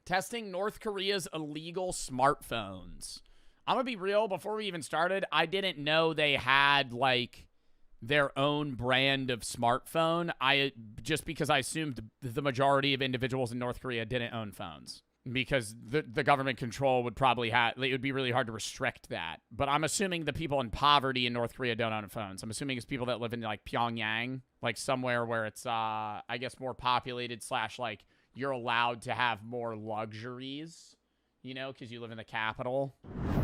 Testing North Korea's illegal smartphones. I'm gonna be real, before we even started, I didn't know they had, like, their own brand of smartphone. Just because I assumed the majority of individuals in North Korea didn't own phones. Because the government control would probably it would be really hard to restrict that. But I'm assuming the people in poverty in North Korea don't own phones. I'm assuming it's people that live in, like, Pyongyang, like, somewhere where it's, I guess, more populated / like, you're allowed to have more luxuries, you know, because you live in the capital.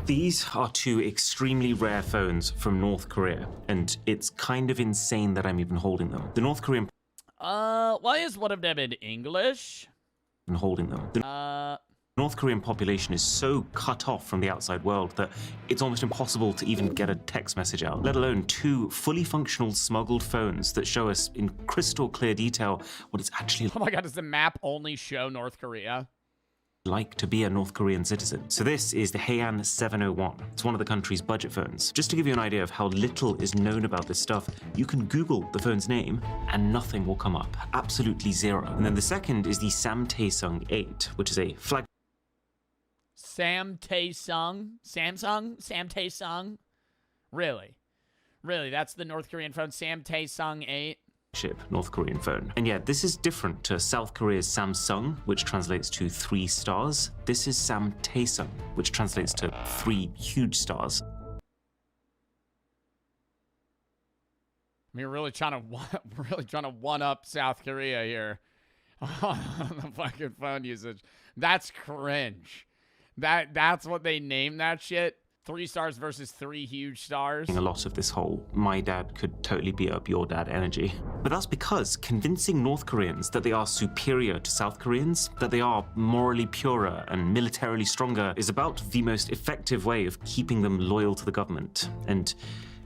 These are two extremely rare phones from North Korea, and it's kind of insane that I'm even holding them. The North Korean... Why is one of them in English? And holding them. The North Korean population is so cut off from the outside world that it's almost impossible to even get a text message out, let alone two fully functional smuggled phones that show us in crystal clear detail what it's actually... Oh my god, does the map only show North Korea? ...like to be a North Korean citizen. So this is the Heian 701. It's one of the country's budget phones. Just to give you an idea of how little is known about this stuff, you can Google the phone's name and nothing will come up. Absolutely zero. And then the second is the Samtaesung 8, which is a flag... Samtaesung? Samtaesung? Really? Really, that's the North Korean phone, Samtaesung 8? North Korean phone. And yeah, this is different to South Korea's Samsung, which translates to 3 stars. This is Samtaesung, which translates to 3 huge stars. I mean, we're really trying to one up South Korea here on the fucking phone usage. That's cringe. That's what they named that shit. 3 stars versus 3 huge stars. A lot of this whole my dad could totally beat up your dad energy. But that's because convincing North Koreans that they are superior to South Koreans, that they are morally purer and militarily stronger, is about the most effective way of keeping them loyal to the government. And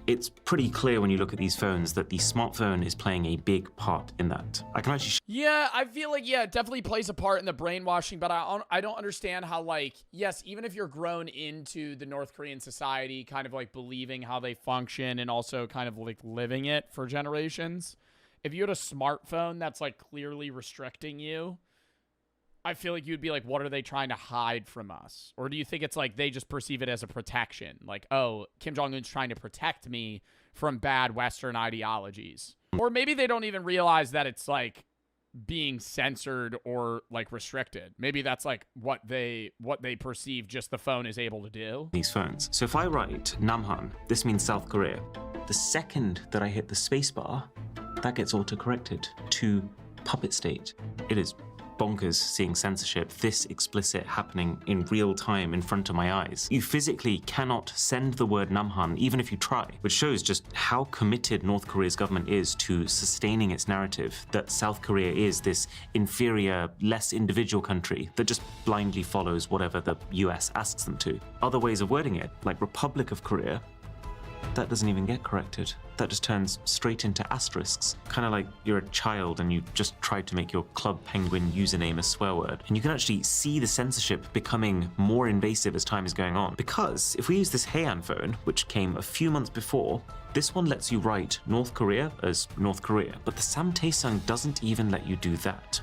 it's pretty clear when you look at these phones that the smartphone is playing a big part in that. I can actually... Yeah, I feel like, yeah, it definitely plays a part in the brainwashing, but I don't understand how, like, yes, even if you're grown into the North Korean society, kind of, like, believing how they function and also kind of, like, living it for generations, if you had a smartphone that's, like, clearly restricting you, I feel like you'd be like, what are they trying to hide from us? Or do you think it's like they just perceive it as a protection? Like, oh, Kim Jong-un's trying to protect me from bad Western ideologies. Or maybe they don't even realize that it's like being censored or like restricted. Maybe that's like what they perceive just the phone is able to do. These phones. So if I write Namhan, this means South Korea. The second that I hit the spacebar, that gets auto-corrected to puppet state. It is bonkers seeing censorship this explicit happening in real time in front of my eyes. You physically cannot send the word Namhan even if you try, which shows just how committed North Korea's government is to sustaining its narrative that South Korea is this inferior, less individual country that just blindly follows whatever the US asks them to. Other ways of wording it, like Republic of Korea, that doesn't even get corrected. That just turns straight into asterisks. Kind of like you're a child and you just tried to make your Club Penguin username a swear word. And you can actually see the censorship becoming more invasive as time is going on. Because if we use this Heian phone, which came a few months before, this one lets you write North Korea as North Korea. But the Samtaesung doesn't even let you do that.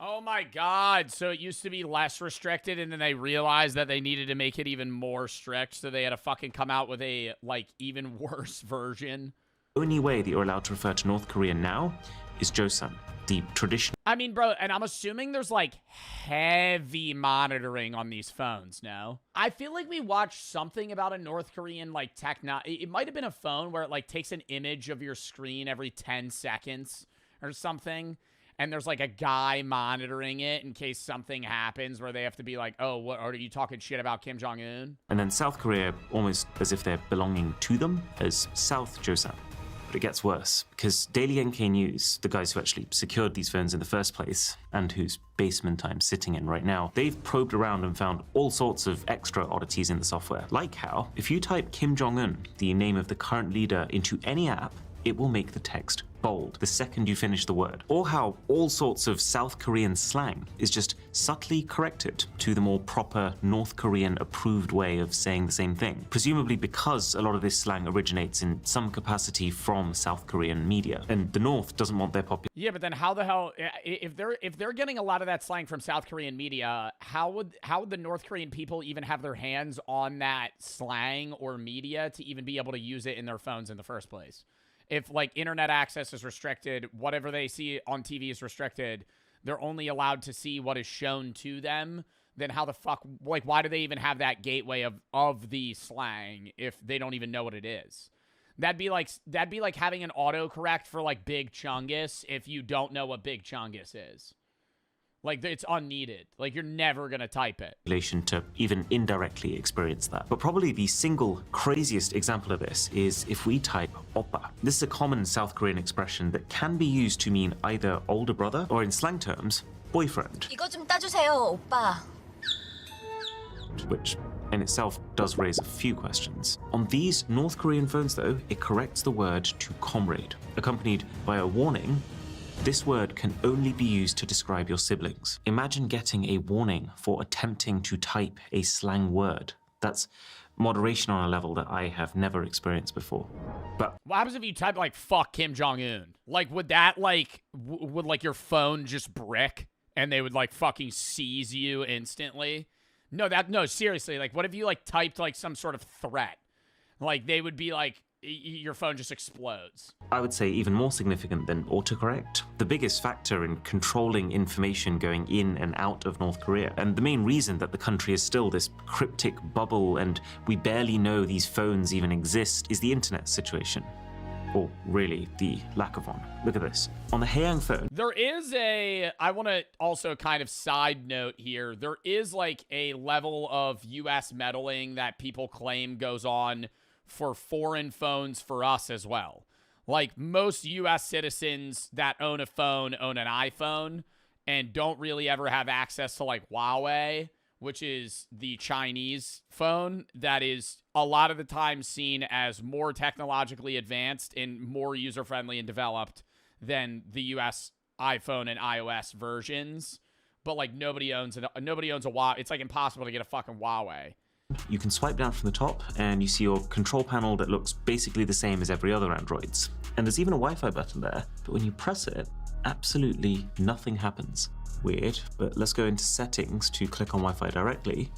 Oh my god, so it used to be less restricted and then they realized that they needed to make it even more strict, so they had to fucking come out with a, like, even worse version. The only way that you're allowed to refer to North Korea now is Joseon, the traditional... I mean, bro, and I'm assuming there's, like, heavy monitoring on these phones, no? I feel like we watched something about a North Korean, like, it might have been a phone where it, like, takes an image of your screen every 10 seconds or something. And there's, like, a guy monitoring it in case something happens where they have to be like, oh, what are you talking shit about Kim Jong-un? And then South Korea, almost as if they're belonging to them, as South Joseon. But it gets worse, because Daily NK News, the guys who actually secured these phones in the first place, and whose basement I'm sitting in right now, they've probed around and found all sorts of extra oddities in the software. Like how, if you type Kim Jong-un, the name of the current leader, into any app, it will make the text bold the second you finish the word, or how all sorts of South Korean slang is just subtly corrected to the more proper North Korean approved way of saying the same thing, presumably because a lot of this slang originates in some capacity from South Korean media, and the North doesn't want their population. Yeah, but then how the hell, if they're getting a lot of that slang from South Korean media, how would the North Korean people even have their hands on that slang or media to even be able to use it in their phones in the first place? If, like, internet access is restricted, whatever they see on TV is restricted, they're only allowed to see what is shown to them, then how the fuck, like, why do they even have that gateway of the slang if they don't even know what it is? That'd be like having an autocorrect for, like, Big Chungus if you don't know what Big Chungus is. Like, it's unneeded. Like, you're never gonna type it. To even indirectly experience that. But probably the single craziest example of this is if we type oppa. This is a common South Korean expression that can be used to mean either older brother or, in slang terms, boyfriend. 이거 좀 따주세요, 오빠. Which in itself does raise a few questions. On these North Korean phones, though, it corrects the word to comrade, accompanied by a warning. This word can only be used to describe your siblings. Imagine getting a warning for attempting to type a slang word. That's moderation on a level that I have never experienced before. But what happens if you type, like, fuck Kim Jong-un? Like, would that, like, would, like, your phone just brick and they would, like, fucking seize you instantly? No, seriously, like, what if you, like, typed, like, some sort of threat? Like, they would be, like, your phone just explodes. I would say even more significant than autocorrect, the biggest factor in controlling information going in and out of North Korea, and the main reason that the country is still this cryptic bubble and we barely know these phones even exist, is the internet situation. Or really, the lack of one. Look at this. On the Haeyang phone, there is I want to also kind of side note here, there is, like, a level of U.S. meddling that people claim goes on for foreign phones for us as well. Like, most U.S. citizens that own a phone own an iPhone and don't really ever have access to, like, Huawei, which is the Chinese phone that is a lot of the time seen as more technologically advanced and more user-friendly and developed than the U.S. iPhone and iOS versions. But, like, nobody owns a Huawei. It's, like, impossible to get a fucking Huawei. You can swipe down from the top and you see your control panel that looks basically the same as every other Android's. And there's even a Wi-Fi button there, but when you press it, absolutely nothing happens. Weird, but let's go into settings to click on Wi-Fi directly,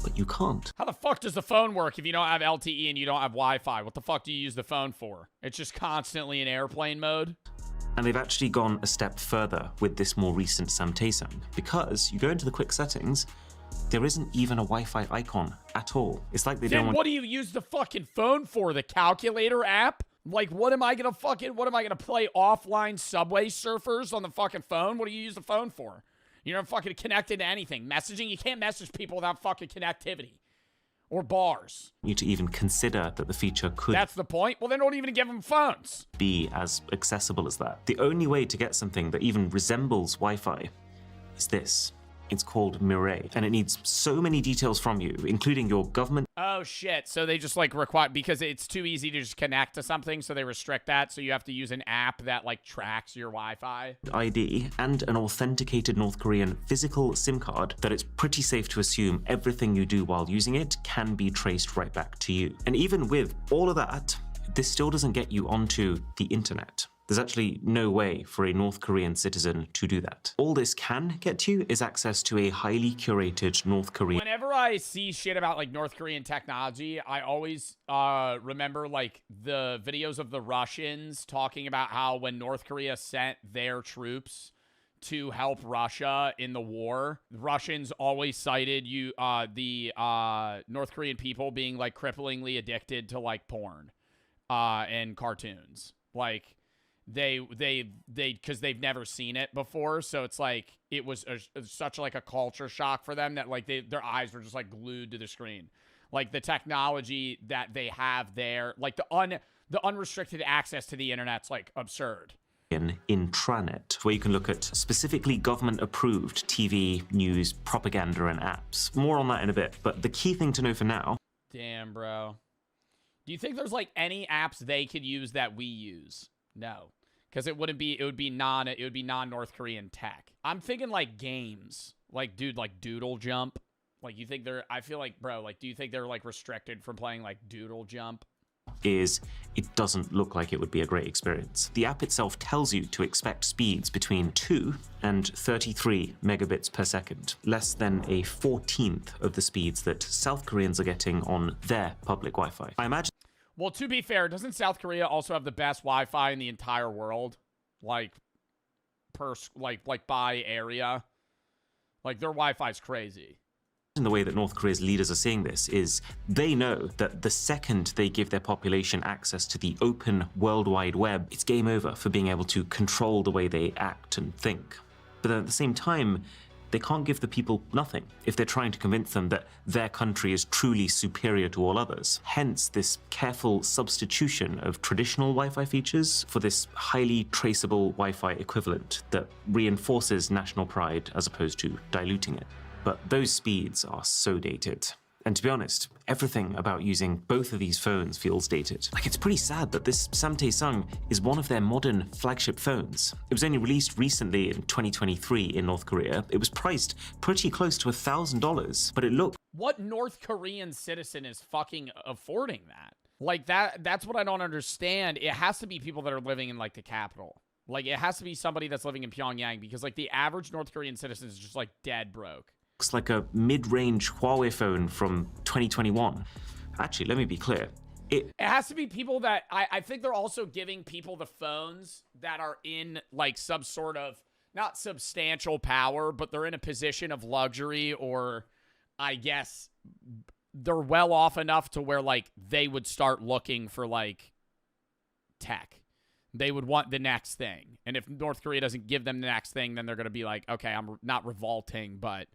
but you can't. How the fuck does the phone work if you don't have LTE and you don't have Wi-Fi? What the fuck do you use the phone for? It's just constantly in airplane mode? And they've actually gone a step further with this more recent Samtaesang, because you go into the quick settings, there isn't even a Wi-Fi icon at all. It's like they don't want— What do you use the fucking phone for? The calculator app? Like, what am I gonna play offline Subway Surfers on the fucking phone? What do you use the phone for? You're not fucking connected to anything. Messaging? You can't message people without fucking connectivity. Or bars. You to even consider that the feature could— That's the point? Well, then don't even give them phones. —be as accessible as that. The only way to get something that even resembles Wi-Fi is this. It's called Mirai, and it needs so many details from you, including your government— Oh, shit. So they just, like, require— because it's too easy to just connect to something, so they restrict that, so you have to use an app that, like, tracks your Wi-Fi. ID, and an authenticated North Korean physical SIM card that it's pretty safe to assume everything you do while using it can be traced right back to you. And even with all of that, this still doesn't get you onto the internet. There's actually no way for a North Korean citizen to do that. All this can get you is access to a highly curated North Korean— Whenever I see shit about, like, North Korean technology, I always remember, like, the videos of the Russians talking about how when North Korea sent their troops to help Russia in the war, the Russians always cited the North Korean people being, like, cripplingly addicted to, like, porn and cartoons. Like, because they've never seen it before, so it's like it was such like a culture shock for them that, like, their eyes were just, like, glued to the screen. Like, the technology that they have there, like the unrestricted access to the internet's, like, absurd. Intranet, where you can look at specifically government-approved TV, news, propaganda, and apps. More on that in a bit, but the key thing to know for now— Damn, bro. Do you think there's, like, any apps they could use that we use? No. Because it would be non-North Korean tech. I'm thinking like games. Like, dude, like Doodle Jump. Like, you think I feel like, bro, like, do you think they're like restricted from playing like Doodle Jump? Is it doesn't look like it would be a great experience. The app itself tells you to expect speeds between 2 and 33 megabits per second, less than a 14th of the speeds that South Koreans are getting on their public Wi-Fi. I imagine. Well, to be fair, doesn't South Korea also have the best Wi-Fi in the entire world? Like, by area? Like, their Wi-Fi's crazy. The way that North Korea's leaders are seeing this is they know that the second they give their population access to the open World Wide Web, it's game over for being able to control the way they act and think. But then at the same time, they can't give the people nothing if they're trying to convince them that their country is truly superior to all others. Hence, this careful substitution of traditional Wi-Fi features for this highly traceable Wi-Fi equivalent that reinforces national pride as opposed to diluting it. But those speeds are so dated. And to be honest, everything about using both of these phones feels dated. Like, it's pretty sad that this Samtae is one of their modern flagship phones. It was only released recently in 2023 in North Korea. It was priced pretty close to $1,000, but it looked... What North Korean citizen is fucking affording that? Like, that's what I don't understand. It has to be people that are living in, like, the capital. Like, it has to be somebody that's living in Pyongyang, because, like, the average North Korean citizen is just, like, dead broke. Looks like a mid-range Huawei phone from 2021. Actually, let me be clear. It has to be people that I think they're also giving people the phones that are in like some sort of not substantial power, but they're in a position of luxury, or I guess they're well off enough to where like they would start looking for like tech. They would want the next thing. And if North Korea doesn't give them the next thing, then they're going to be like, okay, I'm not revolting, but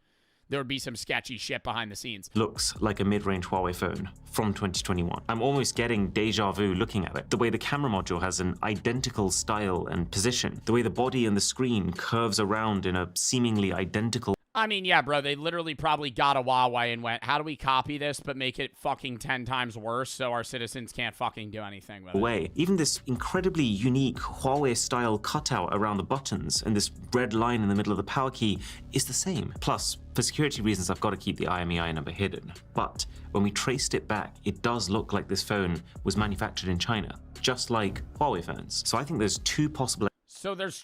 there would be some sketchy shit behind the scenes. Looks like a mid-range Huawei phone from 2021. I'm almost getting deja vu looking at it. The way the camera module has an identical style and position. The way the body and the screen curves around in a seemingly identical... I mean, yeah, bro, they literally probably got a Huawei and went, how do we copy this but make it fucking 10 times worse so our citizens can't fucking do anything with it? Way. Even this incredibly unique Huawei-style cutout around the buttons and this red line in the middle of the power key is the same. Plus, for security reasons, I've got to keep the IMEI number hidden. But when we traced it back, it does look like this phone was manufactured in China, just like Huawei phones. So I think there's two possible... So there's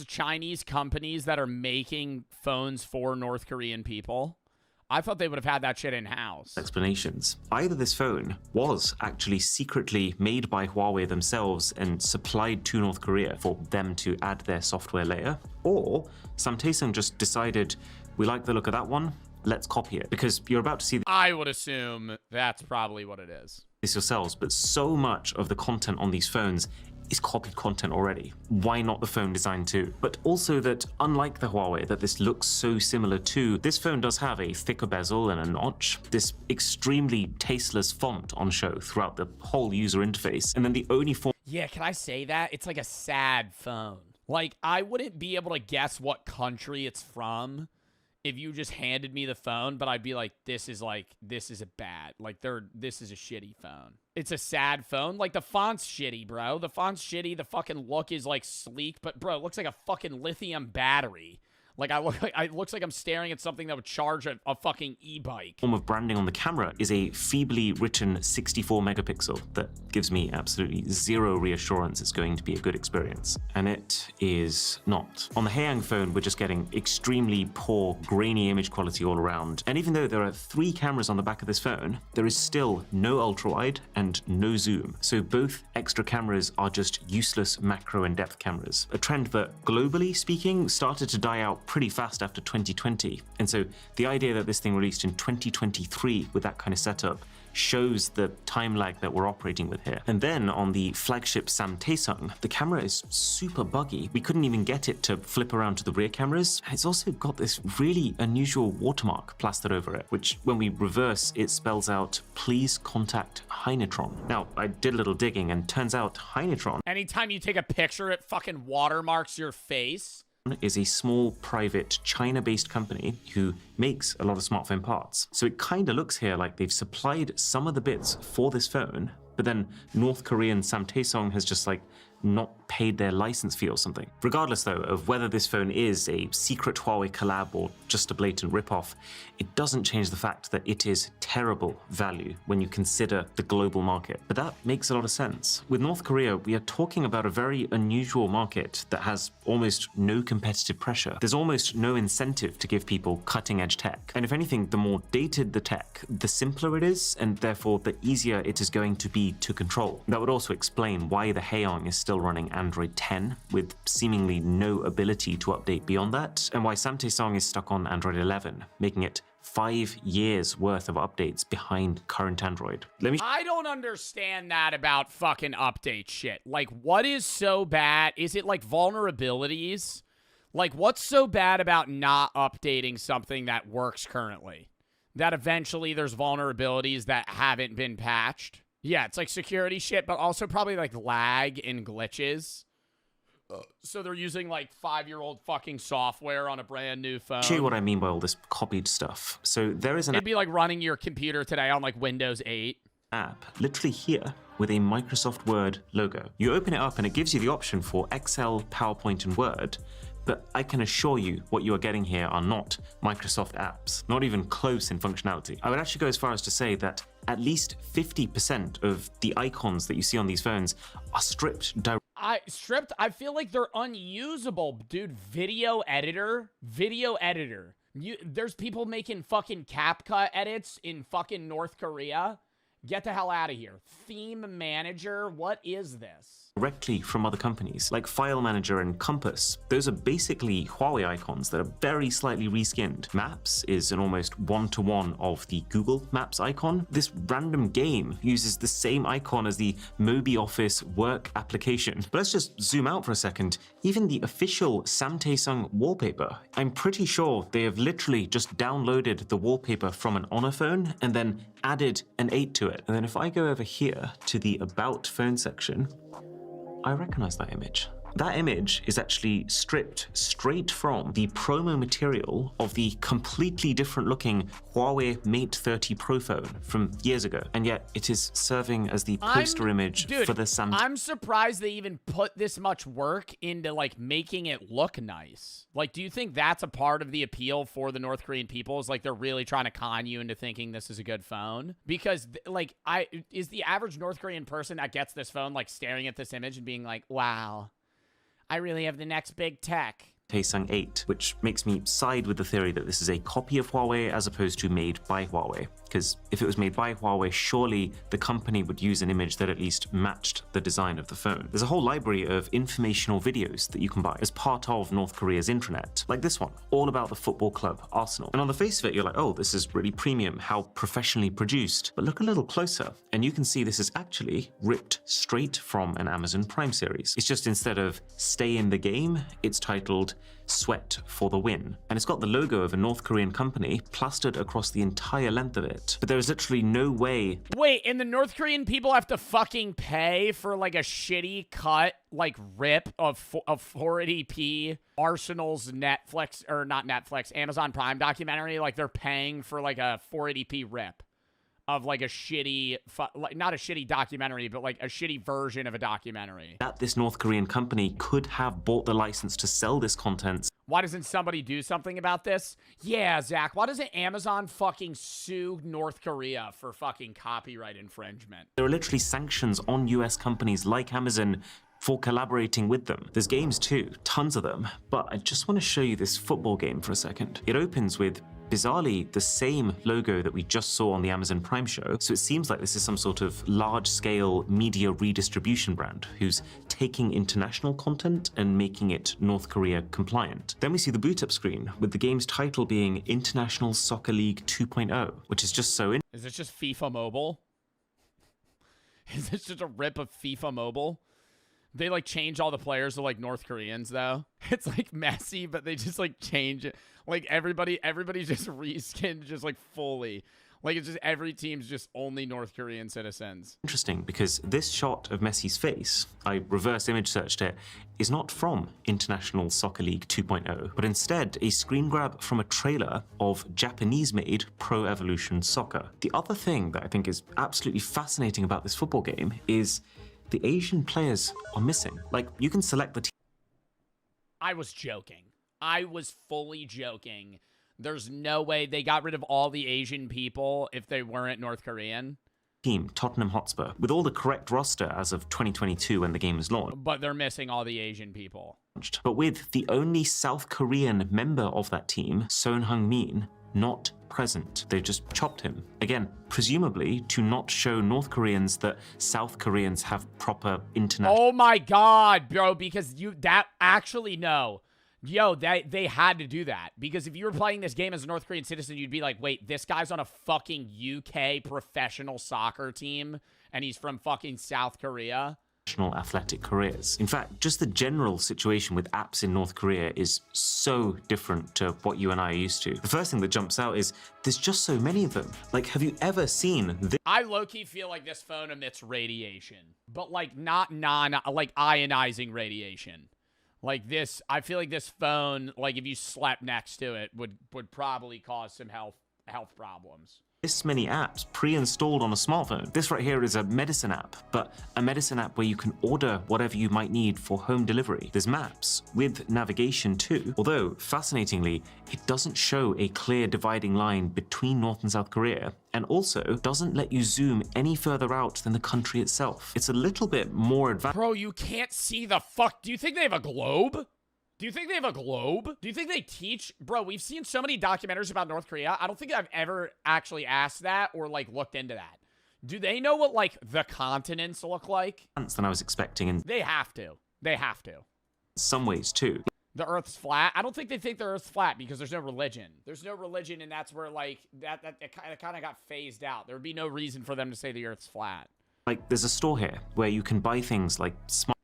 Chinese companies that are making phones for North Korean people? I thought they would have had that shit in-house. Explanations. Either this phone was actually secretly made by Huawei themselves and supplied to North Korea for them to add their software layer, or Samtae just decided, we like the look of that one, let's copy it. Because you're about to see... I would assume that's probably what it is. This yourselves, but so much of the content on these phones is copied content already. Why not the phone design too? But also that, unlike the Huawei that this looks so similar to, this phone does have a thicker bezel and a notch, this extremely tasteless font on show throughout the whole user interface, and then the only form... Yeah, can I say that? It's like a sad phone. Like, I wouldn't be able to guess what country it's from if you just handed me the phone, but I'd be like, this is a bad, like, this is a shitty phone. It's a sad phone. Like, the font's shitty, bro. The font's shitty. The fucking look is, like, sleek. But, bro, it looks like a fucking lithium battery. Like, it looks like I'm staring at something that would charge a fucking e-bike. Form of branding on the camera is a feebly written 64 megapixel that gives me absolutely zero reassurance it's going to be a good experience. And it is not. On the Haeyang phone, we're just getting extremely poor, grainy image quality all around. And even though there are 3 cameras on the back of this phone, there is still no ultra-wide and no zoom. So both extra cameras are just useless macro and depth cameras. A trend that, globally speaking, started to die out pretty fast after 2020. And so the idea that this thing released in 2023 with that kind of setup shows the time lag that we're operating with here. And then on the flagship Samtae, the camera is super buggy. We couldn't even get it to flip around to the rear cameras. It's also got this really unusual watermark plastered over it, which when we reverse, it spells out, please contact Heinetron. Now, I did a little digging and turns out Heinetron... Anytime you take a picture, it fucking watermarks your face. ...is a small, private, China-based company who makes a lot of smartphone parts. So it kind of looks here like they've supplied some of the bits for this phone, but then North Korean Samtae has just like not paid their license fee or something. Regardless, though, of whether this phone is a secret Huawei collab or just a blatant ripoff, it doesn't change the fact that it is terrible value when you consider the global market. But that makes a lot of sense. With North Korea, we are talking about a very unusual market that has almost no competitive pressure. There's almost no incentive to give people cutting-edge tech. And if anything, the more dated the tech, the simpler it is, and therefore the easier it is going to be to control. That would also explain why the Haeyong is still running Android 10 with seemingly no ability to update beyond that, and why Samtaesong is stuck on Android 11, making it 5 years worth of updates behind current Android. I don't understand that about fucking update shit. Like, what is so bad? Is it like vulnerabilities? Like, what's so bad about not updating something that works currently? That eventually there's vulnerabilities that haven't been patched? Yeah, it's like security shit, but also probably like lag and glitches. So they're using like 5-year-old fucking software on a brand new phone. Show you what I mean by all this copied stuff. So there is an It'd be like running your computer today on like Windows 8. app literally here with a Microsoft Word logo. You open it up and it gives you the option for Excel, PowerPoint, and Word. But I can assure you what you are getting here are not Microsoft apps, not even close in functionality. I would actually go as far as to say that at least 50% of the icons that you see on these phones are stripped directly. I feel like they're unusable, dude. Video editor. There's people making fucking CapCut edits in fucking North Korea. Get the hell out of here. Theme manager, what is this? Directly from other companies, like File Manager and Compass. Those are basically Huawei icons that are very slightly reskinned. Maps is an almost one-to-one of the Google Maps icon. This random game uses the same icon as the Mobi Office work application. But let's just zoom out for a second. Even the official Samtaesong wallpaper, I'm pretty sure they have literally just downloaded the wallpaper from an Honor phone and then added an 8 to it. And then if I go over here to the About Phone section, I recognize that image. That image is actually stripped straight from the promo material of the completely different looking Huawei Mate 30 Pro phone from years ago. And yet it is serving as the poster image for the Samsung. I'm surprised they even put this much work into like making it look nice. Like, do you think that's a part of the appeal for the North Korean people? Is like they're really trying to con you into thinking this is a good phone? Because like is the average North Korean person that gets this phone like staring at this image and being like, wow, I really have the next big tech. Samtaesong 8, which makes me side with the theory that this is a copy of Huawei as opposed to made by Huawei. Because if it was made by Huawei, surely the company would use an image that at least matched the design of the phone. There's a whole library of informational videos that you can buy as part of North Korea's intranet, like this one, all about the football club Arsenal. And on the face of it, you're like, oh, this is really premium, how professionally produced. But look a little closer, and you can see this is actually ripped straight from an Amazon Prime series. It's just instead of Stay in the Game, it's titled Sweat for the Win. And it's got the logo of a North Korean company plastered across the entire length of it. But there is literally no way. Wait, and the North Korean people have to fucking pay for like a shitty cut, like rip of 480p Arsenal's Netflix, or not Netflix, Amazon Prime documentary. Like they're paying for like a 480p rip of like a shitty, like not a shitty documentary, but like a shitty version of a documentary. That this North Korean company could have bought the license to sell this content. Why doesn't somebody do something about this? Yeah, Zach, why doesn't Amazon fucking sue North Korea for fucking copyright infringement? There are literally sanctions on US companies like Amazon for collaborating with them. There's games too, tons of them. But I just want to show you this football game for a second. It opens with bizarrely the same logo that we just saw on the Amazon Prime show. So it seems like this is some sort of large-scale media redistribution brand who's taking international content and making it North Korea compliant. Then we see the boot up screen with the game's title being International Soccer League 2.0, which is just so Is this just FIFA Mobile? Is this just a rip of FIFA Mobile? They like change all the players to like North Koreans though. It's like Messi, but they just like change it. Like everybody's just reskinned just like fully. Like it's just every team's just only North Korean citizens. Interesting because this shot of Messi's face, I reverse image searched it, is not from International Soccer League 2.0, but instead a screen grab from a trailer of Japanese-made Pro Evolution Soccer. The other thing that I think is absolutely fascinating about this football game is the Asian players are missing. Like, you can select the team. I was joking. I was fully joking. There's no way they got rid of all the Asian people if they weren't North Korean. Team, Tottenham Hotspur, with all the correct roster as of 2022 when the game was launched. But they're missing all the Asian people. But with the only South Korean member of that team, Son Heung-min, not present. They just chopped him. Again, presumably to not show North Koreans that South Koreans have proper international... Oh my god, bro, because no. Yo, they had to do that. Because if you were playing this game as a North Korean citizen, you'd be like, wait, this guy's on a fucking UK professional soccer team, and he's from fucking South Korea? Athletic careers. In fact, just the general situation with apps in North Korea is so different to what you and I are used to. The first thing that jumps out is there's just so many of them. Like, have you ever seen this? I low-key feel like this phone emits radiation, but like not like ionizing radiation. Like this, I feel like this phone, like if you slept next to it, would probably cause some health problems. This many apps pre-installed on a smartphone. This right here is a medicine app, but a medicine app where you can order whatever you might need for home delivery. There's maps with navigation too, although fascinatingly, it doesn't show a clear dividing line between North and South Korea, and also doesn't let you zoom any further out than the country itself. It's a little bit more advanced. Bro, you can't see the fuck. Do you think they have a globe? Do you think they have a globe? Do you think they teach? Bro, we've seen so many documentaries about North Korea. I don't think I've ever actually asked that or, like, looked into that. Do they know what, like, the continents look like? Than I was expecting in They have to. They have to. some ways too. The Earth's flat? I don't think they think the Earth's flat because there's no religion. There's no religion, and that's where, like, it kind of got phased out. There would be no reason for them to say the Earth's flat. Like, there's a store here where you can buy things like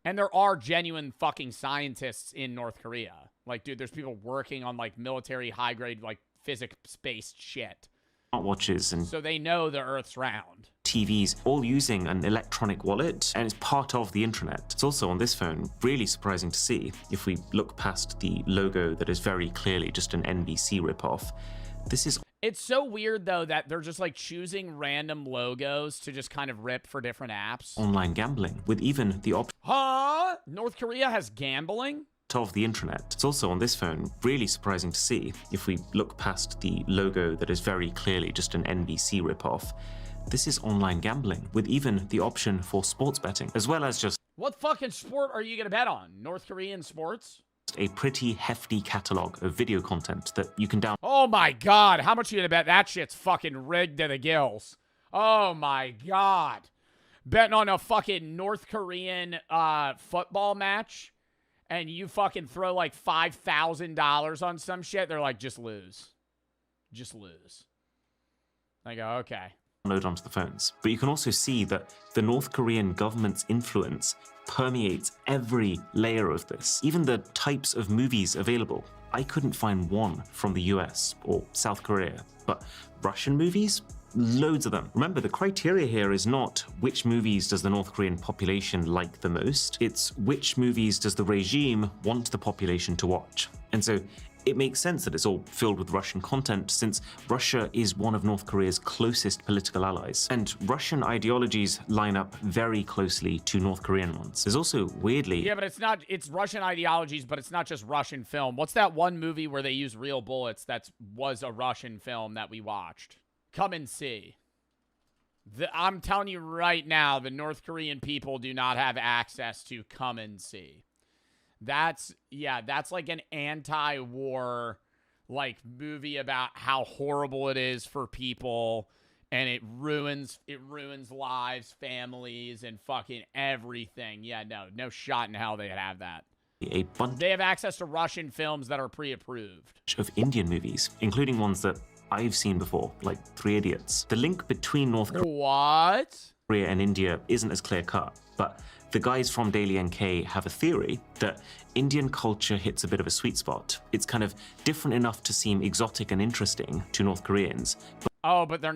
And there are genuine fucking scientists in North Korea. Like, dude, there's people working on, like, military high-grade, like, physics-based shit. smartwatches and So they know the Earth's round. TVs, all using an electronic wallet, and it's part of the intranet. It's also on this phone, really surprising to see. If we look past the logo that is very clearly just an NBC ripoff, this is... It's so weird, though, that they're just, like, choosing random logos to just kind of rip for different apps. online gambling, with even the option Huh? North Korea has gambling? of the intranet. It's also on this phone, really surprising to see. If we look past the logo that is very clearly just an NBC ripoff, this is online gambling, with even the option for sports betting, as well as just What fucking sport are you gonna bet on? North Korean sports? a pretty hefty catalog of video content that you can download. Oh my god, how much are you gonna bet that shit's fucking rigged to the gills? Oh my god. Betting on a fucking North Korean football match, and you fucking throw like $5,000 on some shit, they're like, just lose. Just lose. I go, okay. Download onto the phones. But you can also see that the North Korean government's influence permeates every layer of this, even the types of movies available. I couldn't find one from the US or South Korea, but Russian movies? Loads of them. Remember, the criteria here is not which movies does the North Korean population like the most, it's which movies does the regime want the population to watch. And so it makes sense that it's all filled with Russian content, since Russia is one of North Korea's closest political allies. And Russian ideologies line up very closely to North Korean ones. There's also, weirdly... Yeah, but it's Russian ideologies, but it's not just Russian film. What's that one movie where they use real bullets that was a Russian film that we watched? Come and see. I'm telling you right now, the North Korean people do not have access to come and see. That's like an anti-war, like, movie about how horrible it is for people, and it ruins lives, families, and fucking everything. Yeah, no shot in hell they'd have that. A bunch They have access to Russian films that are pre-approved. of Indian movies, including ones that I've seen before, like 3 Idiots. The link between North What? Korea and India isn't as clear-cut, but the guys from Daily NK have a theory that Indian culture hits a bit of a sweet spot. It's kind of different enough to seem exotic and interesting to North Koreans, But they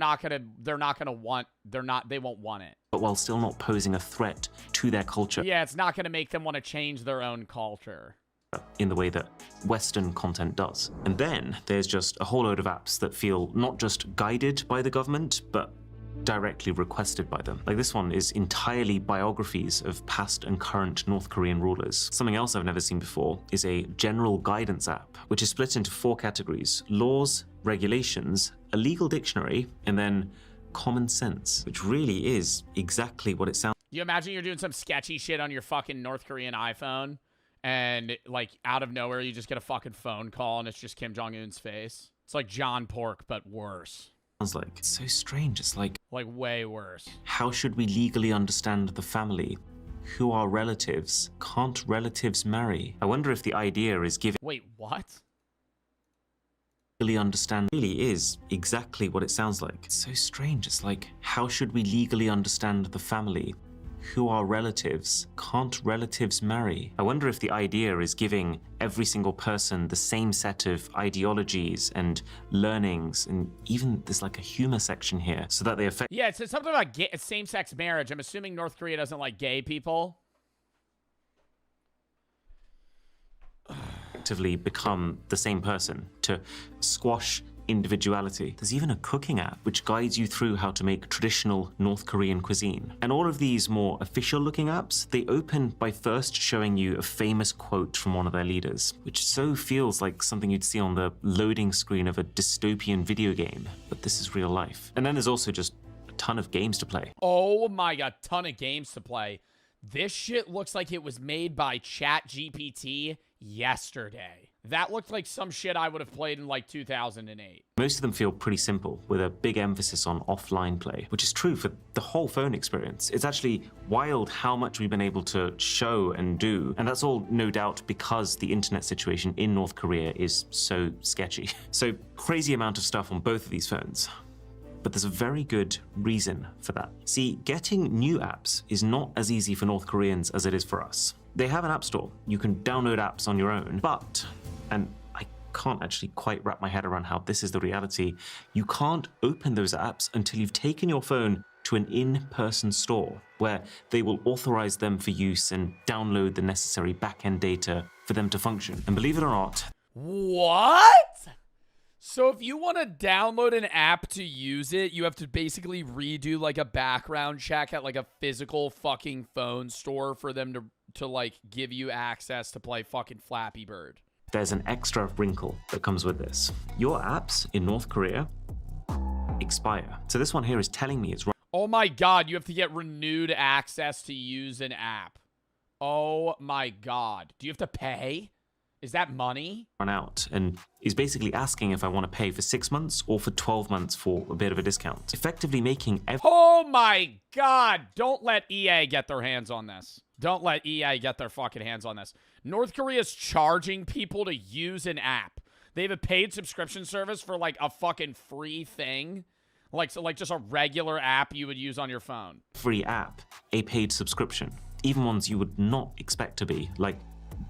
won't want it. but while still not posing a threat to their culture Yeah, it's not going to make them want to change their own culture. in the way that Western content does. And then there's just a whole load of apps that feel not just guided by the government, but directly requested by them. Like this one is entirely biographies of past and current North Korean rulers. Something else I've never seen before is a general guidance app, which is split into 4 categories: laws, regulations, a legal dictionary, and then common sense, which really is exactly what it sounds. You imagine you're doing some sketchy shit on your fucking North Korean iPhone, and like out of nowhere you just get a fucking phone call and it's just Kim Jong-un's face. It's like John Pork, but worse. Like. It's so strange. It's like way worse. How should we legally understand the family? Who are relatives? Can't relatives marry? I wonder if the idea is giving. Wait, what? Legally understand really is exactly what it sounds like. It's so strange. It's like, how should we legally understand the family? Who are relatives? Can't relatives marry? I wonder if the idea is giving every single person the same set of ideologies and learnings, and even there's like a humor section here, so that they affect. Yeah, it says something about same-sex marriage. I'm assuming North Korea doesn't like gay people. Effectively become the same person, to squash individuality. There's even a cooking app which guides you through how to make traditional North Korean cuisine. And all of these more official looking apps, they open by first showing you a famous quote from one of their leaders, which so feels like something you'd see on the loading screen of a dystopian video game, but this is real life. And then there's also just a ton of games to play. Oh my god, ton of games to play. This shit looks like it was made by ChatGPT yesterday. That looked like some shit I would have played in like 2008. Most of them feel pretty simple, with a big emphasis on offline play, which is true for the whole phone experience. It's actually wild how much we've been able to show and do, and that's all no doubt because the internet situation in North Korea is so sketchy. So crazy amount of stuff on both of these phones. But there's a very good reason for that. See, getting new apps is not as easy for North Koreans as it is for us. They have an app store. You can download apps on your own, but, and I can't actually quite wrap my head around how this is the reality, you can't open those apps until you've taken your phone to an in-person store where they will authorize them for use and download the necessary back-end data for them to function. And believe it or not, what? So if you want to download an app to use it, you have to basically redo like a background check at like a physical fucking phone store for them to like give you access to play fucking Flappy Bird. There's an extra wrinkle that comes with this. Your apps in North Korea expire. So this one here is telling me it's Oh my god, you have to get renewed access to use an app. Oh my god. Do you have to pay? Is that money? Run out, and is basically asking if I want to pay for 6 months or for 12 months for a bit of a discount. Effectively making Oh my god! Don't let EA get their hands on this. Don't let EA get their fucking hands on this. North Korea's charging people to use an app. They have a paid subscription service for like a fucking free thing. Like just a regular app you would use on your phone. Free app, a paid subscription. Even ones you would not expect to be, like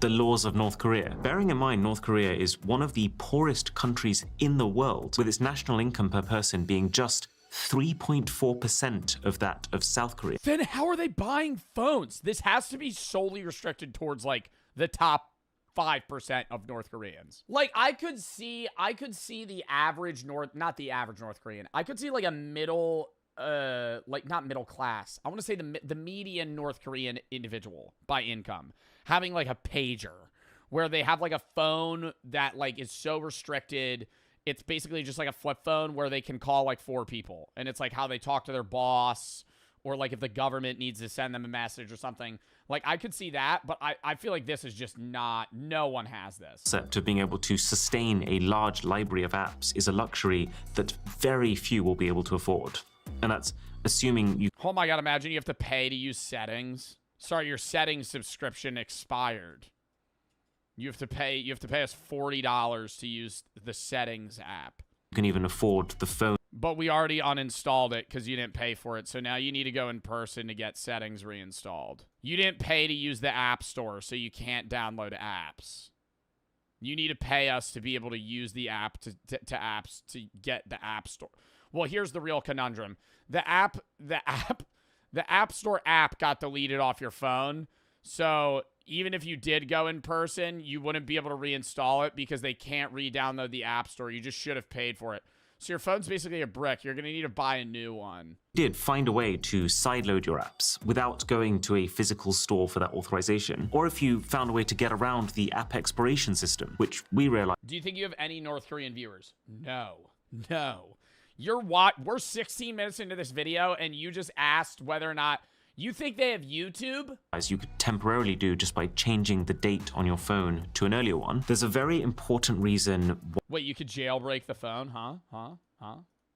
the laws of North Korea. Bearing in mind, North Korea is one of the poorest countries in the world, with its national income per person being just 3.4% of that of South Korea. Then how are they buying phones? This has to be solely restricted towards like the top 5% of North Koreans. Like I could see the average not the average North Korean. I could see like a middle like not middle class. I want to say the median North Korean individual by income having like a pager where they have like a phone that like is so restricted. It's basically just like a flip phone where they can call like 4 people. And it's like how they talk to their boss, or like if the government needs to send them a message or something. Like I could see that, but I feel like this is just not, no one has this. Concept of being able to sustain a large library of apps is a luxury that very few will be able to afford. And that's assuming you... Oh my god, imagine you have to pay to use settings. Sorry, your settings subscription expired. You have to pay us $40 to use the settings app. You can even afford the phone. But we already uninstalled it because you didn't pay for it. So now you need to go in person to get settings reinstalled. You didn't pay to use the app store, so you can't download apps. You need to pay us to be able to use the app to apps to get the app store. Well, here's the real conundrum. The app store app got deleted off your phone. So even if you did go in person, you wouldn't be able to reinstall it because they can't re-download the app store. You just should have paid for it. So your phone's basically a brick. You're going to need to buy a new one. Did find a way to sideload your apps without going to a physical store for that authorization, or if you found a way to get around the app expiration system, which we realized. Do you think you have any North Korean viewers? No. We're 16 minutes into this video, and you just asked whether or not you think they have YouTube? As you could temporarily do just by changing the date on your phone to an earlier one. There's a very important reason. Wait, you could jailbreak the phone, huh?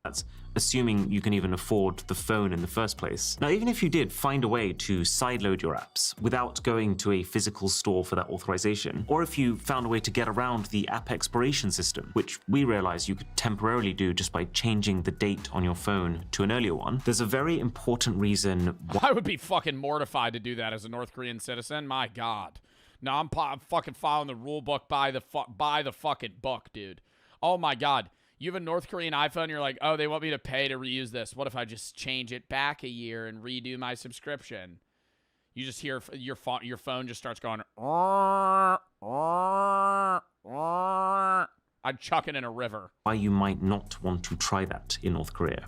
That's assuming you can even afford the phone in the first place. Now, even if you did find a way to sideload your apps without going to a physical store for that authorization, or if you found a way to get around the app expiration system, which we realize you could temporarily do just by changing the date on your phone to an earlier one, there's a very important reason why. I would be fucking mortified to do that as a North Korean citizen. My God. No, I'm fucking following the rule book by the fucking book, dude. Oh my God. You have a North Korean iPhone, you're like, oh, they want me to pay to reuse this. What if I just change it back a year and redo my subscription? You just hear your phone just starts going, I'd chuck it in a river. Why you might not want to try that in North Korea.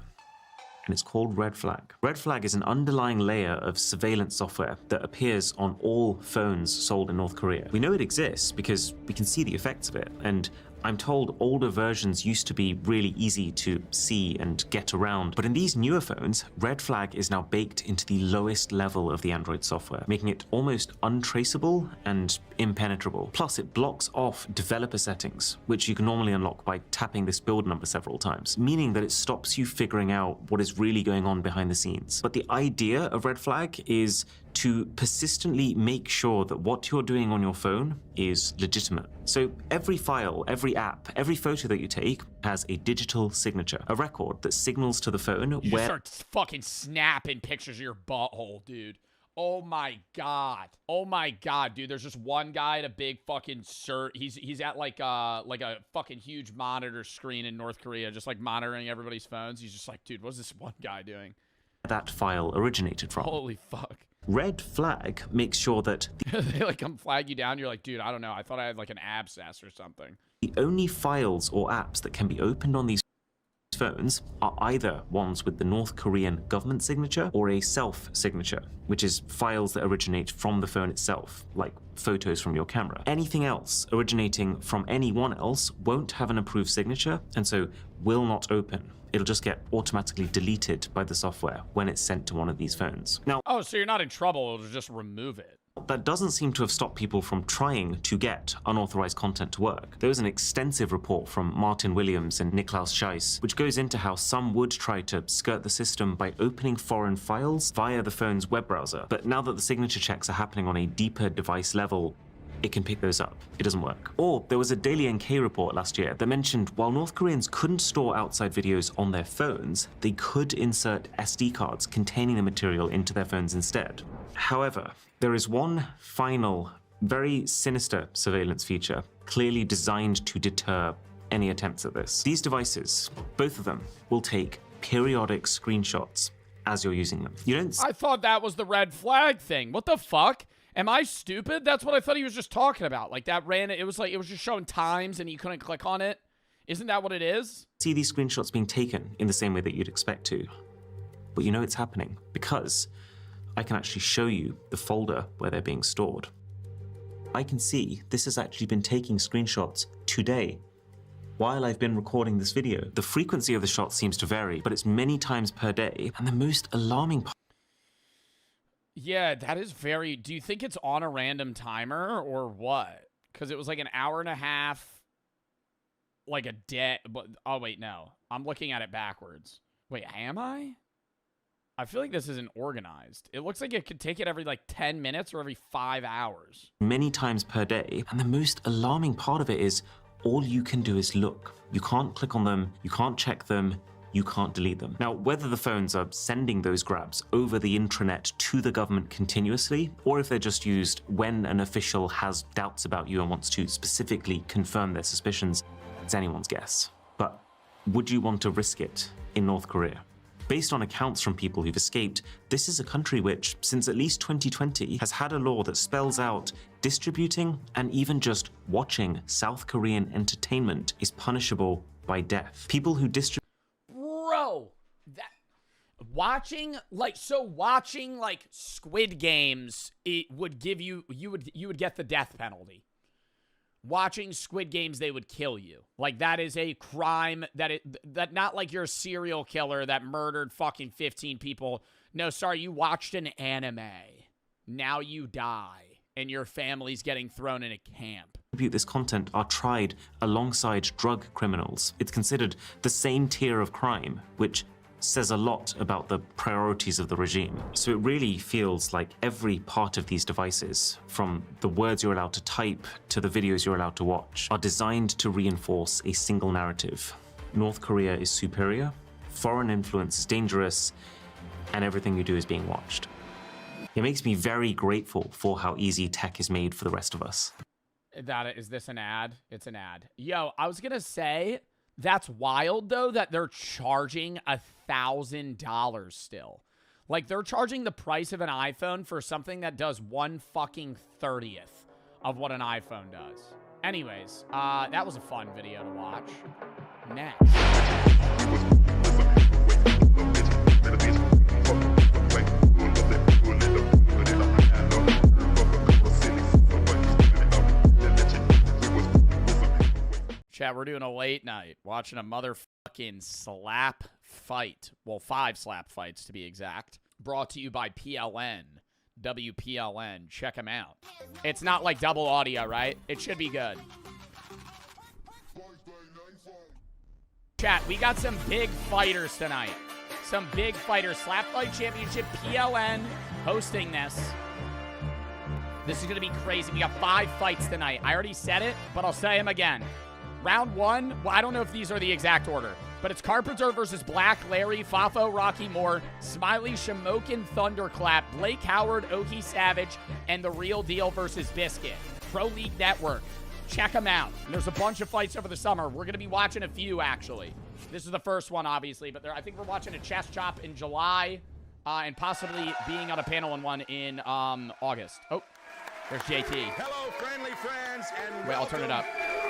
And it's called Red Flag. Red Flag is an underlying layer of surveillance software that appears on all phones sold in North Korea. We know it exists because we can see the effects of it, and I'm told older versions used to be really easy to see and get around, but in these newer phones, Red Flag is now baked into the lowest level of the Android software, making it almost untraceable and impenetrable. Plus, it blocks off developer settings, which you can normally unlock by tapping this build number several times, meaning that it stops you figuring out what is really going on behind the scenes. But the idea of Red Flag is to persistently make sure that what you're doing on your phone is legitimate. So every file, every app, every photo that you take has a digital signature, a record that signals to the phone you where— start fucking snapping pictures of your butthole, dude. Oh my God, dude. There's just one guy at a big fucking he's at like a fucking huge monitor screen in North Korea, just like monitoring everybody's phones. He's just like, dude, what's this one guy doing? that file originated from. Holy fuck. Red Flag makes sure that they like come flag you down. You're like, dude, I don't know. I thought I had like an abscess or something. the only files or apps that can be opened on these phones are either ones with the North Korean government signature or a self-signature, which is files that originate from the phone itself, like photos from your camera. Anything else originating from anyone else won't have an approved signature, and so will not open. It'll just get automatically deleted by the software when it's sent to one of these phones. Now, Oh, so you're not in trouble. It'll just remove it. that doesn't seem to have stopped people from trying to get unauthorized content to work. There was an extensive report from Martin Williams and Niklaus Scheiss, which goes into how some would try to skirt the system by opening foreign files via the phone's web browser. But now that the signature checks are happening on a deeper device level, it can pick those up. It doesn't work. Or there was a Daily NK report last year that mentioned while North Koreans couldn't store outside videos on their phones, they could insert SD cards containing the material into their phones instead. However, there is one final, very sinister surveillance feature, clearly designed to deter any attempts at this. These devices, both of them, will take periodic screenshots as you're using them. You don't I thought that was the red flag thing. What the fuck? Am I stupid? That's what I thought he was just talking about. Like that it was just showing times and you couldn't click on it. Isn't that what it is? see these screenshots being taken in the same way that you'd expect to. But you know it's happening because I can actually show you the folder where they're being stored. I can see this has actually been taking screenshots today while I've been recording this video. The frequency of the shots seems to vary, but it's many times per day. And the most alarming part— Yeah, that is very... Do you think it's on a random timer or what? Because it was like an hour and a half, like a day. But oh, wait, no. I'm looking at it backwards. Wait, am I? I feel like this isn't organized. It looks like it could take it every like 10 minutes or every 5 hours. many times per day. And the most alarming part of it is all you can do is look. You can't click on them, you can't check them, you can't delete them. Now, whether the phones are sending those grabs over the intranet to the government continuously, or if they're just used when an official has doubts about you and wants to specifically confirm their suspicions, it's anyone's guess. But would you want to risk it in North Korea? Based on accounts from people who've escaped, this is a country which, since at least 2020, has had a law that spells out distributing and even just watching South Korean entertainment is punishable by death. People who distribute watching like Squid Games, it would give you would get the death penalty. Watching Squid Games, they would kill you. Like, that is a crime that not like you're a serial killer that murdered fucking 15 people. No, sorry, you watched an anime. Now you die, and your family's getting thrown in a camp. This content are tried alongside drug criminals. It's considered the same tier of crime, which says a lot about the priorities of the regime. So it really feels like every part of these devices, from the words you're allowed to type to the videos you're allowed to watch, are designed to reinforce a single narrative. North Korea is superior, foreign influence is dangerous, and everything you do is being watched. It makes me very grateful for how easy tech is made for the rest of us. Is this an ad? It's an ad. Yo, I was gonna say, that's wild, though, that they're charging $1,000 still. Like, they're charging the price of an iPhone for something that does 1/30th of what an iPhone does. Anyways, that was a fun video to watch. Next. Chat, we're doing a late night, watching a motherfucking slap fight. Well, 5 slap fights to be exact. Brought to you by PLN. WPLN. Check them out. It's not like double audio, right? It should be good. Chat, we got some big fighters tonight. Some big fighters. Slap Fight Championship, PLN hosting this. This is going to be crazy. We got 5 fights tonight. I already said it, but I'll say them again. Round 1, well, I don't know if these are the exact order, but it's Carpenter versus Black Larry, Fafo, Rocky Moore, Smiley, Shamokin, Thunderclap, Blake Howard, Oki Savage, and The Real Deal versus Biscuit. Pro League Network. Check them out. And there's a bunch of fights over the summer. We're going to be watching a few, actually. This is the first one, obviously, but I think we're watching a chess chop in July and possibly being on a panel in one in August. Oh, there's JT. Hello, friendly friends, and wait, I'll turn it up.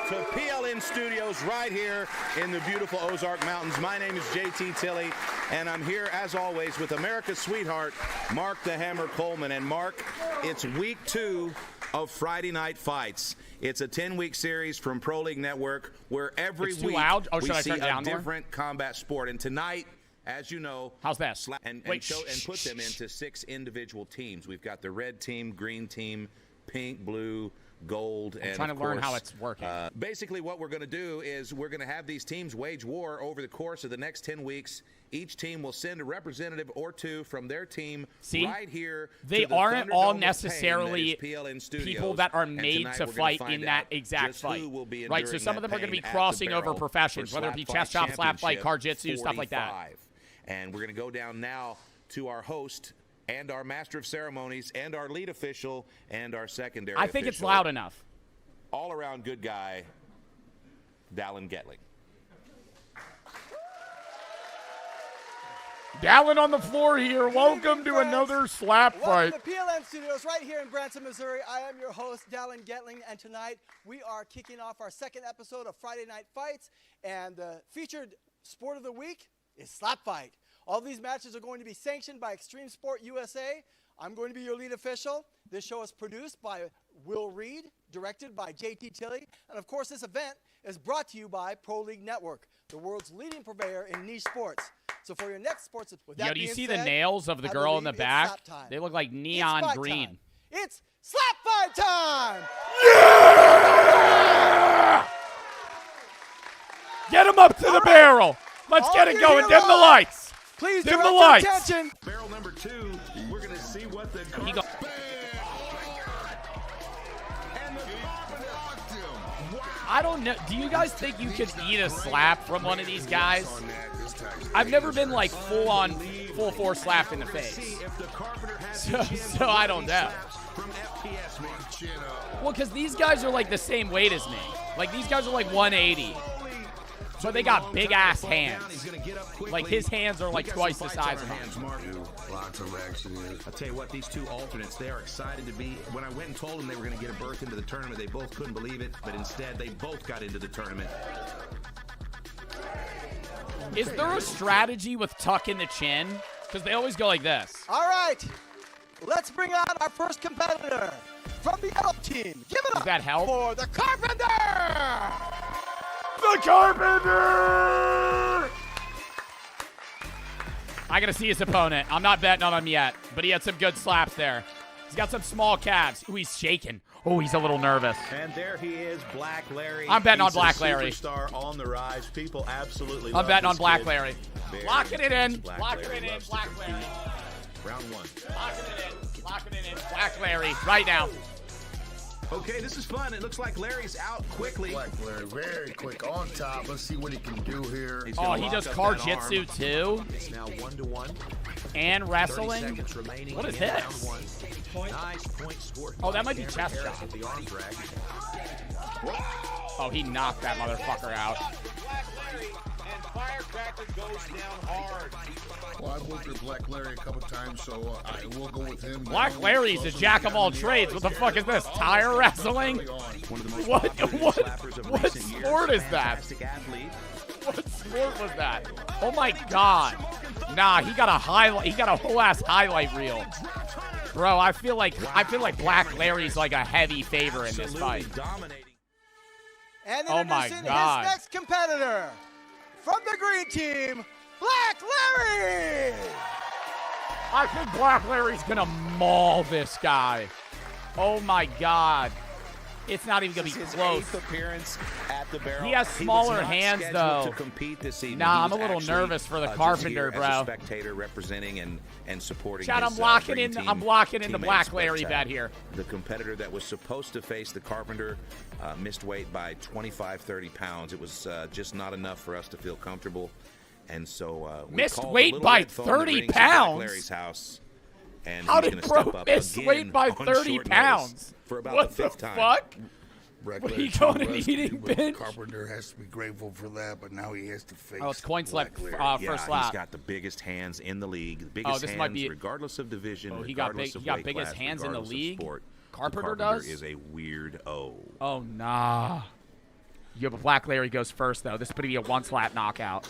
To PLN Studios right here in the beautiful Ozark Mountains. My name is JT Tilley, and I'm here, as always, with America's sweetheart, Mark the Hammer Coleman. And Mark, it's week 2 of Friday Night Fights. It's a 10-week series from Pro League Network where every week we see a different combat sport. And tonight, as you know, how's that? And put them into 6 individual teams. We've got the red team, green team, pink, blue, gold, and trying to learn how it's working. Basically, what we're going to do is we're going to have these teams wage war over the course of the next 10 weeks. Each team will send a representative or 2 from their team right here. They aren't all necessarily people that are made to fight in that exact fight. Right, so some of them are going to be crossing over professions, whether it be chess chop, slap fight, Jiu-Jitsu, stuff like that. And we're going to go down now to our host and our master of ceremonies and our lead official and our secondary I think it's loud enough. All-around good guy, Dallin Getling. Dallin on the floor here. Welcome to another slap fight. Welcome to PLN Studios right here in Branson, Missouri. I am your host, Dallin Getling, and tonight we are kicking off our 2nd episode of Friday Night Fights, and the featured sport of the week is slap fight. All these matches are going to be sanctioned by Extreme Sport USA. I'm going to be your lead official. This show is produced by Will Reed, directed by JT Tilley. And of course, this event is brought to you by Pro League Network, the world's leading purveyor in niche sports. So for your next sports, with that do you being see said, the nails of the girl in the back? They look like neon green. Time. It's slap fight time! Yeah! Get him up to the barrel. Let's get it going. Dim the lights. Please dim the lights. Attention. Barrel number 2, we're going to see what the I don't know. Do you guys think you could eat a slap from one of these guys? I've never been like full force slapped in the face. So I don't know. Well, because these guys are like the same weight as me. Like these guys are like 180. So they got big ass hands. Like his hands are like twice the size of mine. I'll tell you what, these 2 alternates, they are excited to be. When I went and told them they were going to get a berth into the tournament, they both couldn't believe it, but instead they both got into the tournament. Is there a strategy with tucking the chin? Because they always go like this. All right, let's bring on our first competitor from the yellow team. Give it up that help? for the Carpenter! The Carpenter! I gotta see his opponent. I'm not betting on him yet, but he had some good slaps there. He's got some small calves. Ooh, he's shaking. Oh, he's a little nervous. And there he is, Black Larry. I'm betting on He's Black a Larry. Superstar on the rise. People absolutely I'm love betting on this Black kid. Larry. Very Locking it in. Black Locking Larry it in. loves to Black compete. Larry. Round one. Locking it in. Locking it in. Black Larry. Right now. Okay, this is fun. It looks like Larry's out quickly. Black Larry, very quick on top. Let's see what he can do here. He's Oh, gonna he lock does up car that jitsu arm. too? It's now 1-1. And 30 wrestling? seconds remaining What is in this? round one. Nice point scored. Oh, that by might be Cameron chest Harris shot. with the arm drag. Oh, he knocked that motherfucker out. Black Larry, and Firecracker goes down hard. Well, I've worked with Black Larry a couple times, so I will go with him. Black Larry's a jack of all trades. What the fuck is this? Tire wrestling? One of the most What- popular what- slappers of what recent years. sport is that? Fantastic athlete. What sport was that? Oh my god. Nah, he got a highlight. He got a whole ass highlight reel. Bro, I feel like Black Larry's like a heavy favor in this fight. Absolutely dominating. And Oh my introducing God. his next competitor from the green team, Black Larry! I think Black Larry's gonna maul this guy. Oh my god. It's not even gonna be This is his close. 8th appearance at the barrel. He has was smaller not hands, scheduled though. To compete this evening. Nah, He I'm a was little actually, nervous for the just Carpenter, here as bro. a spectator representing and supporting Chad, his, I'm locking green in. team I'm locking in the teammates, Black Larry but, bet here. The competitor that was supposed to face the Carpenter missed weight by 25, 30 pounds. It was just not enough for us to feel comfortable, and so we Missed called weight the Little by Red Phone 30 that rings in pounds? Black Larry's house. And How he's did gonna Bro step up miss again weight by on 30 short pounds? notice for about What the fifth the time. fuck? Black What, Larry he going tried an rescue, eating but binge? Carpenter has to be grateful for that, but now he has to face. Oh, it's coin slip Black Larry. Yeah, first he's lap. got the biggest hands in the league. The biggest this hands, might be- regardless of division. Oh, he got regardless big- of he got weight biggest class, hands in the regardless of league? sport. Carpenter The does? is a weird O. Oh nah. Yo, but Black Larry goes first though. This is gonna be a one-slap knockout.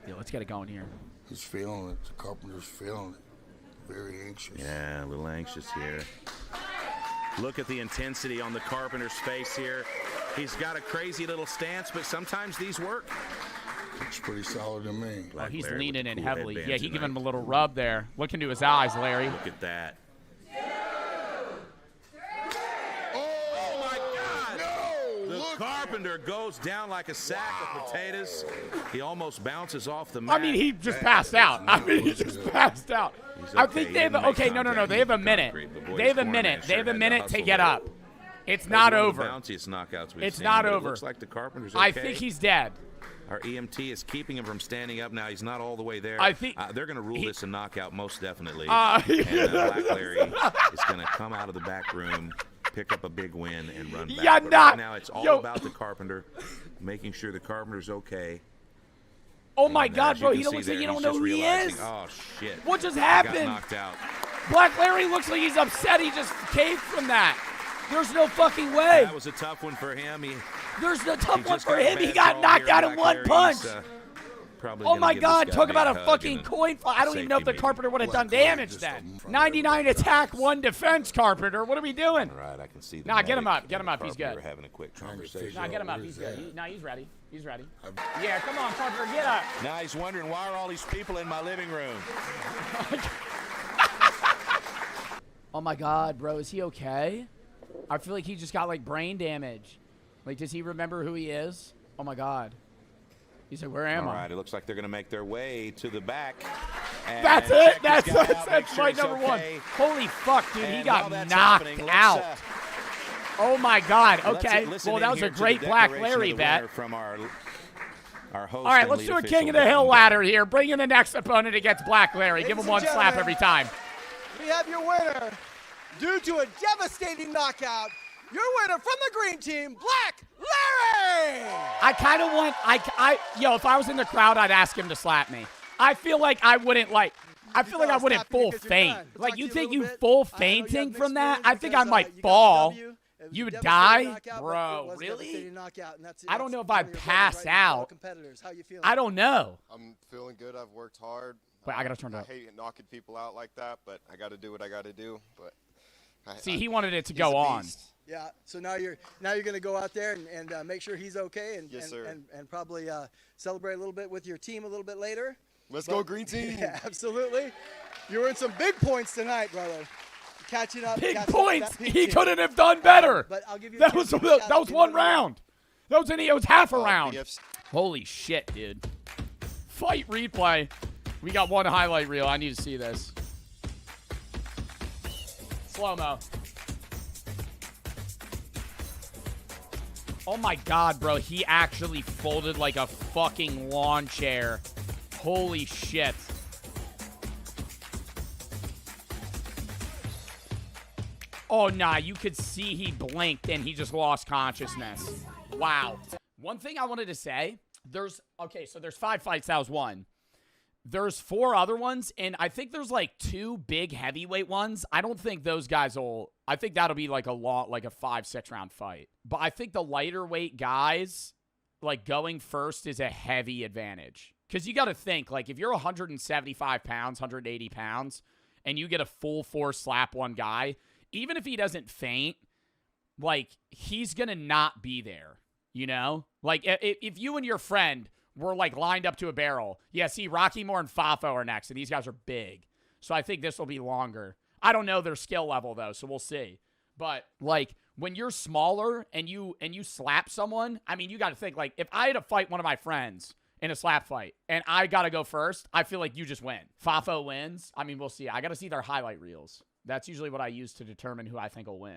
Yo, let's get it going here. He's feeling it. The Carpenter's feeling it. Very anxious. Yeah, a little anxious here. Look at the intensity on the Carpenter's face here. He's got a crazy little stance, but sometimes these work. Looks pretty solid to me. Oh, Black he's Larry with leaning the in cool heavily. headband Yeah, he giving him a tonight. little rub there. Look into his eyes, Larry. Look at that. Oh my God! No! The Look! Carpenter goes down like a sack of potatoes. He almost bounces off the mat. I mean, he just passed out. I mean, he just passed out. He's I okay. think He they have. didn't make Okay, no. contact They have a with the minute. concrete, but boy, They have his a cornerman minute. They sure have a had to minute to hustle get there. up. It's That's not one of the over. bounciest knockouts we've It's seen, not but over. It looks like the Carpenter's I okay. think he's dead. Our EMT is keeping him from standing up now. He's not all the way there. I think they're going to rule this a knockout most definitely. Uh, and Black Larry is going to come out of the back room, pick up a big win, and run back. Yeah, But nah, right now it's all yo. about the Carpenter, making sure the Carpenter's okay. Oh my And, God, as bro! you He can looks see like you there, don't he's know just who he realizing, is. Oh shit! What just He happened? got knocked out. Black Larry looks like he's upset. He just caved from that. There's no fucking way. That was a tough one for him. There's no He tough one just for got a him. He bad got call knocked here. out in Black one Larry, punch. he's, probably Oh gonna my give this God, guy talk big about a hug fucking and coin flip. I don't even know if the safety meeting. Carpenter would have done Black Larry damage just then. a- 99 attack, 1 defense, Carpenter. What are we doing? All right, I can see. The Nah, get him medic up, get him and up, he's Carpenter good. Having a quick Trying to conversation. figure Nah, get him up. Where He's is good. that? Nah, he's ready. He's ready. Yeah, come on, Carpenter, get up. Now he's wondering why are all these people in my living room? Oh my God, bro, is he okay? I feel like he just got like brain damage. Like, does he remember who he is? Oh my God. He's like, where am All I? right, it looks like they're going to make their way to the back. And That's it. check That's this guy out, make that's sure fight he's number one. okay. Holy fuck, dude, he And got while that's knocked happening, let's, out. Oh my God. let's Okay. listen Well, that in was here a to great the Black declaration Larry of the bet. winner from our host. All right, and let's lead do a official, King of the Hill Devin ladder here. Bring in the next opponent against Black Larry. Give Ladies him and one slap gentlemen. every time. We have your winner due to a devastating knockout. Your winner from the green team, Black Larry! I kind of want, yo, if I was in the crowd, I'd ask him to slap me. I feel like I wouldn't I feel like I wouldn't full faint. Like, you think you full fainting from that? I think I might fall. It was You a would devastating die? knockout, but Bro, it was a really? devastating knockout, and that's, I don't know if one I'd of your pass brothers right now, fellow out. competitors. How you feeling? I don't know. I'm feeling good. I've worked hard. Wait, I gotta turn it I up. hate knocking people out like that, but I got to do what I got to do. But See, he wanted it to he's go a on. beast. Yeah. So now you're going to go out there and make sure he's okay, and Yes, sir. and probably celebrate a little bit with your team a little bit later. Let's go, green team. Yeah, absolutely. You were in some big points tonight, brother. Catching up. Big catching up points. that pink He team. couldn't have done better. But I'll give you. That was one round. That was it was half a round. BFC. Holy shit, dude. Fight replay. We got one highlight reel. I need to see this. Slow-mo. Oh my god, bro. He actually folded like a fucking lawn chair. Holy shit. Oh, nah. You could see he blinked and he just lost consciousness. Wow. One thing I wanted to say, there's 5 fights. That was one. There's 4 other ones, and I think there's like 2 big heavyweight ones. I don't think those guys will. I think that'll be like a 5-6 round fight. But I think the lighter weight guys, like going first is a heavy advantage. Because you got to think, like, if you're 175 pounds, 180 pounds, and you get a full force slap one guy, even if he doesn't faint, like, he's going to not be there, you know? Like, if you and your friend were, like, lined up to a barrel, yeah, see, Rocky Moore and Fafo are next, and these guys are big. So I think this will be longer. I don't know their skill level, though, so we'll see. But, like, when you're smaller and you slap someone, I mean, you got to think, like, if I had to fight one of my friends in a slap fight and I got to go first, I feel like you just win. Fafo wins. I mean, we'll see. I got to see their highlight reels. That's usually what I use to determine who I think will win.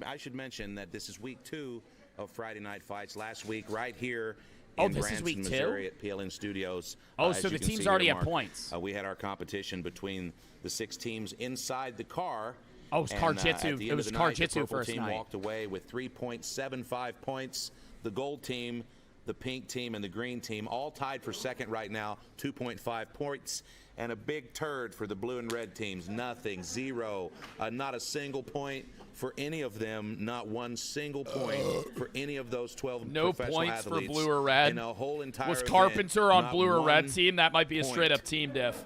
I should mention that this is week 2 of Friday Night Fights. Last week, right here Oh, in this is Branson, week 2? Missouri at PLN Studios. Oh, as so you the can team's see already here, at Mark, points. we had our competition between the 6 teams inside the car. Oh, it was Car-Jitsu. At the It end was of the Car-Jitsu night, the purple first team night. walked away with 3.75 points. The gold team, the pink team, and the green team all tied for second right now, 2.5 points. And a big turd for the blue and red teams. Nothing, 0, not a single point for any of them. Not one single point for any of those 12 No professional points for athletes blue or red. in a whole entire Was event. Carpenter on Not blue or red one team? That might be a point. straight-up team diff.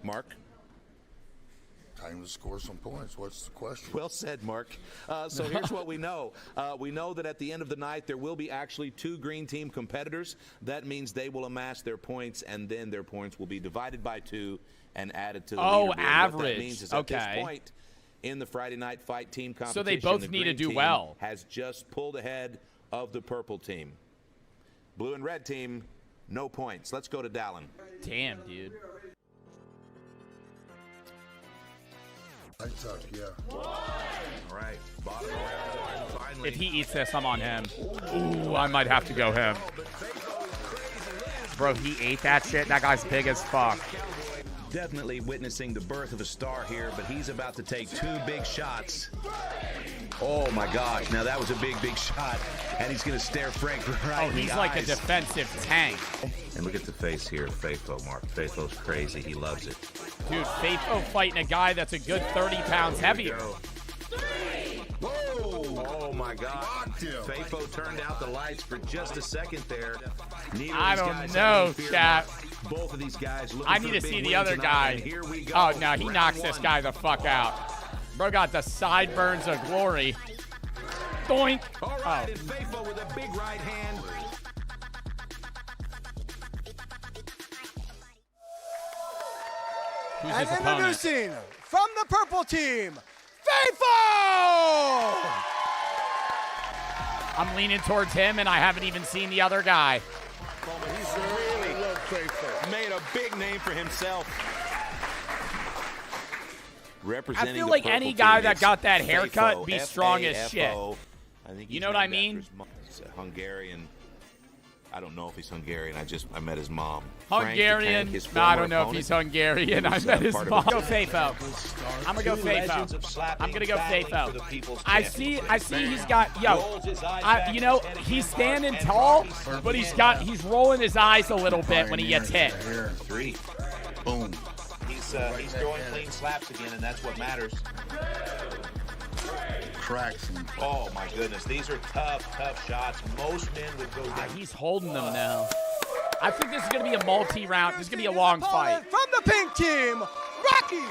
Mark? Time to score some points. What's the question? Well said, Mark. So here's what we know. We know that at the end of the night, there will be actually 2 green team competitors. That means they will amass their points, and then their points will be divided by 2 and added to the leaderboard. What average. that means is at Okay. this point in the Friday Night Fight team competition, So they both the need to green do team well. has just pulled ahead of the purple team. Blue and red team, no points. Let's go to Dallin. Damn, dude. I tuck, yeah. All right, bottom round, finally. If he eats this, I'm on him. Ooh, I might have to go him. Bro, he ate that shit. That guy's big as fuck. Definitely witnessing the birth of a star here, but he's about to take 2 big shots. Oh my gosh, now that was a big shot, and he's gonna stare Frank right in the He's like a eyes. defensive tank. And look at the face here, Fafo, Mark. Fafo's crazy. He loves it. Dude, Fafo fighting a guy that's a good 30 pounds heavier. Whoa! Oh my God! Fafo turned out the lights for just a second there. Neither I of these don't guys know, have any fear chat. now. Both of these guys looking I for need a to big see the win other tonight, guy. and here we go. Oh, no, he Round knocks this 1. guy the fuck out. Bro got the sideburns of glory. Doink. All right, and Fafo with a big right hand. Who's And his opponent? introducing from the purple team, Fafo! I'm leaning towards him, and I haven't even seen the other guy. He's really made a big name for himself. I Representing feel the like purple any team, guy that it's got that haircut Fafo, be strong as shit. F-A-F-O. I think You he's know what I named after mean? his mom. It's a Hungarian. I don't know if he's Hungarian. I met his mom. Hungarian. Frank, his No, I former don't know if opponent, he's Hungarian. I was, met his part of mom. a- Go Fafo. I'm gonna go Fafo. I'm gonna go Fafo. I see he's got, you know, he's standing tall, but he's rolling his eyes a little bit when he gets hit. Here. 3. Boom. He's throwing clean slaps again, and that's what matters. cracks him. Oh my goodness, these are tough shots. Most men would go down. He's holding them now. I think this is going to be a multi-round. This is going to be a long fight. From the pink team, Rocky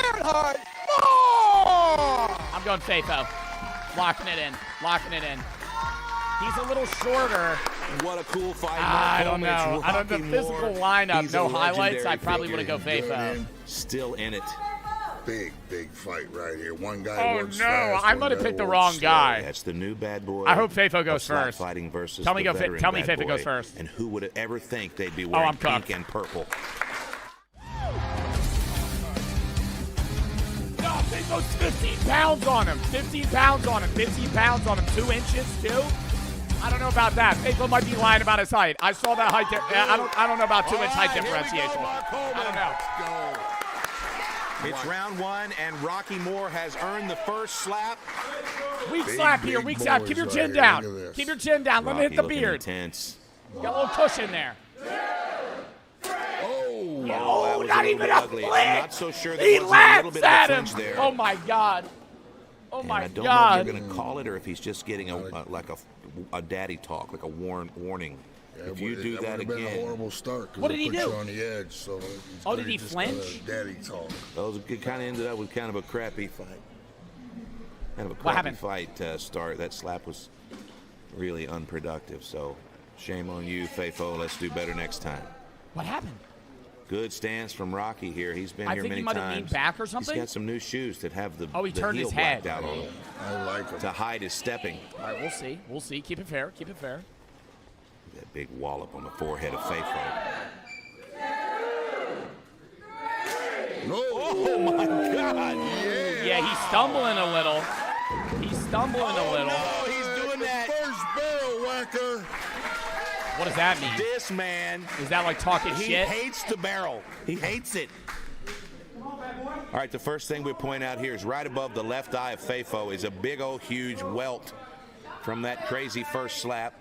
Ironheart Moore. I'm going Fafo. Locking it in. He's a little shorter. What a cool fight. I don't know. I don't know. The physical lineup, He's no a highlights. I legendary probably would figure. have go Fafo. Still in it. Big fight right here. One guy Oh, works no. fast, I one might have guy picked the works wrong slow. guy. That's the new bad boy. I hope Fafo goes of slap first. Fighting versus Tell me the veteran Tell me bad Fafo goes boy. first. And who would ever think they'd be I'm wearing cooked. pink and purple? No, Fafo's 15 pounds on him. 15 pounds on him. 15 pounds on him. 2 inches, too? I don't know about that. Fafo might be lying about his height. I saw that height. I don't know about 2-inch height differentiation. I don't know. It's round one, and Rocky Moore has earned the first slap. Weak slap here. Weak slap. Keep your chin down. Keep your chin down. Let me hit the looking beard. intense. Got a little cushion there. Oh, Oh, that was not a little even bit a ugly. flinch. I'm not so sure there He wasn't a little laughs bit at of a him. flinch there. Oh, my God. Oh, And my I don't God. know if you're going to call it or if he's just getting a daddy talk, like a warning. Yeah, if you do that would have been a again, horrible start. 'Cause What it did he puts do? you on the edge, so he's Oh, gonna did he just got a flinch? Daddy talk. it kind of ended up with kind of a crappy fight. Kind of a What crappy happened? fight start. That slap was really unproductive. So shame on you, Fafo. Let's do better next time. What happened? Good stance from Rocky here. He's been I here think he many might times. have leaned back or something. He's got some new shoes that have the, Oh, he the turned heel his head. blacked out on them I like him. to hide his stepping. All right, we'll see. We'll see. Keep it fair. Keep it fair. That big wallop on the forehead of Fafo. No. Oh my God! Yeah, he's stumbling a little. He's stumbling a little. Oh, he's doing that. First barrel whacker. What does that mean? This man, Is that like talking he shit? hates the barrel. He hates it. All right, the first thing we point out here is right above the left eye of Fafo is a big old huge welt from that crazy first slap.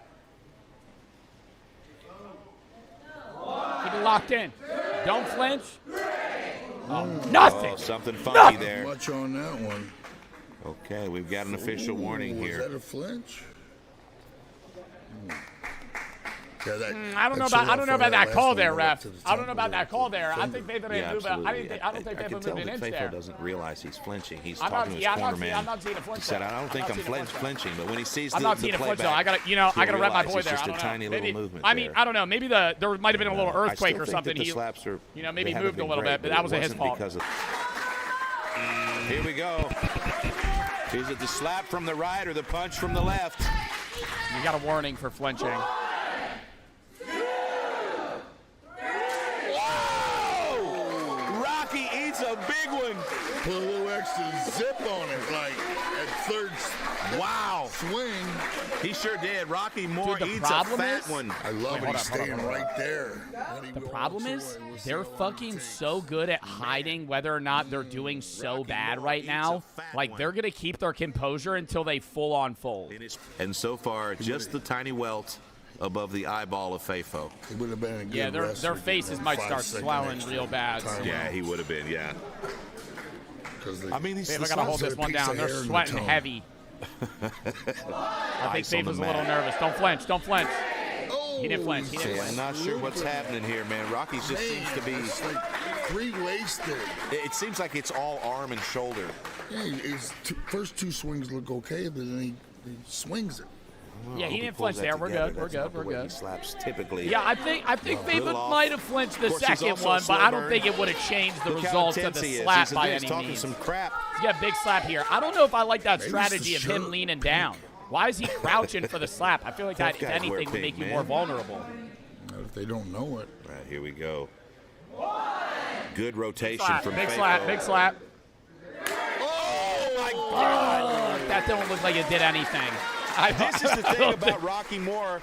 Keep it locked in. Don't flinch. Oh, nothing. Oh, something funky there. Much on that one. Okay, we've got an official warning Was here. that a flinch? Yeah, that, I don't know about that call there, ref. I don't know about that call there. I think Fafo didn't move. I don't think I can Fafo tell moved an that inch Fafo there. doesn't realize he's flinching. He's I'm talking not- to yeah, his I'm corner not- man. I'm not seeing a flinch He said, there. "I don't think I'm I'm not seeing a flinch there." flinching," but when he sees I'm the not seeing a playback, flinch though. I gotta he'll rep my realize boy it's there. just I a don't tiny know. little Maybe, movement I mean, there. I don't know. Maybe there might have been a little I earthquake still or think something. that the slaps are, maybe they haven't moved a been little great, bit, but that it wasn't his fault. because of. Here we go. Is it the slap from the right or the punch from the left? You got a warning for flinching. Whoa! Rocky eats a big one. put a little extra zip on it, like at third Wow. swing. He sure did. Rocky Moore Dude, the eats a problem fat is- one. I love it. hold He's on, hold on, staying hold on. right there. The problem is they're fucking so good at hiding whether or not they're doing so bad right now. Like, they're going to keep their composure until they full-on fold. And so far, just the tiny welt above the eyeball of Fafo. It would have been a good Yeah, their wrestler faces getting might 5 start second swelling extra real bad. time Yeah, out. he would have been, yeah. 'Cause I mean, these Fav, I slaps got to hold got this a one piece down. of They're hair in the sweating tongue. heavy. I think Ice on the Favor's a little mat. nervous. Don't flinch. Don't flinch. Oh, He didn't flinch. He didn't Yeah, flinch. I'm not sure what's happening here, man. Rocky just seems to be. It's like 3 wasted. It seems like it's all arm and shoulder. Yeah, his first 2 swings look okay, but then he swings it. Yeah, he didn't flinch there. We're good. We're good. We're He good. slaps typically. Yeah, I think little Favorite off. might have flinched the Of course, he's second also a one, slow but I don't burn. think it would have changed the Look how results of intense the he is. slap He's by any talking means. some crap. Yeah, big slap here. I don't know if I like that Maybe strategy it's of the him shirt. leaning down. Why is he crouching for the slap? I feel like that, Tough if guys wear anything, would pink, make you man. more vulnerable. If they don't know it. Right, here we go. Good rotation Slap, from big Fafo. slap, big slap. Oh, my God. That didn't look like it did anything. This is the I thing don't about think- Rocky Moore.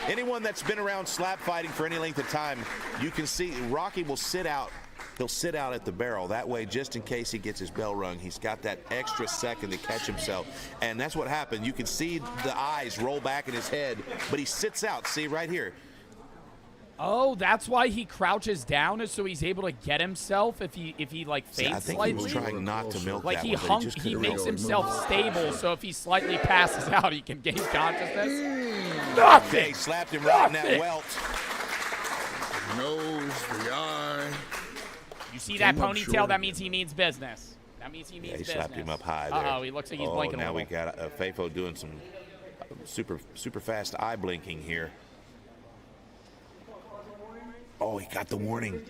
Anyone that's been around slap fighting for any length of time, you can see Rocky will sit out. He'll sit out at the barrel. That way, just in case he gets his bell rung, he's got that extra second to catch himself. And that's what happened. You can see the eyes roll back in his head, but he sits out. See, right here. Oh, that's why he crouches down, is so he's able to get himself if he like See, fades I think slightly. he was trying not to milk Like that he one, but he just makes couldn't himself stable, so if he slightly passes out, he can gain consciousness. Okay, Nothing. slapped him right in that Nothing. welt. Nose, the eye. You see that Came up ponytail? short That again. means he means business. That means he means Yeah, he business. slapped him up high there. Uh-oh, he looks like he's blinking a now little. we got Fafo doing some super fast eye blinking here. Oh, he got the warning.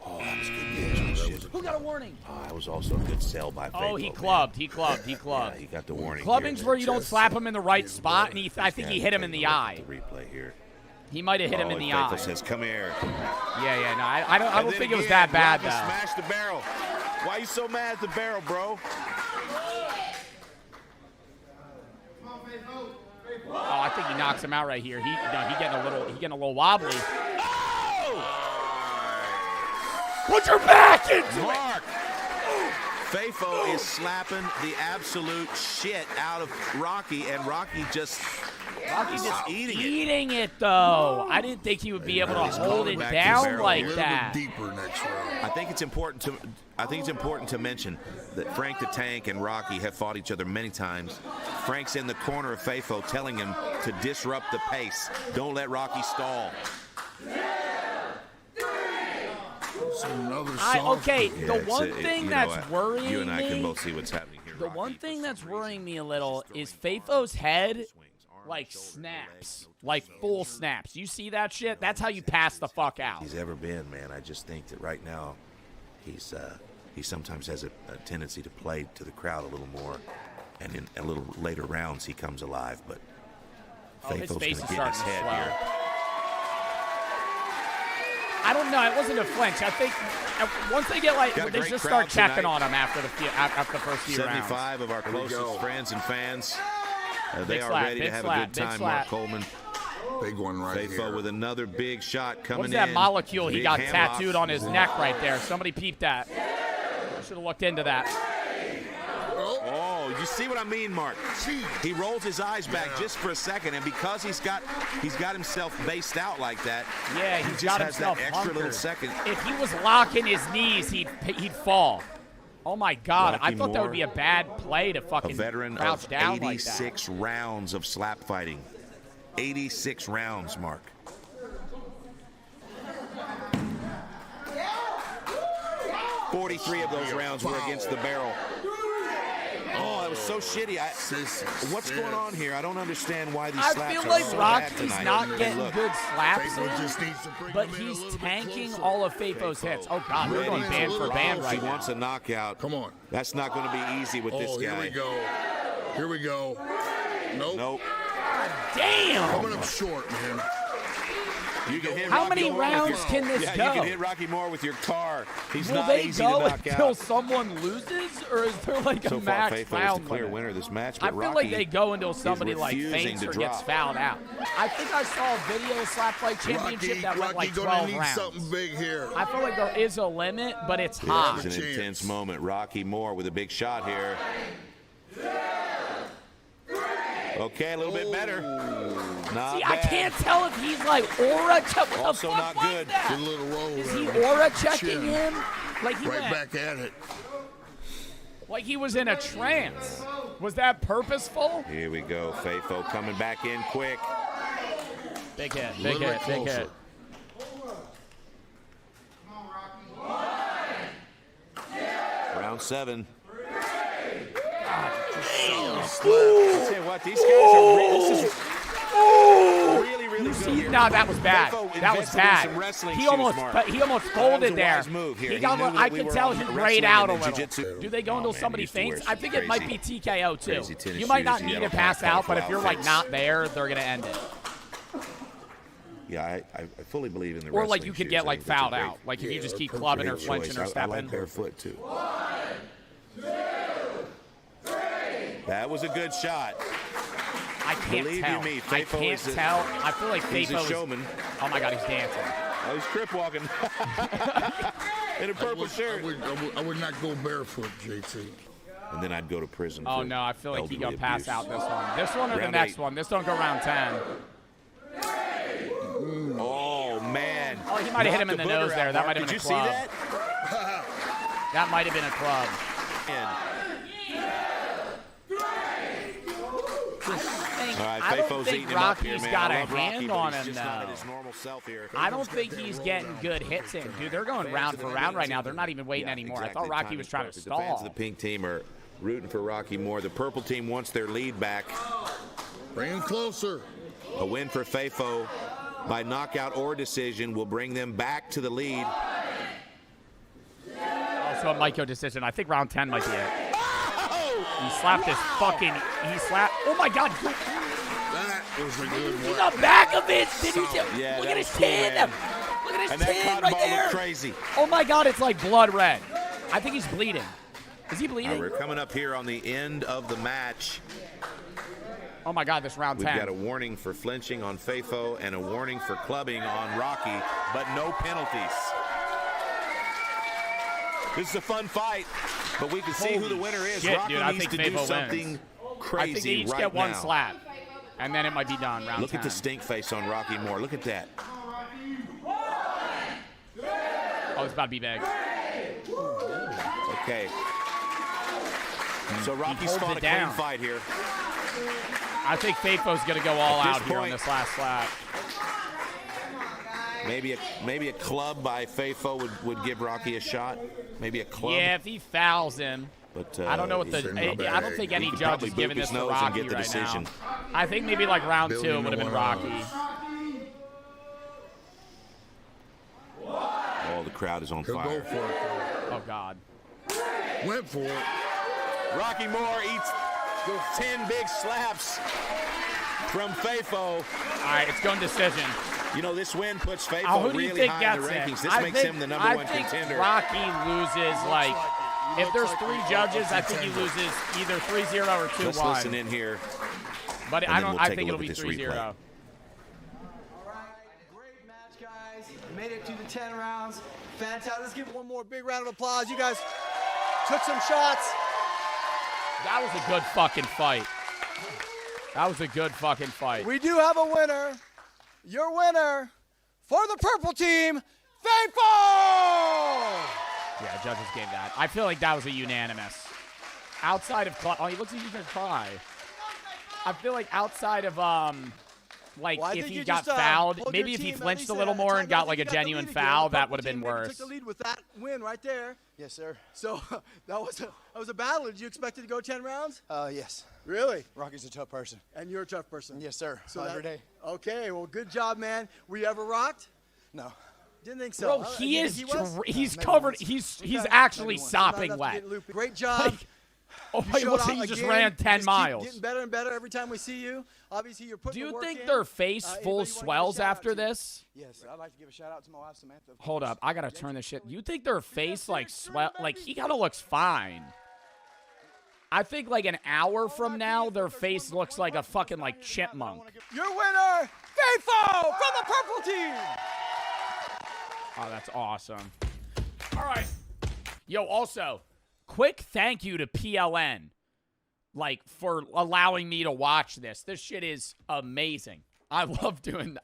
Oh, that was good. Who got a warning? That was also a good sell by Fafo. Oh, he man. clubbed. He clubbed. Yeah, he got the warning. Clubbing's here. where you don't slap him in the right spot, and I think he hit him in the Take a look eye. at the replay here. He might have hit him in and the Fafo eye. says, "Come here." Yeah, no, I don't And then think it was again, that bad, Rocky though. smashed the barrel. Why you so mad at the barrel, bro? Oh, I think he knocks him out right here. He getting a little wobbly. Put your back into it. Mark. Fafo is slapping the absolute shit out of Rocky, and Rocky just eating it. Though. I didn't think he would be able to He's hold calling it back to down barrel. like A little that. bit deeper next round. I think it's important to mention that Frank the Tank and Rocky have fought each other many times. Frank's in the corner of Fafo telling him to disrupt the pace. Don't let Rocky stall. Another Okay, Yeah, the it's one a- thing you that's know, worrying you and I can me, both see what's happening here. the Rocky, one for thing some that's reason, worrying me a is little just is throwing Fafo's swings, head arms, like shoulders, snaps, legs, like full snaps. You see that shit? That's how you pass the fuck out. he's ever been, man. I just think that right now he sometimes has a tendency to play to the crowd a little more, and in a little later rounds he comes alive. But Oh, his Fafo's face gonna is get starting his to head swell. here. I don't know. It wasn't a flinch. I think once they get Got a they great just crowd start checking tonight. on him after the first few rounds. 75 of our closest friends and fans. They Big are slap, ready to big have slap, a good big time. slap. Mark Coleman, Big one right Fafo here. with another big shot coming What's in. that molecule he Big got hand tattooed lock. on his neck right there? Somebody peeped that. Should have looked into that. Oh, you see what I mean, Mark? He rolls his eyes back just for a second, and because he's got himself based out like that, Yeah, he he's just got has himself that extra little hunkered. second. If he was locking his knees, he'd fall. Oh my God! Rocky I thought that Moore, would be a bad play to A fucking veteran crouch of down like that. 86 rounds of slap fighting. 86 rounds, Mark. .43 of those rounds were against the barrel. Oh, that was so shitty. What's going on here? I don't understand why these I slaps feel are like so bad Rocky's tonight. not Hey, getting look, good slaps Fafo in, just needs to bring but him in a he's little bit tanking closer. all of Fafo's hits. Oh God, we're going ready band to for little band closer. right He now. wants a knockout. Come on. That's not going to be easy with this Oh, here guy. we go. Here we go. Nope. Nope. Damn! Coming up short, man. You can hit How Rocky many Moore with rounds your- can this yeah, go? you can hit Rocky Moore with your car. He's Will not they easy go to knock until out. someone loses, or is there like a So far, max Fafo is the round clear limit? winner of this match, but I feel Rocky like they go until somebody like refusing faints to or gets drop. fouled out. I think I saw a video of Slap Fight Championship that went like gonna 12 need rounds. something big here. I feel like there is a limit, but it's This high. is an intense moment. Rocky Moore with a big shot here. Okay, a little bit better. Not See, bad. I can't tell if he's like aura check. What Also the fuck not was good. Good that? little roll Is there. he aura checking Chin. him? Like he Right went, back at it. like he was in a trance. Was that purposeful? Here we go. Fafo coming back in quick. Big hit, A big little hit, bit big closer. hit. Round 7. Solid slap. I tell you what, these guys are this is really, really good See, here. no, that was bad. Fafo That was invested in bad. some wrestling He shoes, almost, Mark. he almost That folded was a there. wise move here. He He got, knew that I we could were tell on he wrestling grayed out a and little. jiu-jitsu. Do they go Oh, until man, somebody he used to wear faints? I think it crazy- might be TKO too. crazy tennis You might not shoes, need yellow to pass hat, out, but if colorful you're like outfits. not there, they're gonna end it. Yeah, I fully believe in the Or like wrestling you could shoes. get I like think that's a fouled great- out. Like if you just keep great clubbing or great flinching choice. or I like stepping. barefoot too. That was a good shot. I can't Believe you tell. me, I Fafo can't is a- tell. I feel like He's a Fafo is. showman. Oh my God, he's dancing. Oh, he's crip walking in a purple shirt. I would not go barefoot, JT. And then I'd go to prison. Oh for no, I feel like he elderly gonna pass abuse. out this one. This one or the Round next 8. one. This don't go round 10. he might have hit him in the nose there. That might have been a club. Did you see that? That might have been a club. All right, I don't Fafo's think eating him up here, Rocky's man. got I a love Rocky, hand but on he's him, just not at though. his normal self here. I don't think he's getting good hits in, dude. They're going round for round right now. They're not even waiting anymore. Exactly. I thought Rocky was trying to The fans of stall. the pink team are rooting for Rocky more. The purple team wants their lead back. Bring him closer. A win for Fafo by knockout or decision will bring them back to the lead. Also a Maiko decision. I think round 10 might be it. He slapped his fucking. Oh my God. That was a good To one. the back of it. Did you Yeah, look that at his was cool, chin. man. Look at his And that chin cotton right ball there. looked crazy. Oh my God, it's like blood red. I think he's bleeding. Is he All bleeding? right, we're coming up here on the end of the match. Oh my God, this round We've 10. got a warning for flinching on Fafo and a warning for clubbing on Rocky, but no penalties. This is a fun fight, but we can see who the winner is. Shit, Rocky dude, I needs think to do Fafo something wins. crazy I think they each right get one now. slap, and then it might be done. Round Look 10. at the stink face on Rocky Moore. Look at that. Oh, it's about to be big. Okay. So Rocky's holds fought it a clean down. fight here. I think Fafo's gonna go all At this out here on point- this last slap. Maybe a club by Fafo would give Rocky a shot. Maybe a club. Yeah, if he fouls him. But I don't know what he's in the I don't bag. think He any could judge probably is giving boop this his to nose and Rocky get the right decision. now. I think maybe like round 2 Building would have the been one Rocky. Oh, the crowd is on He'll go fire. for it, Oh God. though. Went for it. Rocky Moore eats 10 big slaps from Fafo. All right, it's going decision. You know, this win puts Who Fafo do you really think high in gets the it? rankings. This I makes think- him the number one I think contender. Rocky loses like if there's 3 judges, I think he loses either 3-0 or 2-1. Let's listen in here. But and I then don't. we'll I take a think it'll look be at this 3-0. replay. All right, great match, guys. Made it to the 10 rounds. Fantastic. Let's give one more big round of applause. You guys took some shots. That was a good fucking fight. That was a good fucking fight. We do have a winner. Your winner for the purple team, Faithful! Yeah, judges gave that. I feel like that was a unanimous. Outside of oh, he looks like he's gonna cry. I feel like outside of like Well, I if think he you got just, fouled, hold maybe your if he team at flinched least a little at more and time. I got think like a you got the genuine lead again. foul, The that purple would have been team maybe worse. took the lead with that win right there. Yes, sir. So that was a battle. Did you expect it to go 10 rounds? Yes. Really? Rocky's a tough person. And you're a tough person. Yes, sir. So Every that- day. Okay, well, good job, man. Were you ever rocked? No. Didn't think so. Bro, Huh? he You is think he was? he's maybe covered. once. He's Okay. actually Maybe once. sopping Not enough to wet. get loopy. Great job. Oh You my showed God, out he just again. ran 10 keep miles. Getting better and better every time we see you. Obviously, you're Do putting the you work think in. their face Anybody full wanna give a swells shout out after to you? this? Yes, I'd like to give a shout out to my wife, Samantha. Hold up, I gotta turn this shit. You think their face like swell? Like he kind of looks fine. I think like an hour from now, their face looks like a fucking like chipmunk. Your winner, Faithful from the purple team. Oh, that's awesome. All right. Yo, also, quick thank you to PLN, like, for allowing me to watch this. This shit is amazing. I love doing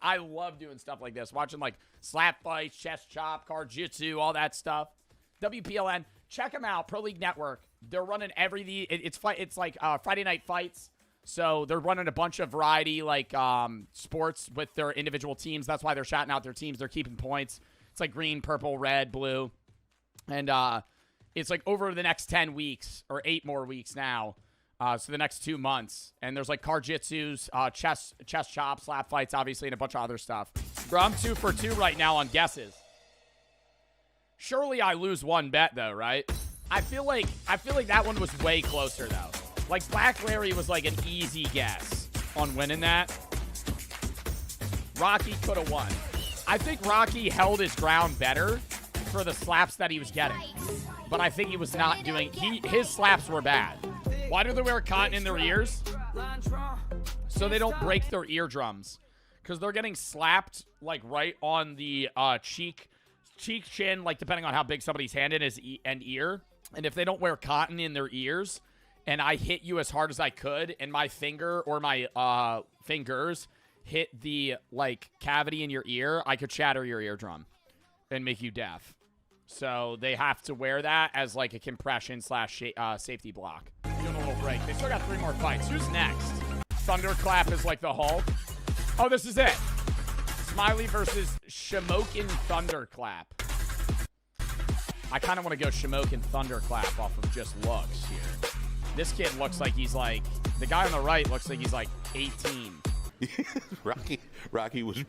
stuff like this. Watching, like, slap fights, chest chop, card jitsu, all that stuff. WPLN, check them out, Pro League Network. They're running it's like Friday Night Fights. So they're running a bunch of variety, like, sports with their individual teams. That's why they're shouting out their teams. They're keeping points. It's like green, purple, red, blue. And it's like over the next 10 weeks or 8 more weeks now. So the next 2 months. And there's like car jitsus, chest chops, slap fights, obviously, and a bunch of other stuff. Bro, I'm 2 for 2 right now on guesses. Surely I lose one bet though, right? I feel like that one was way closer though. Like Black Larry was like an easy guess on winning that. Rocky could have won. I think Rocky held his ground better for the slaps that he was getting. But I think he was not doing his slaps were bad. Why do they wear cotton in their ears? So they don't break their eardrums. Because they're getting slapped like right on the cheek, chin, like depending on how big somebody's hand is and ear. And if they don't wear cotton in their ears, and I hit you as hard as I could, and my finger or my fingers hit the like cavity in your ear, I could shatter your eardrum. and make you deaf. So they have to wear that as like a compression slash safety block. Doing a little break. They still got 3 more fights. Who's next? Thunderclap is like the Hulk. Oh, this is it. Smiley versus Shamokin Thunderclap. I kind of want to go Shamokin Thunderclap off of just looks here. This kid looks like he's like, the guy on the right looks like he's like 18. Rocky was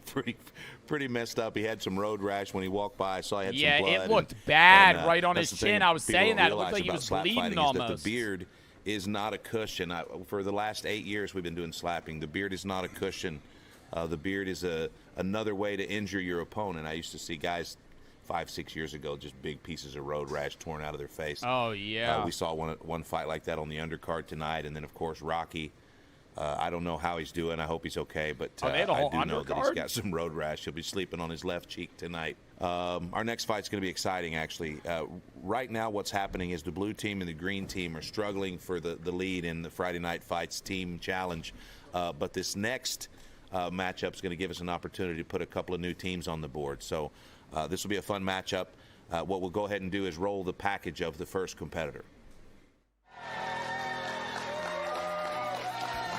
pretty messed up. He had some road rash when he walked by. I saw he had some blood. Yeah, it looked bad right on that's his the thing chin. I was people saying don't that. It looked realize like he about was slap bleeding fighting almost. is that the beard is not a cushion. For the last 8 years we've been doing slapping. The beard is not a cushion. The beard is another way to injure your opponent. I used to see guys 5-6 years ago, just big pieces of road rash torn out of their face. Oh, yeah. We saw one fight like that on the undercard tonight, and then, of course, Rocky. I don't know how he's doing. I hope he's okay, but they had a whole I do know that he's undercard? got some road rash. He'll be sleeping on his left cheek tonight. Our next fight's going to be exciting, actually. Right now what's happening is the blue team and the green team are struggling for the lead in the Friday Night Fights team challenge, but this next matchup is going to give us an opportunity to put a couple of new teams on the board. So this will be a fun matchup. What we'll go ahead and do is roll the package of the first competitor.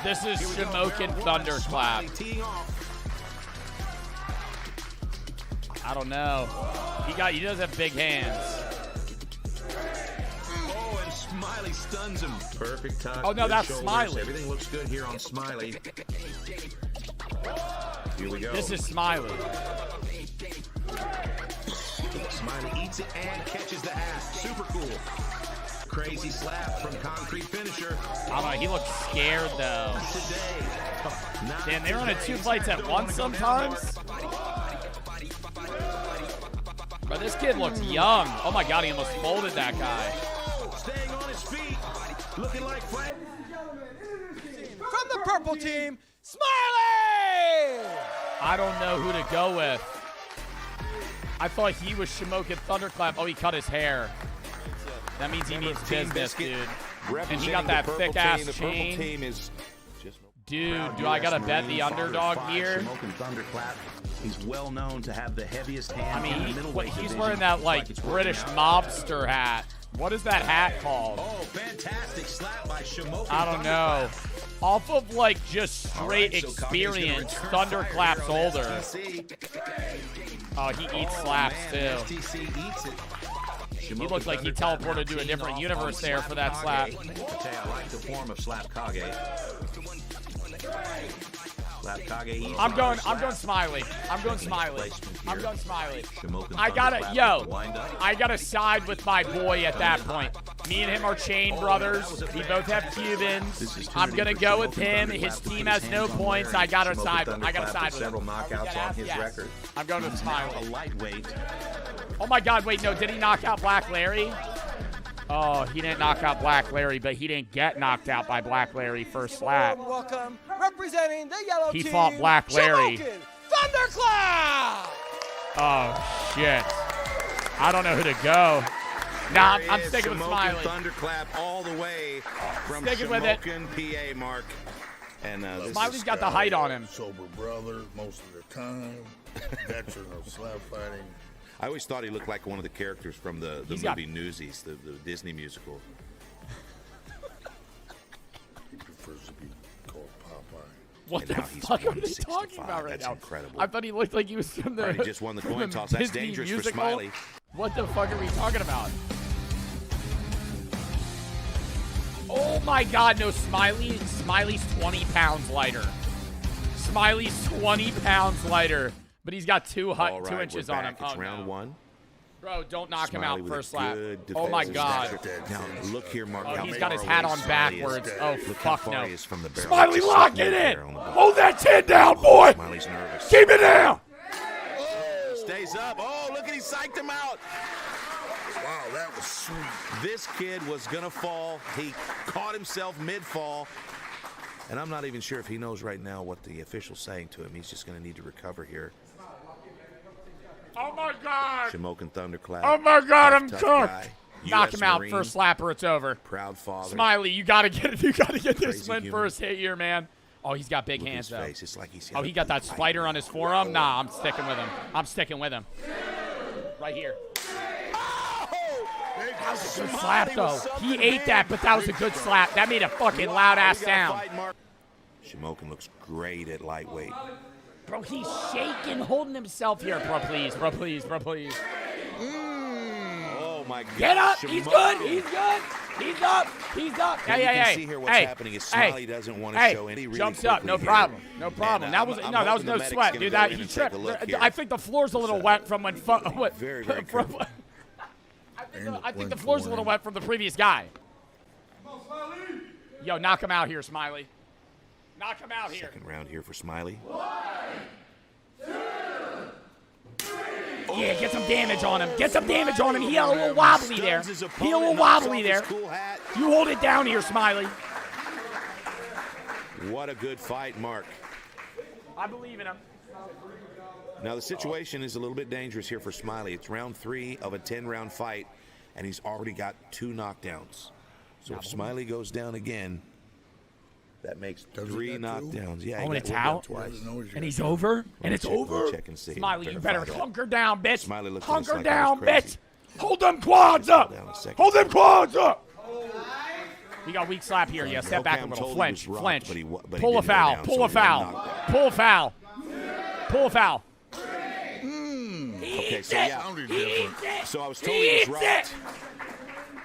This is Shamokin Thunderclap. I don't know. He does have big hands. Oh, and Smiley stuns him. Perfect touch. Oh, no, good that's shoulders. Smiley. Everything looks good here on Smiley. Here we go. This is Smiley. Smiley eats it and catches the hat. Super cool. Crazy slap from Concrete Finisher. I don't know. He looks scared, though. Damn, they're running 2 fights at once sometimes. Bro, this kid looks young. Oh, my God. He almost folded that guy. Staying on his feet. Looking like Frank. From the purple team, Smiley! I don't know who to go with. I thought he was Shamokin Thunderclap. Oh, he cut his hair. That means he needs business, dude. And he got that thick-ass chain. Team is Dude, do I got to bet the underdog here? Shamokin Thunderclap. He's well known to have the heaviest hand in the middleweight he's division. wearing that, like, It's working British out. mobster hat. What is that hat called? Oh, fantastic slap by Shamokin I don't know. Thunderclap. Off of, like, just straight All right, so Kage's gonna experience, return Thunderclap's fire here on older. STC. Oh, he eats slaps, man, too. STC eats it. He looked like he teleported to a different universe there for that slap. I tell you, I like the form of slap Kage. Slap Kage eats I'm going slap. Smiley. I'm going Smiley. Placement I'm here. going Smiley. Shamokin I gotta, Thunderclap yo, with the wind-up. I gotta side with my boy at that point. Me and him are chain brothers. We both have Cubans. I'm gonna go with him. His team has no points. I gotta side with several him. knockouts on his record. I'm going with He's now Smiley. a lightweight. Oh my God, wait, no, did he knock out Black Larry? Oh, he didn't knock out Black Larry, but he didn't get knocked out by Black Larry first slap. Welcome, representing the yellow team. He fought Black Larry. Shamokin Thunderclap! Oh, shit. I don't know who to go. Nah, I'm sticking with Shamokin Smiley. Thunderclap all the way from Sticking with it. Shamokin, PA, Mark. And this Smiley's is got the height on him. Sober brother most of the time. Veteran of slap fighting. I always thought he looked like one of the characters from the movie Newsies, the Disney musical. He prefers to be called Popeye. What And the now he's fuck are they 165. talking about right That's now? incredible. I thought he looked like he was from the. Already just won the from coin toss. That's Disney dangerous musical. for Smiley. What the fuck are we talking about? Oh my God, no, Smiley's 20 pounds lighter. Smiley's 20 pounds lighter, but he's got 2 All inches we're on him. back. It's Oh, round no. 1. Bro, don't knock him Smiley out with a first slap. good Oh my defensive God. stature. Now look here, Mark. Oh, how he's far got his away hat on Smiley is. backwards. Oh, Look how fuck far no. he is from the barrel. Smiley, Just lock sitting it in. there on the bottom. Hold that chin down, boy. Smiley's nervous. Keep it down. Stays up. Oh, look at he psyched him out. Wow, that was sweet. This kid was going to fall. He caught himself mid-fall. And I'm not even sure if he knows right now what the official's saying to him. He's just going to need to recover here. Oh my God. Shamokin Thunderclap. Oh my God, I'm tough cooked. guy. Knock US him out Marine, first slap or it's over. Proud father. Smiley, you gotta get it. You gotta get this Crazy win human. first hit here, man. Oh, he's got big Look at hands his though. face. It's like he's Oh, he got that spider on his forearm. Nah, I'm sticking with him. I'm sticking with him. Right here. Oh! That was a good slap, though. He ate that, but that was a good slap. That made a fucking loud-ass sound. Shamokin looks great at lightweight. Bro, he's shaking, holding himself here. Bro, please. Bro, please. Bro, please. Oh, my God. Get up. He's good. He's good. He's up. He's up. Hey, you hey, can hey. see here what's hey. happening is Smiley doesn't want to hey. show any really Jumps up. No quickly problem. here. No problem. And, That was I'm that was hoping no the medic's sweat, gonna dude. go That in he and take a tripped. look here. I think the floor's a little wet from when. Very, very careful. I think the floor's a little wet from the previous guy. Yo, knock him out here, Smiley. Knock him out here. Second round here for Smiley. Yeah, get some damage on him. Get some damage on him. He a little wobbly there. He a little wobbly there. You hold it down here, Smiley. What a good fight, Mark. I believe in him. Now, the situation is a little bit dangerous here for Smiley. It's round 3 of a 10-round fight, and he's already got 2 knockdowns. So if Smiley goes down again, that makes 3 knockdowns. Yeah, and he it's got out. twice. And he's over. And it's over. Check and see. Smiley, you better hunker down, bitch. Smiley looks Hunker like down, he was crazy. bitch. Hold them quads up. Hold them quads up. He got weak slap here. Yeah, step back a little. Flinch. Flinch. Pull a foul. Pull a foul. Pull a foul. Pull a foul. Okay, so yeah. So I was told he was rocked.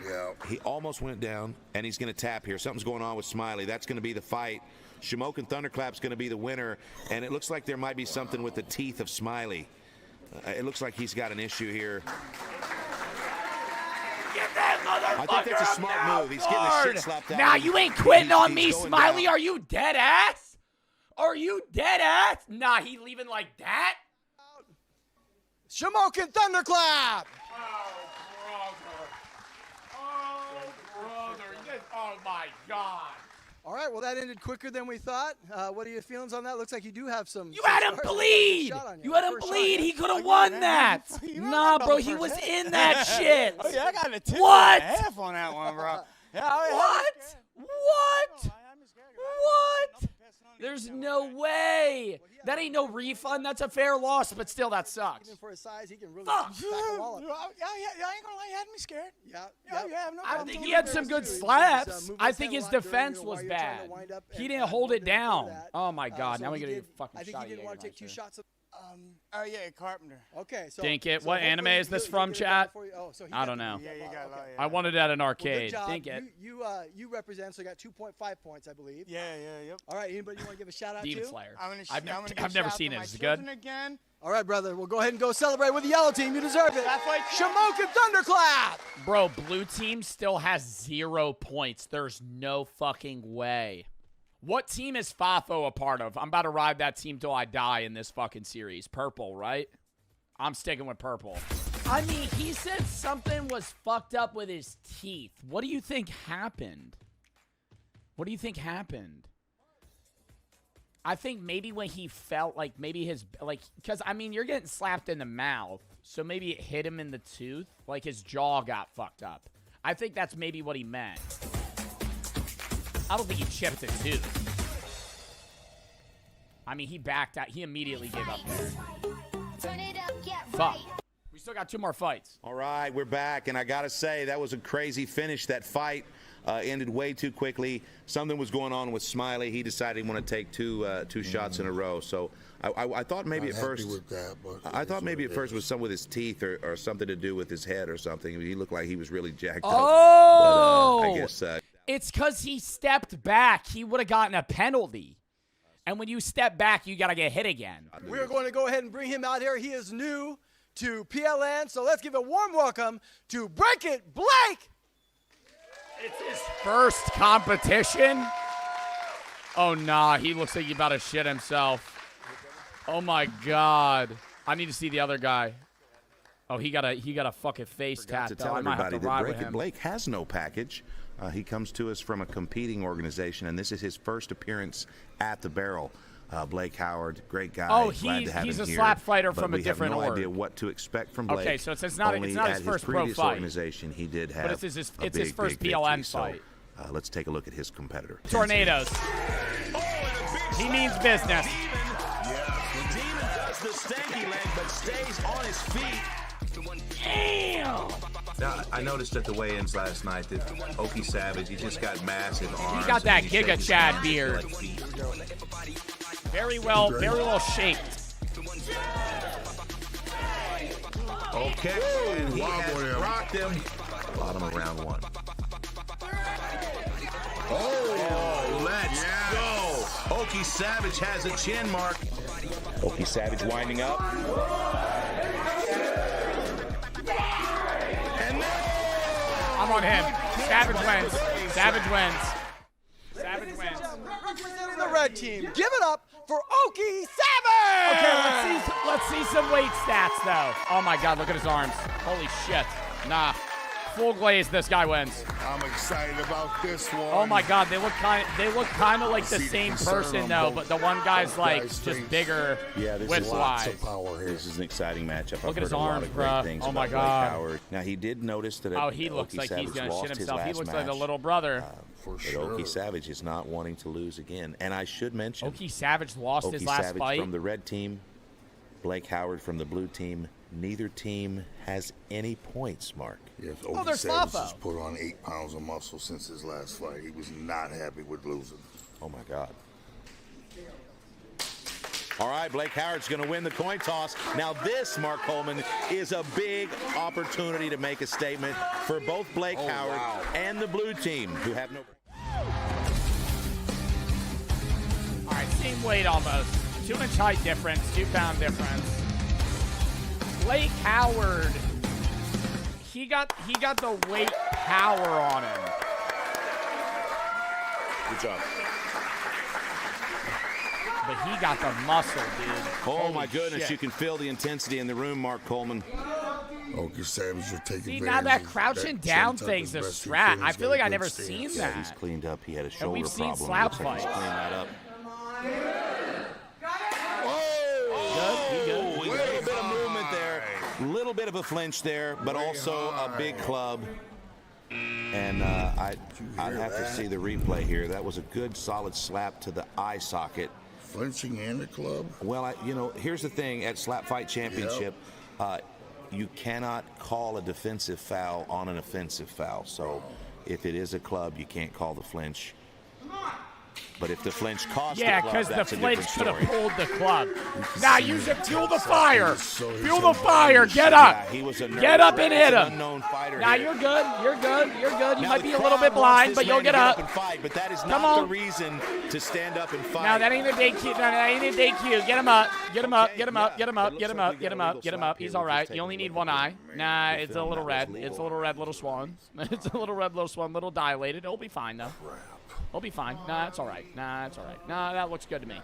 Yeah. He almost went down, and he's going to tap here. Something's going on with Smiley. That's going to be the fight. Shamokin Thunderclap's going to be the winner, and it looks like there might be something with the teeth of Smiley. It looks like he's got an issue here. Get that I think that's a smart move. He's getting the shit slapped out. Now you ain't quitting on me, going Smiley. down. Are you dead ass? Are you dead ass? Nah, he leaving like that? Shamokin Thunderclap! Oh, my God. All right, well, that ended quicker than we thought. What are your feelings on that? Looks like you do have some... You had him bleed. You had him bleed. He could have won that. Nah, bro, he was in that shit. Oh, yeah, I got a tip What? and a half on that one, bro. Yeah, What? What? What? There's no way. That ain't no refund. That's a fair loss, but still, that sucks. For his size, he can really Fuck. pack a wallop. Yeah, I ain't gonna lie, you had me scared. I think he had some good slaps. I think his defense was bad. He didn't hold it down. Oh, my God. Now we got to get a fucking shot. I think he didn't want to take 2 shots of... Oh, yeah, Carpenter. Okay, so... Dink it. so What anime is this from, chat? So I don't know. Yeah, you got I wanted it at an Well, arcade. good job. Dink it. You represent, so you got 2.5 points, I believe. Yeah, yep. All right, anybody you want to give a shout out Demon to? Slayer. I've never seen it. Is it good? Again. All right, brother. We'll go ahead and go celebrate with the yellow team. You deserve it. Shamokin Thunderclap! Bro, blue team still has 0 points. There's no fucking way. What team is Fafo a part of? I'm about to ride that team till I die in this fucking series. Purple, right? I'm sticking with purple. I mean, he said something was fucked up with his teeth. What do you think happened? What do you think happened? I think maybe when he felt like maybe his, like, because, I mean, you're getting slapped in the mouth, so maybe it hit him in the tooth, like his jaw got fucked up. I think that's maybe what he meant. I don't think he chipped a tooth. I mean, he backed out. He immediately gave up there. Fuck. We still got 2 more fights. All right, we're back, and I got to say, that was a crazy finish. That fight ended way too quickly. Something was going on with Smiley. He decided he wanted to take two shots in a row. So I thought maybe at first, I thought maybe at first it was something with his teeth or something to do with his head or something. He looked like he was really jacked up. Oh! But, I guess it's because he stepped back. He would have gotten a penalty. And when you step back, you got to get hit again. We're going to go ahead and bring him out here. He is new to PLN, so let's give a warm welcome to Break It Blake! It's his first competition? Oh, nah. He looks like he's about to shit himself. Oh, my God. I need to see the other guy. Oh, he got a fucking face tat, to though. tell I might have to everybody ride that with Break It him. Blake has no package. He comes to us from a competing organization, and this is his first appearance at the Barrel. Blake Howard, great guy. Oh, Glad to have he's him a here, slap fighter but from a different we have no org. idea what to expect from Blake. Okay, so it's not Only his at first pro previous fight. organization, he did have But it's his a it's his big, first big PLN victory. fight. So, let's take a look at his competitor. Tornadoes. He means business. Yeah, the Demon does the stanky leg, but stays on his feet. Damn! Now, I noticed at the weigh-ins last night that Oki Savage, he just got massive arms. He got that and Giga shaped his Chad arms beard. like feet. Very well shaped. Okay, and he has rocked him. Bottom of round 1. Oh, let's go. Oki Savage has a chin mark. Oki Savage winding up. And I'm on him. Savage wins. Savage wins. Savage wins. Representing the red team, give it up for Oki Savage! Okay, let's see some weight stats though. Oh my God, look at his arms. Holy shit. Nah. Full glaze, this guy wins. I'm excited about this one. Oh my God, they look kind of like the same person though, but the one guy's like just bigger width-wise. This is an exciting matchup. Look I've at his heard a lot arms, of great bruh. things Oh my about Blake God. Howard. Now he did notice that. Oh, he looks Oki like Savage he's gonna lost shit his himself. He last looks like a match. little brother. For But sure. Oki Savage is not wanting to lose again. And I should mention, Oki Savage lost his last Savage fight. from the red team, Blake Howard from the blue team. Neither team has any points, Mark. Yes, Oh, Oki there's Savage Fafo. has put on 8 pounds of muscle since his last fight. He was not happy with losing. Oh, my God. All right, Blake Howard's going to win the coin toss. Now this, Mark Coleman, is a big opportunity to make a statement for both Blake Howard and the blue team, who have no... All right, same weight almost. 2-inch height difference, 2-pound difference. Blake Howard, he got the weight power on him. Good job. But he got the muscle, dude. Oh, Holy my goodness, shit. you can feel the intensity in the room, Mark Coleman. Oki Savage will take See, advantage now that of crouching that down chin tuck thing's a as best he strat. can. I He's feel got like a I good never stance. seen Yeah, he's that. cleaned up. He had a shoulder we've seen problem. slap Looks like he's fights. cleaned that up. Good. A little bit of movement there, a little bit of a flinch there, but also a big club. And I'd have to see the replay here. That was a good, solid slap to the eye socket. Flinching and the club. Well, here's the thing. At Slap Fight Championship, you cannot call a defensive foul on an offensive foul. So if it is a club, you can't call the flinch. But if the flinch caused Yeah, the club, because the that's a flinch different could have story. pulled the club. Now use it. Fuel the fire. So Fuel the fire. Get up. Yeah, he was a Get up and hit him. unknown fighter Now here. you're good. You're good. You're good. You Now might the be a little crowd bit blind, wants but this you'll man to get up. and fight, but that is Come not on. the reason to stand up and fight. No, that ain't a DQ. No, that ain't a DQ. Get him up. Get him up. Okay, Get him up. yeah. Get him It up. looks Get him like up. we Get got him a up. legal Get him slap up. He's here. all We'll right. just take You a only look need at one the eye. Nah, The it's a film, little that red. was It's a legal. little red, little swan. It's a little red, little swan, little dilated. He'll be fine though. He'll be fine. Nah, it's all right. Nah, it's all right. Nah, that looks good to me.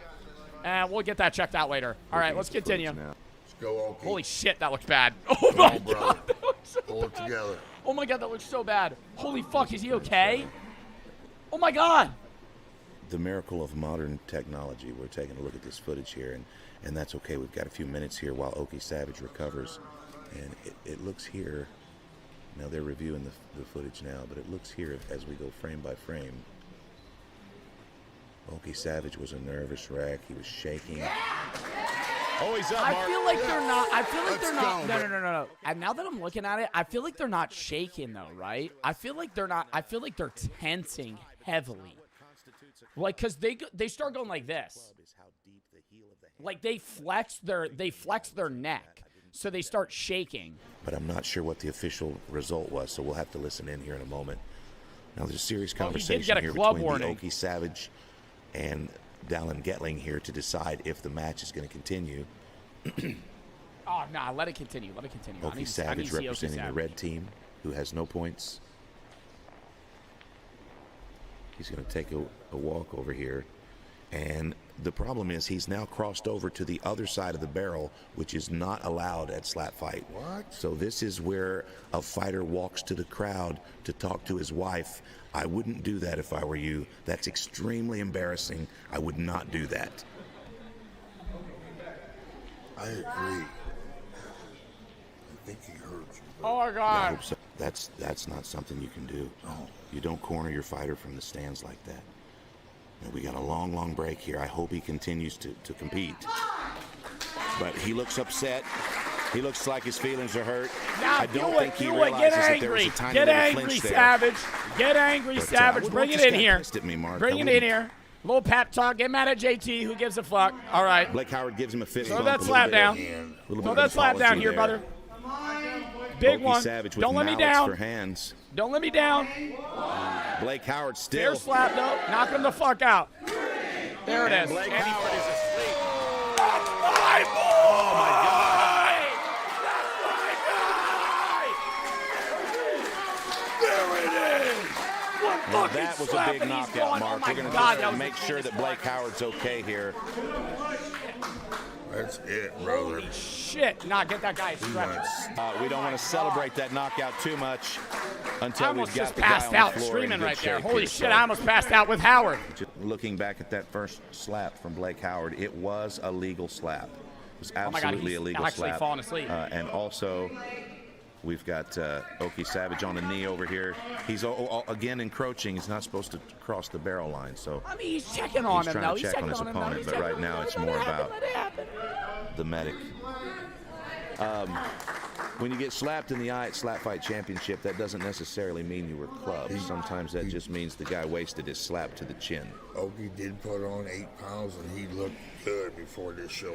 We'll get that checked out later. All right, let's continue. Let's go, Oki. Holy shit, that looks bad. Oh my on, brother. God, that looks so Pull it bad. together. Oh my God, that looks so bad. Holy fuck, is he okay? Oh my God. The miracle of modern technology. We're taking a look at this footage here, and that's okay. We've got a few minutes here while Oki Savage recovers. And it looks here, now they're reviewing the footage now, but it looks here as we go frame by frame. Oki Savage was a nervous wreck. He was shaking. Oh, he's up, I Mark. feel like they're not. I feel like Let's they're not. go, No. And now that I'm looking at it, I feel like they're not shaking though, right? I feel like they're not. I feel like they're tensing heavily. Like, cause they start going like this. Like they flex their neck, so they start shaking. But I'm not sure what the official result was, so we'll have to listen in here in a moment. Now, there's a serious Well, he did conversation get a here club between warning. the Oki Savage and Dallin Getling here to decide if the match is going to continue. Oh nah, let it continue. Let it continue. I Oki need to see Savage Oki representing the Savage. red team, who has no points. He's going to take a walk over here. And the problem is he's now crossed over to the other side of the barrel, which is not allowed at Slap Fight. What? So this is where a fighter walks to the crowd to talk to his wife. I wouldn't do that if I were you. That's extremely embarrassing. I would not do that. I agree. I think he hurt you. Oh my I God. hope so. That's not something you can do. No. You don't corner your fighter from the stands like that. And we got a long break here. I hope he continues to compete. But he looks upset. He looks like his feelings are hurt. Now I don't think he realizes Get that there was angry. a tiny Get little angry, flinch there. Savage. Get angry, But, Savage. Bring it in here. Pissed at me, Mark. Bring it in here. Little pep talk. Get mad at JT. Who gives a fuck? All right. Blake Howard gives him a fist bump. Throw that slap down. Throw that slap down here, brother. Big one. Savage with Don't let me mallets down. for hands. Don't let me down. Blake Howard still. Fair slap, though. Knock him the fuck out. There it is. Blake Howard is asleep. My boy! Oh, my God. There it is. Well, that was a big knockout, Mark. We're going to make sure that Blake Howard's okay here. That's it, brother. Holy shit. Nah, get that guy a stretcher. We don't want to celebrate that knockout too much I until almost we've got just the guy passed on the out floor in screaming good right there. shape Holy here. shit, I almost passed out with Howard. Just looking back at that first slap from Blake Howard, it was a legal slap. It was absolutely a legal actually slap. falling asleep. And also, we've got Oki Savage on a knee over here. He's again encroaching. He's not supposed to cross the barrel line. So I mean, he's checking on he's him, trying though. to He's check on checking his on him, though. opponent, He's but checking right on now him. it's Let more it happen, about let it happen. the medic. When you get slapped in the eye at Slap Fight Championship, that doesn't necessarily mean you were clubbed. Sometimes that just means the guy wasted his slap to the chin. Oki did put on 8 pounds, and he looked good before this show.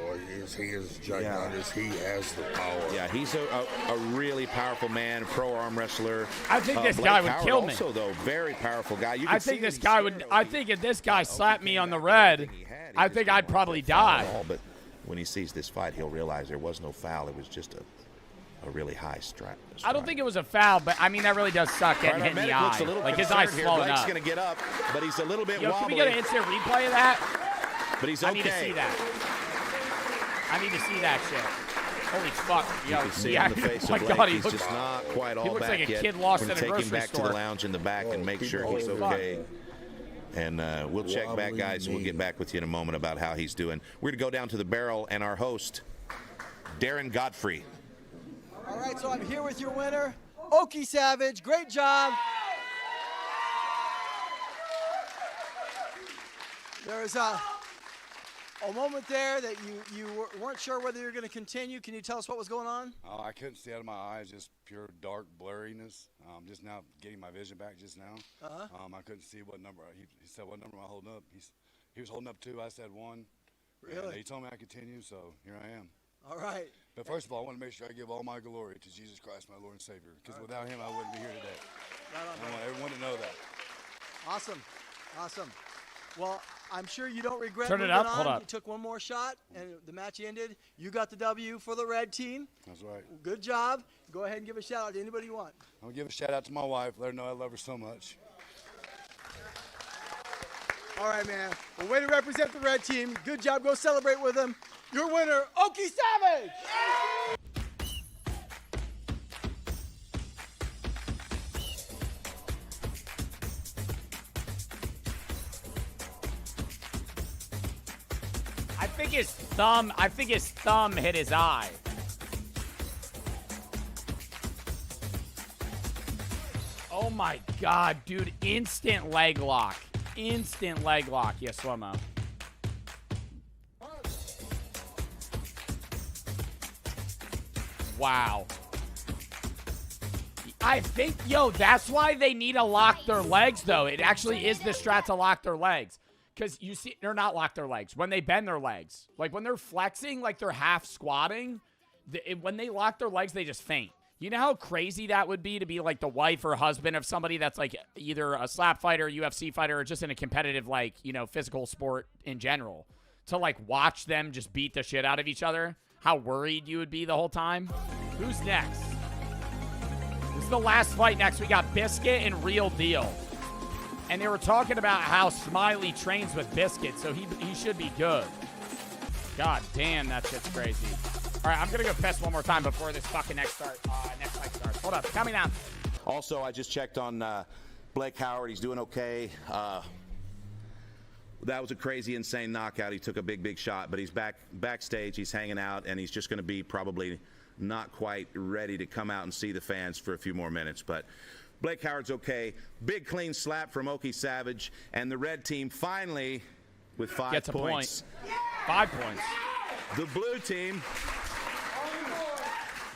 He is gigantic. He has the power. Yeah, he's a really powerful man, pro arm wrestler. I think this Blake guy would Howard kill me. Also, though, very powerful guy. You I can think see this that guy he's would. scared. I think if this guy slapped me on the red, I think I'd probably die. But when he sees this fight, he'll realize there was no foul. It was just a really high strike. I don't think it was a foul, but I mean that really does suck getting hit in the eye. Like his eye's slowing Blake's up. going to get up, but he's a little bit Yo, wobbly. can we get an instant replay of that? But he's okay. I need to see that. I need to see that shit. Holy fuck. Yo, You can see yeah. on the face Oh my of Blake, God, he he's looks, just not quite all looks back like a yet. kid lost We're in a gonna take him grocery back store. to the lounge in the back and make sure he's Holy fuck. okay. And we'll check back, guys. We'll get back with you in a moment about how he's doing. We're going to go down to the barrel and our host, Darren Godfrey. All right, so I'm here with your winner, Oki Savage. Great job. There was a moment there that you weren't sure whether you were going to continue. Can you tell us what was going on? Oh, I couldn't see out of my eyes, just pure dark blurriness. Just now getting my vision back just now. I couldn't see what number. He said, what number am I holding up? He was holding up 2. I said 1. Really? And he told me I continue, so here I am. All right. But first of all, I want to make sure I give all my glory to Jesus Christ, my Lord and Savior, because without him, I wouldn't be here today. I want everyone to know that. Awesome. Awesome. Well, I'm sure you don't regret Turn it moving up. on. Hold up. You took one more shot, and the match ended. You got the W for the red team. That's right. Good job. Go ahead and give a shout out to anybody you want. I'm going to give a shout out to my wife, let her know I love her so much. All right, man. Well, way to represent the red team. Good job. Go celebrate with them. Your winner, Oki Savage. I think his thumb hit his eye. Oh my God, dude. Instant leg lock. Instant leg lock. Yeah, slow-mo. Wow. I think, yo, that's why they need to lock their legs, though. It actually is the strat to lock their legs. Because you see, they're not lock their legs. When they bend their legs. Like, when they're flexing, like they're half squatting, when they lock their legs, they just faint. You know how crazy that would be to be, like, the wife or husband of somebody that's, like, either a slap fighter, UFC fighter, or just in a competitive, like, you know, physical sport in general. To, like, watch them just beat the shit out of each other. How worried you would be the whole time. Who's next? This is the last fight next. We got Biscuit and Real Deal. And they were talking about how Smiley trains with Biscuit, so he should be good. God damn, that shit's crazy. All right, I'm going to go fest one more time before this fucking next fight starts. Hold up. Coming down. Also, I just checked on Blake Howard. He's doing okay. That was a crazy, insane knockout. He took a big shot, but he's backstage. He's hanging out, and he's just going to be probably not quite ready to come out and see the fans for a few more minutes. But Blake Howard's okay. Big, clean slap from Oki Savage, and the red team finally with 5 Gets a points. point. 5 points. The blue team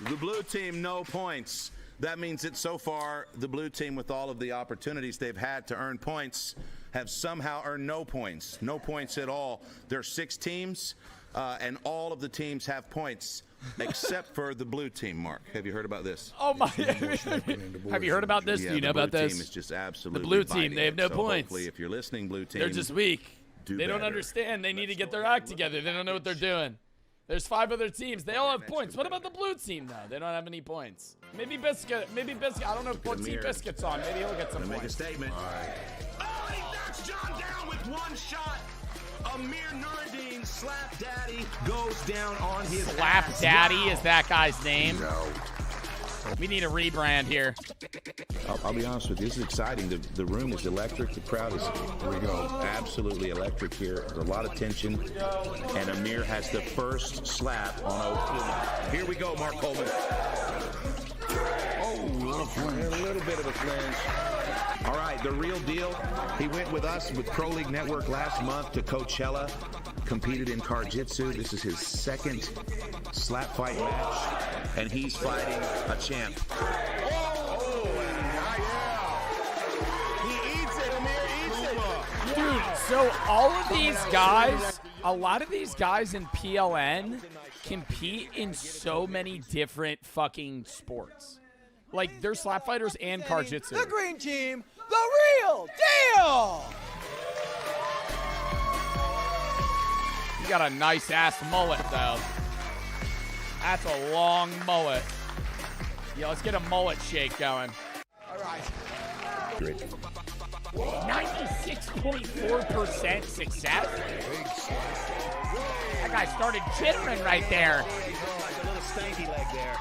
The blue team, no points. That means that so far, the blue team, with all of the opportunities they've had to earn points, have somehow earned no points. No points at all. There's 6 teams, and all of the teams have points, except for the blue team, Mark. Have you heard about this? Oh, my. Have you heard about this? Yeah, Do you know about the blue this? team is just absolutely the blue team, biting they have it. no So points. Hopefully, if you're listening, blue team, they're just weak. They don't better. understand. They need to get their act together. They don't know what they're doing. There's 5 other teams. They all have points. What about the blue team, though? They don't have any points. Maybe Biscuit. I don't know if what team Biscuit's on. Maybe he'll get some points. Make a statement. Oh, he knocks John down with one shot. Amir Nuruddin, Slap Daddy, goes down on his Slap ass. Daddy is that guy's name. We need a rebrand here. I'll be honest with you. This is exciting. The room is electric. The crowd is absolutely electric here. There's a lot of tension. And Amir has the first slap on O'Connor. Here we go, Mark Coleman. Oh, a little bit of a flinch. All right, the real deal. He went with us with Pro League Network last month to Coachella. Competed in Jiu-Jitsu. This is his second slap fight match. And he's fighting a champ. Dude, so all of these guys, a lot of these guys in PLN compete in so many different fucking sports. Like, they're slap fighters and Jiu-Jitsu. The green team, the real deal. You got a nice ass mullet, though. That's a long mullet. Yeah, let's get a mullet shake going. All right. 96.4% success. That guy started chittering right there. Like a little stanky leg there.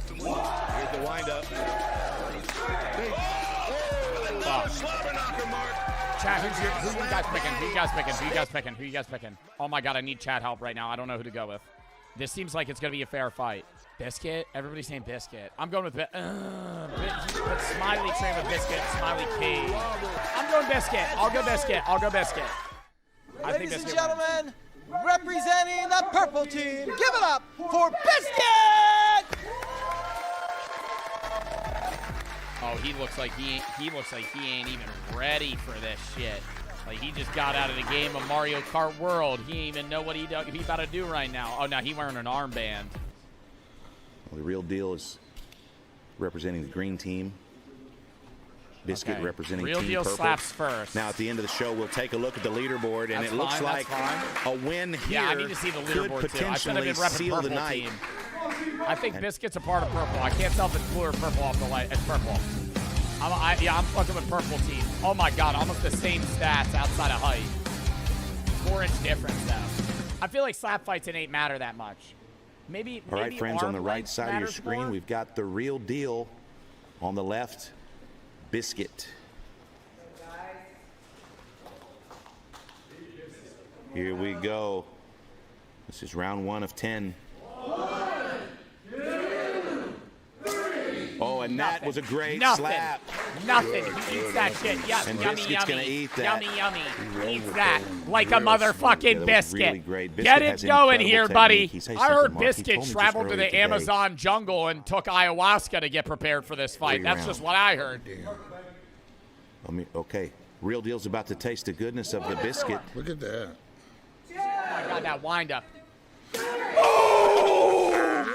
Here's the windup. Slobber knocker, Mark. Chad, who you guys picking? Who you guys picking? Oh my God, I need Chad help right now. I don't know who to go with. This seems like it's gonna be a fair fight. Biscuit? Everybody's saying Biscuit. I'm going with but Smiley train with Biscuit. Smiley P. I'm going Biscuit. I'll go Biscuit. Ladies and gentlemen, representing the purple team, give it up for Biscuit! Oh, he looks like he ain't even ready for this shit. Like, he just got out of the game of Mario Kart World. He ain't even know what he about to do right now. Oh, now he wearing an armband. Well, the real deal is representing the green team. Biscuit representing Real Team deal Purple. slaps first. Now, at the end of the show, we'll take a look at the leaderboard, and That's it looks fine, like that's a win here Yeah, I need to see the could leaderboard too. I should have potentially been repping seal the purple night. team. I think Biscuit's a part of purple. I can't tell if it's blue or purple off the light. It's purple. I'm fucking with purple team. Oh my God, almost the same stats outside of height. 4-inch difference though. I feel like slap fights it ain't matter that much. Maybe. All right, maybe friends, on the arm right length side of your matters screen, more? we've got the real deal. On the left, Biscuit. Here we go. This is round 1 of 10. Oh, and that was a great slap. Nothing. He eats that shit. And Yummy, Biscuit's yummy. gonna eat that. Yummy. Eats that like a motherfucking was biscuit. really great. Biscuit Get has it going incredible here, buddy. technique. He says I something, heard Mark. He Biscuit told me just traveled to earlier the today. Amazon jungle and took ayahuasca to get prepared for this fight. That's rounds. just what I heard. Okay. Real deal's about to taste the goodness of the biscuit. Look at that. Oh my God, that windup. Oh!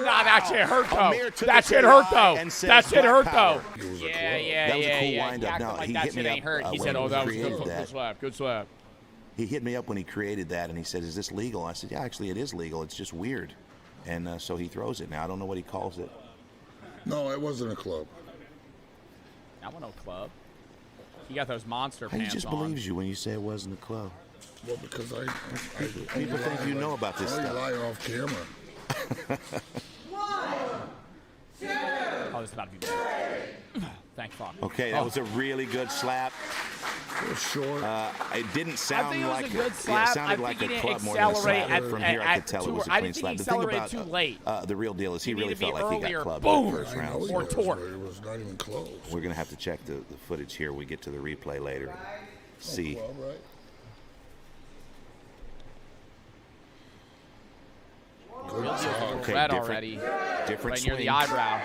Nah, that shit hurt though. That shit hurt though. That shit hurt though. Yeah. That was a cool He windup. acted Now, like he that hit shit me ain't up, hurt. He when said, he "Oh, that was created good that. slap. Good slap." He hit me up when he created that, and he said, "Is this legal?" I said, "Yeah, actually, it is legal. It's just weird." And so he throws it now. I don't know what he calls it. No, it wasn't a club. That one no club. He got those monster He pants just on. believes you when you say it wasn't a club. Well, because I People think you know about this I stuff. lie off camera. Oh, this is about to be bad. Thank fuck. Okay, that was a really good slap. It was short. It didn't I sound think it was like a good slap. it sounded I like think a he club didn't more than a accelerate slap. at- From here, I at could tell too- it was a I clean didn't think slap. he The thing accelerated about too late. the real deal is he He really needed to felt be like he earlier. got clubbed Boom. in the first I know round. he Or was, torque. but it was not even close. We're gonna have to check the footage here. We get to the replay later. See. Club, right? Good Real Deal's a job. little Okay, red different- already. different right near swing. the eyebrow.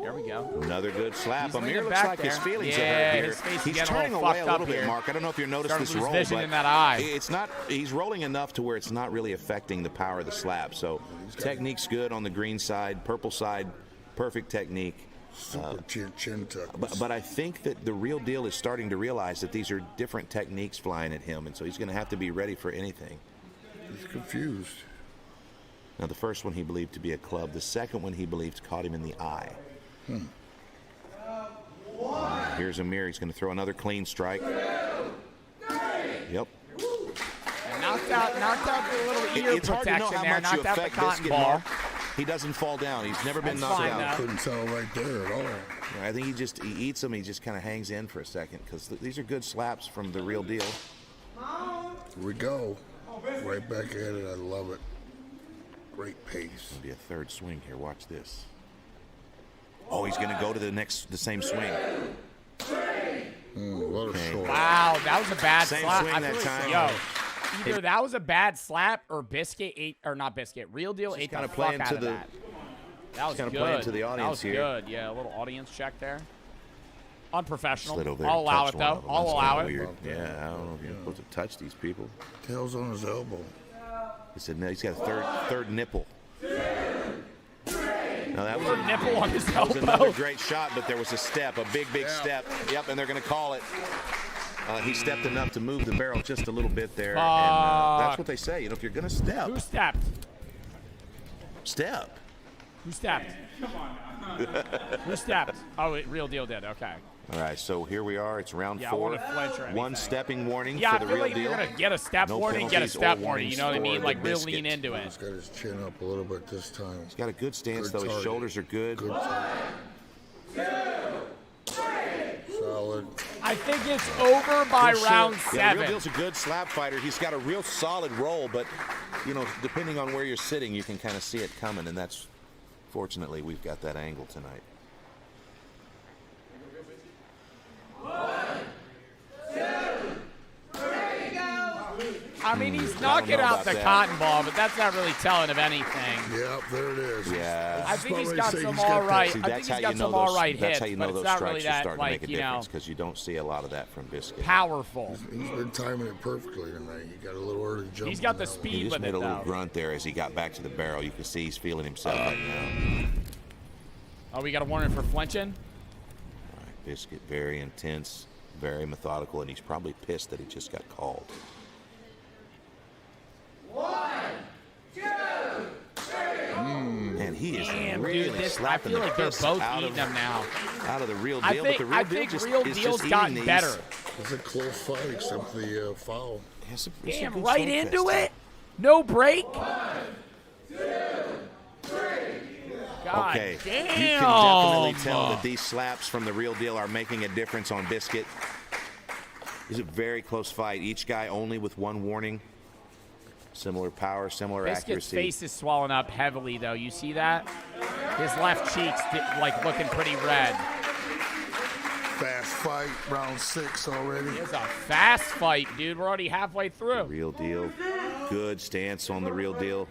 There we go. Another good slap. He's Amir leaning looks back like his there. feelings Yeah, are hurt here. his face is He's getting a turning little away a fucked little up bit, here. Mark. I don't know if you noticed Starting this to lose roll, vision but in that eye. it's not. He's rolling enough to where it's not really affecting the power of the slap. So technique's good on the green side, purple side, perfect technique. Super chin tuck. But I think that the Real Deal is starting to realize that these are different techniques flying at him, and so he's going to have to be ready for anything. He's confused. Now, the first one he believed to be a club. The second one he believed caught him in the eye. Here's Amir. He's going to throw another clean strike. Yep. Knocked out the little ear It's hard to know protection how there. much you Knocked out the affect cotton Biscuit, ball. Mark. He doesn't fall down. He's never been That's knocked fine, out. though. Couldn't tell right there at all. I think he eats them. He just kind of hangs in for a second because these are good slaps from the Real Deal. Here we go. Right back at it. I love it. Great pace. There'll be a third swing here. Watch this. Oh, he's going to go to the same swing. A little short. Wow, that was a bad Same slap. swing I that feel like, time. either that was a bad slap or Real Deal ate the kinda fuck playing out to of the- that. That was kinda good. playing to the that audience was here. good. Yeah, a little audience check there. Unprofessional. Slid over there I'll and allow it touched one though. of them. I'll That's allow kinda it. Weird. Yeah, I don't know if you're supposed to touch these people. Tails on his elbow. He said no. He's got a third nipple. Now that was Third nipple on his that was another elbow. great shot, but there was a step, a big step. Yep, and they're going to call it. He stepped enough to move the barrel just a little bit there, and that's what they say. You know, if you're going to step, Who stepped? step. Who stepped? Who stepped? Oh, Real Deal did. Okay. All right, so here we are. It's round Yeah, I 4. won't flinch or anything. One stepping warning Yeah, for I the feel Real like Deal. you're gonna get a step No warning, get a penalties or step warning. warnings You know what I for mean? the Like real Biscuit. lean into it. He's got his chin up a little bit this time. He's got a good stance, Good though. His target. shoulders are good. Good solid. I think it's over by Good round shot. Yeah, Real 7. Deal's a good slap fighter. He's got a real solid roll, but, you know, depending on where you're sitting, you can kind of see it coming, and that's, fortunately, we've got that angle tonight. I mean, he's I don't knocking know out about the that. cotton ball, but that's not really telling of anything. Yep, there it is. Yeah. I think he's That's got why I say some he's got all that. right. See, I think that's he's how got you know some all those. right That's hits, how you but know it's those not strikes really are that, starting to make like, a you know, difference because you don't see a lot of that from Biscuit. powerful. He's been timing it perfectly tonight. He got a little early jump. He's got on the that one. speed He just with made it, a little though. grunt there as he got back to the barrel. You can see he's feeling himself right now. Oh, we got a warning for flinching? All right, Biscuit, very intense, very methodical, and he's probably pissed that he just got called. 1, 2, 3. And he is Damn, really dude, I slapping feel the like they're piss both out eating of them now. Out of the Real Deal, I think, but the Real Deal Real is Deal's just gotten eating these. better. It's a close fight except for the foul. It's a Damn, good right slugfest. into it? No break? 1, 2, 3. God Okay, damn. you can definitely tell that these slaps from the Real Deal are making a difference on Biscuit. It's a very close fight. Each guy only with one warning. Similar power, similar Biscuit's accuracy. face is swollen up heavily, though. You see that? His left cheek's like looking pretty red. Fast fight, round 6 already. It's a fast fight, dude. We're already halfway through. Real Deal. Good stance on the Real Deal.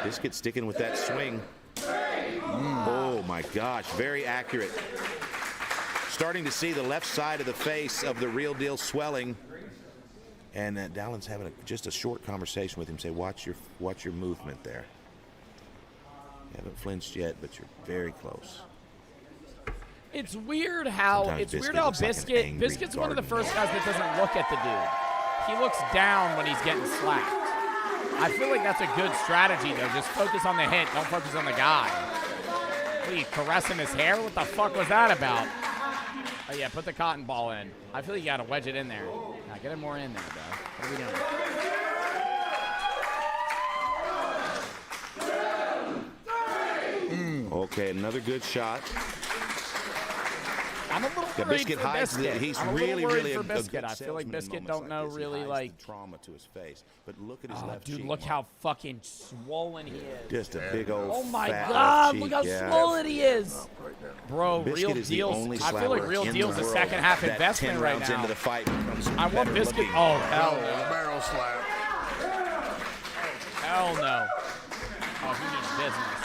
Biscuit sticking with that swing. Oh my gosh, very accurate. Starting to see the left side of the face of the Real Deal swelling. And Dallin's having just a short conversation with him. Say, watch your movement there. You haven't flinched yet, but you're very close. It's weird how Sometimes Biscuit looks like an angry Biscuit's one of the garden first guys that doesn't look at the dude. He looks down when he's getting slapped. I feel like that's a good strategy, though. Just focus on the hit. Don't focus on the guy. What, are you caressing his hair? What the fuck was that about? Oh, yeah, put the cotton ball in. I feel like you got to wedge it in there. Now, get it more in there, bro. What are we doing? Okay, another good shot. I'm a little Yeah, worried Biscuit for hides Biscuit. that he's I'm a really, little worried really for a Biscuit. good I feel like salesman in Biscuit moments don't know this. He really, hides like... the trauma to his face. But look at his Oh, left dude, cheek. look Mark. how fucking swollen he is. Just a big old Oh my fat God! left Look cheek, how yeah. swollen he is, bro. Biscuit Real is the Deal's. only I feel like slapper Real in Deal's the a world second half that investment 10 right rounds now. into the fight becomes I want better Biscuit. looking. Oh hell no! Barrel slap. Hell no. Oh, he means business.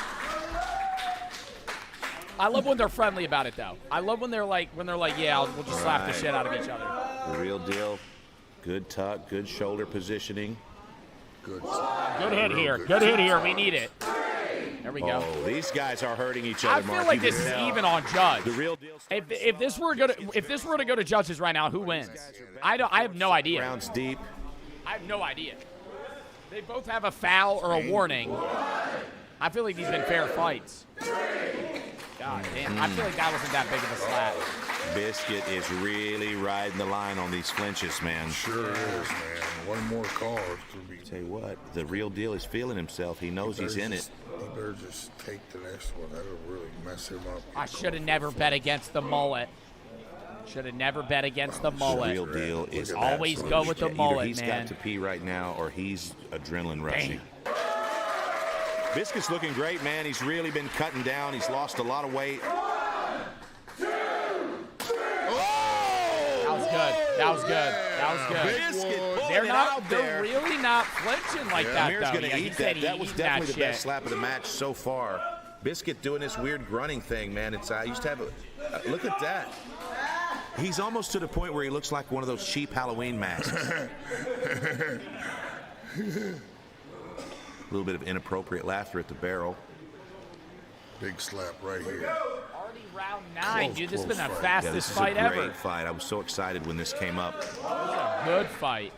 I love when they're friendly about it, though. I love when they're like, yeah, we'll just slap the shit out of each other. The Real Deal. Good tuck, good shoulder positioning. Good hit here. Good hit here. We need it. There we go. Oh, these guys are hurting each other. I feel like this is even on Judge. The Real Deal. If this were to go to judges right now, who wins? I have no idea. Rounds deep. I have no idea. They both have a foul or a warning. I feel like these have been fair fights. God damn. I feel like that wasn't that big of a slap. Biscuit is really riding the line on these flinches, man. Sure is, man. One more call. Tell you what, the Real Deal is feeling himself. He knows he's in it. He better just take the next one. That'll really mess him up. I should have never bet against the mullet. Should have never bet against the mullet. The Real Deal is always go with the mullet, either he's man. got to pee right now or he's adrenaline rushing. Biscuit's looking great, man. He's really been cutting down. He's lost a lot of weight. That was good. They're really not flinching like that, Amir's though. going to eat that. That was definitely the best slap of the match so far. Biscuit doing this weird grunting thing, man. I used to have a look at that. He's almost to the point where he looks like one of those cheap Halloween masks. A little bit of inappropriate laughter at the barrel. Big slap right here. Already round 9, dude. This has been the fastest fight ever. This is a great fight. I was so excited when this came up. Good fight.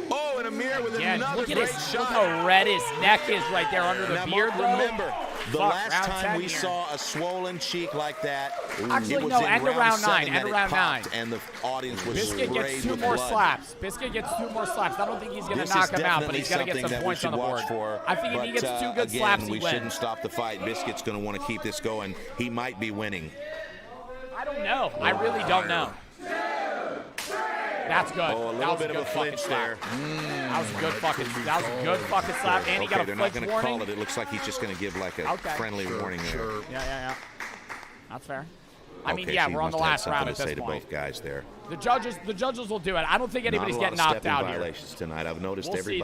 Oh, and Amir with another great shot. Look how red his neck is right there under the now, beard, Mark, remember, the last round time 10 we here. saw a swollen cheek like that, Actually, it was no, in end of round 9. 7 End that of it round popped, 9. And the audience was Biscuit gets sprayed 2 with more blood. slaps. Biscuit gets 2 more slaps. I don't think he's going to This knock is him out, but definitely he's got to get something some that points we on the should board. watch for. I think if he gets 2 good again, slaps, he we wins. shouldn't stop the fight. Biscuit's going to want to keep this going. He might be winning. I don't know. I really don't know. That's good. Oh, a little bit of a flinch there. That was a good fucking slap. And he got a they're not flinch going to warning. call it. It looks like he's just going to give like a friendly warning there. Yeah. That's fair. I mean, Okay, yeah, so we're on the last round at to say this to point. both guys there. The judges will do it. I don't think anybody's Not a lot getting of knocked stepping out here. violations tonight. I've noticed We'll see,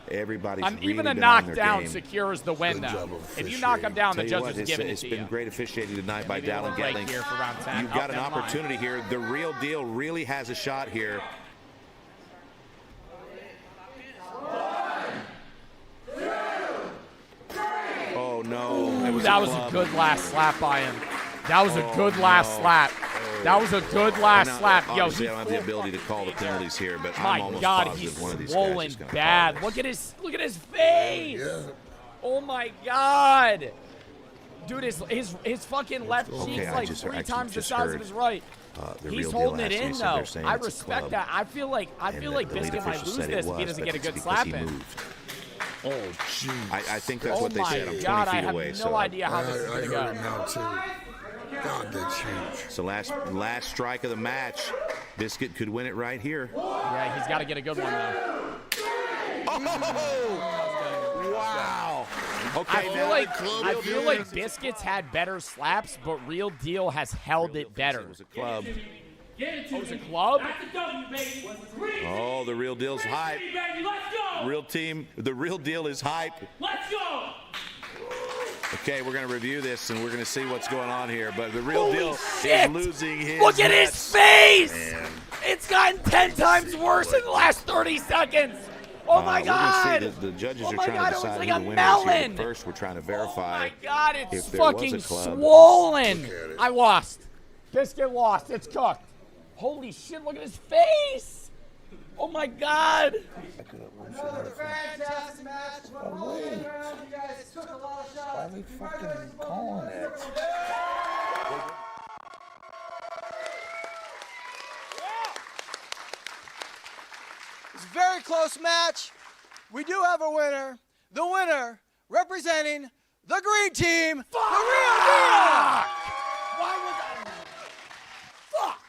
everybody's really even a been on their knockdown game. secures the win, Good though. job of If you knock him down, the Tell you judges what, give it it's to been you. great officiating tonight by Maybe a Dallin little break Gatling. here for round 10. You've got an never mind. opportunity here. The Real Deal really has a shot here. Oh no! That was a good last slap by him. That was a good last slap. That was a good last slap. Yo, Obviously, I don't have the ability to call the penalties here, but I'm my almost God, positive he's one of these guys swollen is going to bad. call Look at his face. Oh my God. Dude, his fucking left cheek's like 3 times the size of his right. He's holding it in though. I respect that. I feel like Biscuit might lose this if he doesn't get a good slap in. Oh, jeez. I think that's what they said. I'm 20 God, feet I have away. no idea how this is I going to heard go. it now, too. God, that's huge. So last strike of the match, Biscuit could win it right here. Yeah, he's got to get a good one though. Oh! Wow. Okay, I feel like Biscuit's had better slaps, but Real Deal has held it better. It was a club. Oh, it was a club? Oh, the Real Deal's hype. The Real Deal is hype. Let's go! Okay, we're going to review this, and we're going to see what's going on here. But the Real Deal shit. is losing his Look at his nuts. face! Man. It's gotten 10 times worse in the last 30 seconds. Oh my We're God! going to see the judges Oh are my trying God, to it was decide like who a the winner is here. melon. But first, we're trying to Oh verify my God, it's if there was fucking a club. swollen. Look at it. I lost. Biscuit lost. It's cooked. Holy shit, look at his face. Oh my God. Another fantastic match. All the way around, you guys took a lot of shots. Why are they fucking calling it? It's a very close match. We do have a winner. The winner, representing the green team, the Real Deal. Why was I? Fuck.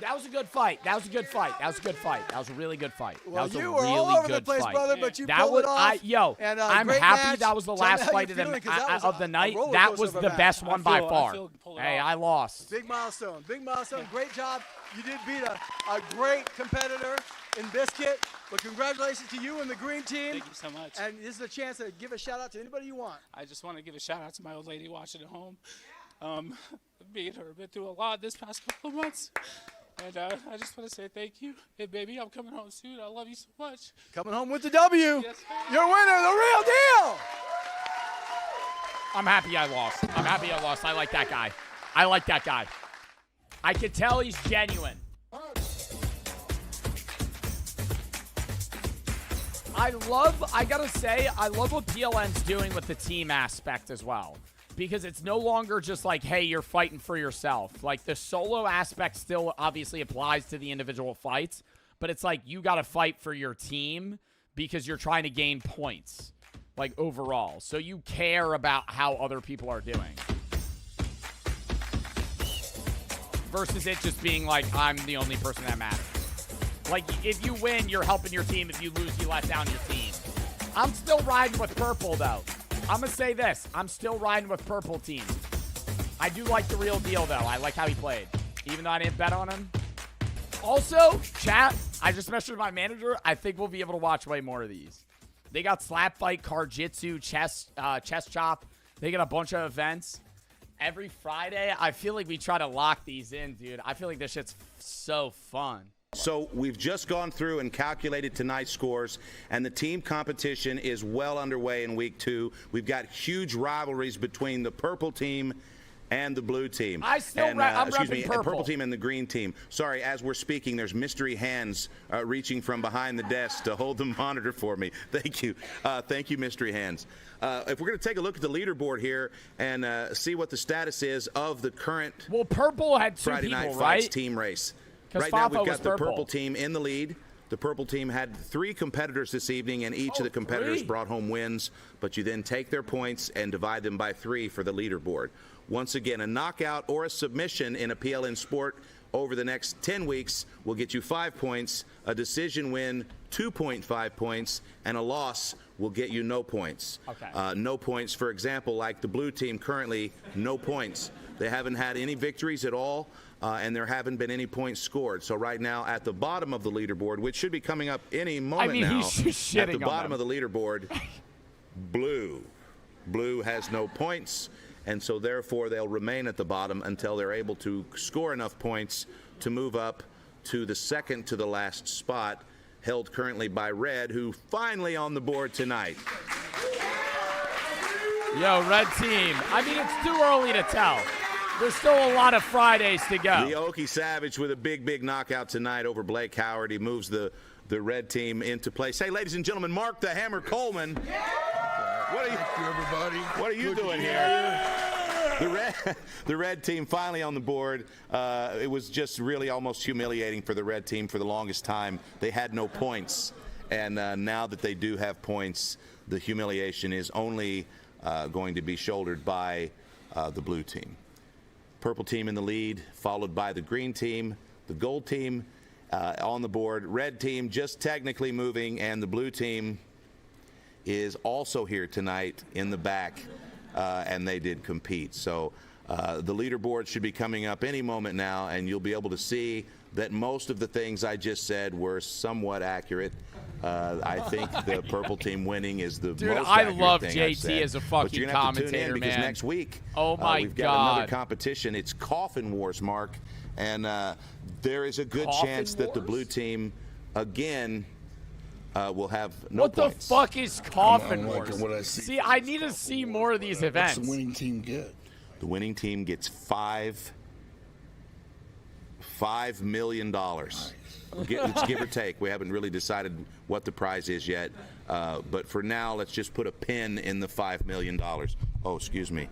That That was a good fight. That was a good fight. That was a good fight. That was a really good fight. Well, that was you a were really all over good the place, fight. brother, but you that pulled was, it off. And, And, I'm great happy match. that was the Tell me last how fight you're feeling, 'cause that was of the a night. roller That coaster was of a the match. best one by far. Hey, I lost. Big milestone. Big milestone. Great job. You did beat a great competitor in Biscuit. But congratulations to you and the green team. Thank you so much. And this is a chance to give a shout out to anybody you want. I just want to give a shout out to my old lady watching at home. Been through a lot this past couple of months. And I just want to say thank you. Hey, baby, I'm coming home soon. I love you so much. Coming home with the W. Yes, Your winner, the real deal. I'm happy I lost. I'm happy I lost. I like that guy. I like that guy. I can tell he's genuine. I gotta say, I love what PLN's doing with the team aspect as well. Because it's no longer just like, hey, you're fighting for yourself. Like, the solo aspect still obviously applies to the individual fights, but it's like you got to fight for your team because you're trying to gain points, like, overall. So you care about how other people are doing. Versus it just being like, I'm the only person that matters. Like, if you win, you're helping your team. If you lose, you let down your team. I'm still riding with purple, though. I'm going to say this. I'm still riding with purple team. I do like the real deal, though. I like how he played, even though I didn't bet on him. Also, chat, I just messaged my manager. I think we'll be able to watch way more of these. They got slap fight, card-jitsu, chest chop. They got a bunch of events. Every Friday, I feel like we try to lock these in, dude. I feel like this shit's so fun. So we've just gone through and calculated tonight's scores, and the team competition is well underway in week 2. We've got huge rivalries between the purple team and the blue team. I'm repping purple. Purple team and the green team. Sorry, as we're speaking, there's mystery hands reaching from behind the desk to hold the monitor for me. Thank you. Thank you, mystery hands. If we're going to take a look at the leaderboard here and see what the status is of the current purple had 2 Friday people, Night right? Fights team race. Because Right now, Fafa we've was got the purple. purple team in the lead. The purple team had 3 competitors this evening, and each of the competitors 3? brought home wins. But you then take their points and divide them by 3 for the leaderboard. Once again, a knockout or a submission in a PLN sport over the next 10 weeks will get you 5 points. A decision win, 2.5 points, and a loss will get you no points. Okay. No points, for example, like the blue team currently, no points. They haven't had any victories at all. And there haven't been any points scored. So right now, at the bottom of the leaderboard, which should be coming up any moment now, he's just shitting at the on bottom them. of the leaderboard, Blue has no points, and so therefore they'll remain at the bottom until they're able to score enough points to move up to the second to the last spot, held currently by Red, who finally on the board tonight. Yo, red team. I mean, it's too early to tell. There's still a lot of Fridays to go. The Okie Savage with a big knockout tonight over Blake Howard. He moves the red team into place. Hey, ladies and gentlemen, Mark the Hammer Coleman. What are you doing here? The red team finally on the board. It was just really almost humiliating for the red team for the longest time. They had no points, and now that they do have points, the humiliation is only going to be shouldered by the blue team. Purple team in the lead, followed by the green team, the gold team on the board, red team just technically moving, and the blue team is also here tonight in the back, and they did compete. So the leaderboard should be coming up any moment now, and you'll be able to see that most of the things I just said were somewhat accurate. I think the purple team winning is the Dude, most I accurate love thing JT I've said. as a But fucking you're gonna have to tune in commentator, because man. next week, Oh my we've got God. another competition. It's Coffin Wars, Mark, and there is a good Coffin chance that the Wars? blue team again will have no What points. the fuck is Coffin I'm Wars? liking what I see. See, I need to see more of these events. What's the winning team get? The winning team gets $5 million. It's give or take. We haven't really decided what the prize is yet. But for now, let's just put a pin in the $5 million. Oh, excuse me.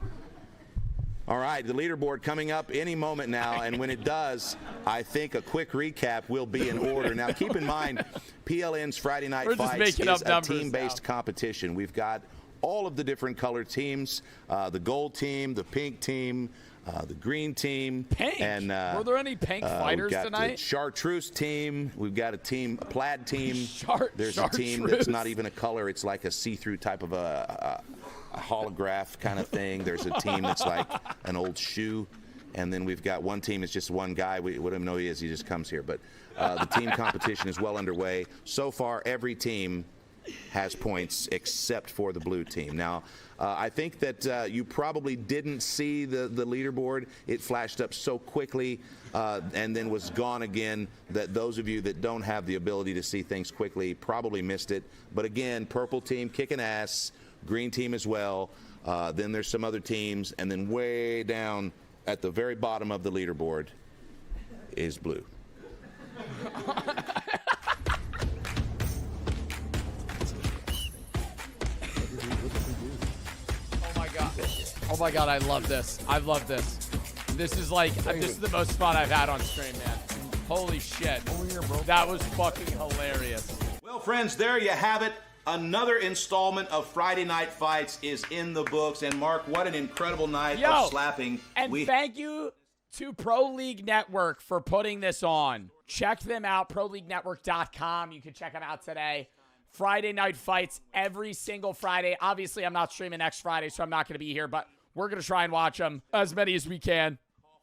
All right, the leaderboard coming up any moment now, and when it does, I think a quick recap will be in order. Now, keep in mind, PLN's Friday Night We're just Fights making is up a numbers team-based competition. We've got all of the different colored teams, the gold team, the pink team, the green team. Pink? And were there any pink fighters we've got tonight? The chartreuse team. We've got a plaid team. There's a team Chartreuse. that's not even a color. It's like a see-through type of a holograph kind of thing. There's a team that's like an old shoe. And then we've got one team that's just one guy. We don't even know who he is. He just comes here. But the team competition is well underway. So far, every team has points except for the blue team. Now, I think that you probably didn't see the leaderboard. It flashed up so quickly and then was gone again that those of you that don't have the ability to see things quickly probably missed it. But again, purple team kicking ass, green team as well. Then there's some other teams. And then way down at the very bottom of the leaderboard is blue. Oh my God, I love this. I love this. This is the most fun I've had on stream, man. Holy shit. That was fucking hilarious. Well, friends, there you have it. Another installment of Friday Night Fights is in the books. And Mark, what an incredible night of slapping. And thank you to Pro League Network for putting this on. Check them out, ProLeagueNetwork.com. You can check them out today. Friday Night Fights every single Friday. Obviously, I'm not streaming next Friday, so I'm not going to be here, but we're going to try and watch them as many as we can.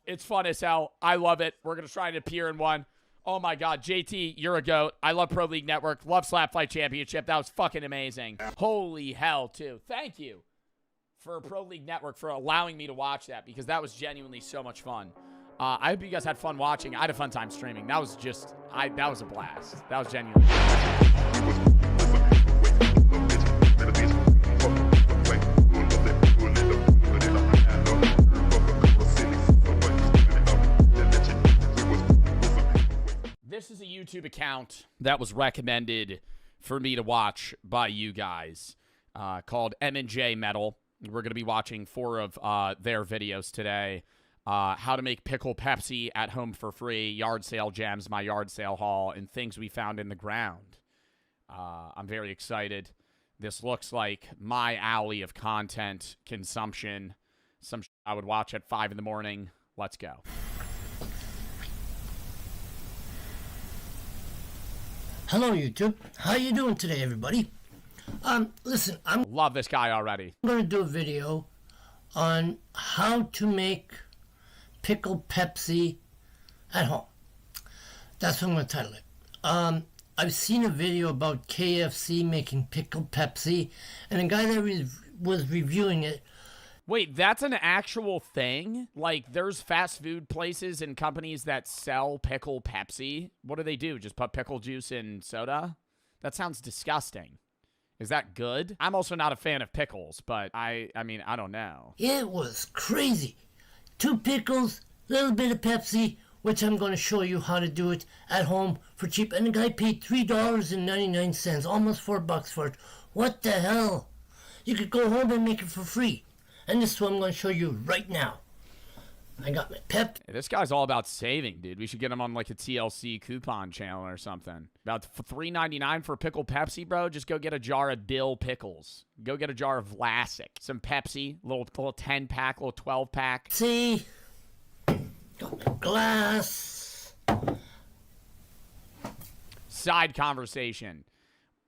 It's fun as hell. I love it. We're going to try and appear in one. Oh, my God. JT, you're a GOAT. I love Pro League Network. Love Slap Fight Championship. That was fucking amazing. Holy hell, too. Thank you for Pro League Network for allowing me to watch that because that was genuinely so much fun. I hope you guys had fun watching. I had a fun time streaming. That was just, that was a blast. That was genuinely This is a YouTube account that was recommended for me to watch by you guys called M&J Metal. We're going to be watching 4 of their videos today. How to make pickle Pepsi at home for free, yard sale gems, my yard sale haul, and things we found in the ground. I'm very excited. This looks like my alley of content consumption. Some I would watch at 5 in the morning. Let's go. Hello, YouTube. How you doing today, everybody? Listen, love this guy already. I'm going to do a video on how to make pickled Pepsi at home. That's what I'm going to title it. I've seen a video about KFC making pickled Pepsi, and a guy that was reviewing it. Wait, that's an actual thing? Like, there's fast food places and companies that sell pickle Pepsi? What do they do? Just put pickle juice in soda? That sounds disgusting. Is that good? I'm also not a fan of pickles, but I mean, I don't know. It was crazy. 2 pickles, a little bit of Pepsi, which I'm going to show you how to do it at home for cheap. And the guy paid $3.99, almost $4 for it. What the hell? You could go home and make it for free. And this is what I'm going to show you right now. I got my Pep. Hey, this guy's all about saving, dude. We should get him on like a TLC coupon channel or something. About $3.99 for pickle Pepsi, bro. Just go get a jar of dill pickles. Go get a jar of Vlasic. Some Pepsi, little 10-pack, little 12-pack. See? Got my glass. Side conversation.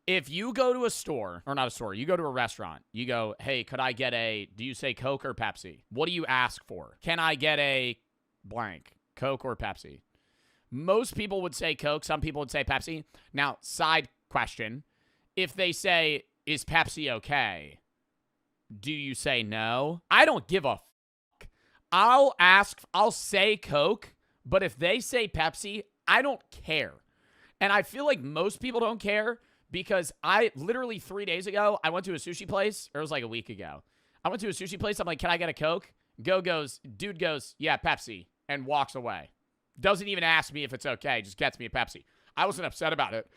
If you go to a store, or not a store, you go to a restaurant, you go, hey, could I get do you say Coke or Pepsi? What do you ask for? Can I get a blank, Coke or Pepsi? Most people would say Coke. Some people would say Pepsi. Now, side question. If they say, is Pepsi okay? Do you say no? I don't give a fuck. I'll say Coke, but if they say Pepsi, I don't care. And I feel like most people don't care. Because I literally 3 days ago, I went to a sushi place, or it was like a week ago. I went to a sushi place. I'm like, can I get a Coke? Dude goes, yeah, Pepsi, and walks away. Doesn't even ask me if it's okay. Just gets me a Pepsi. I wasn't upset about it.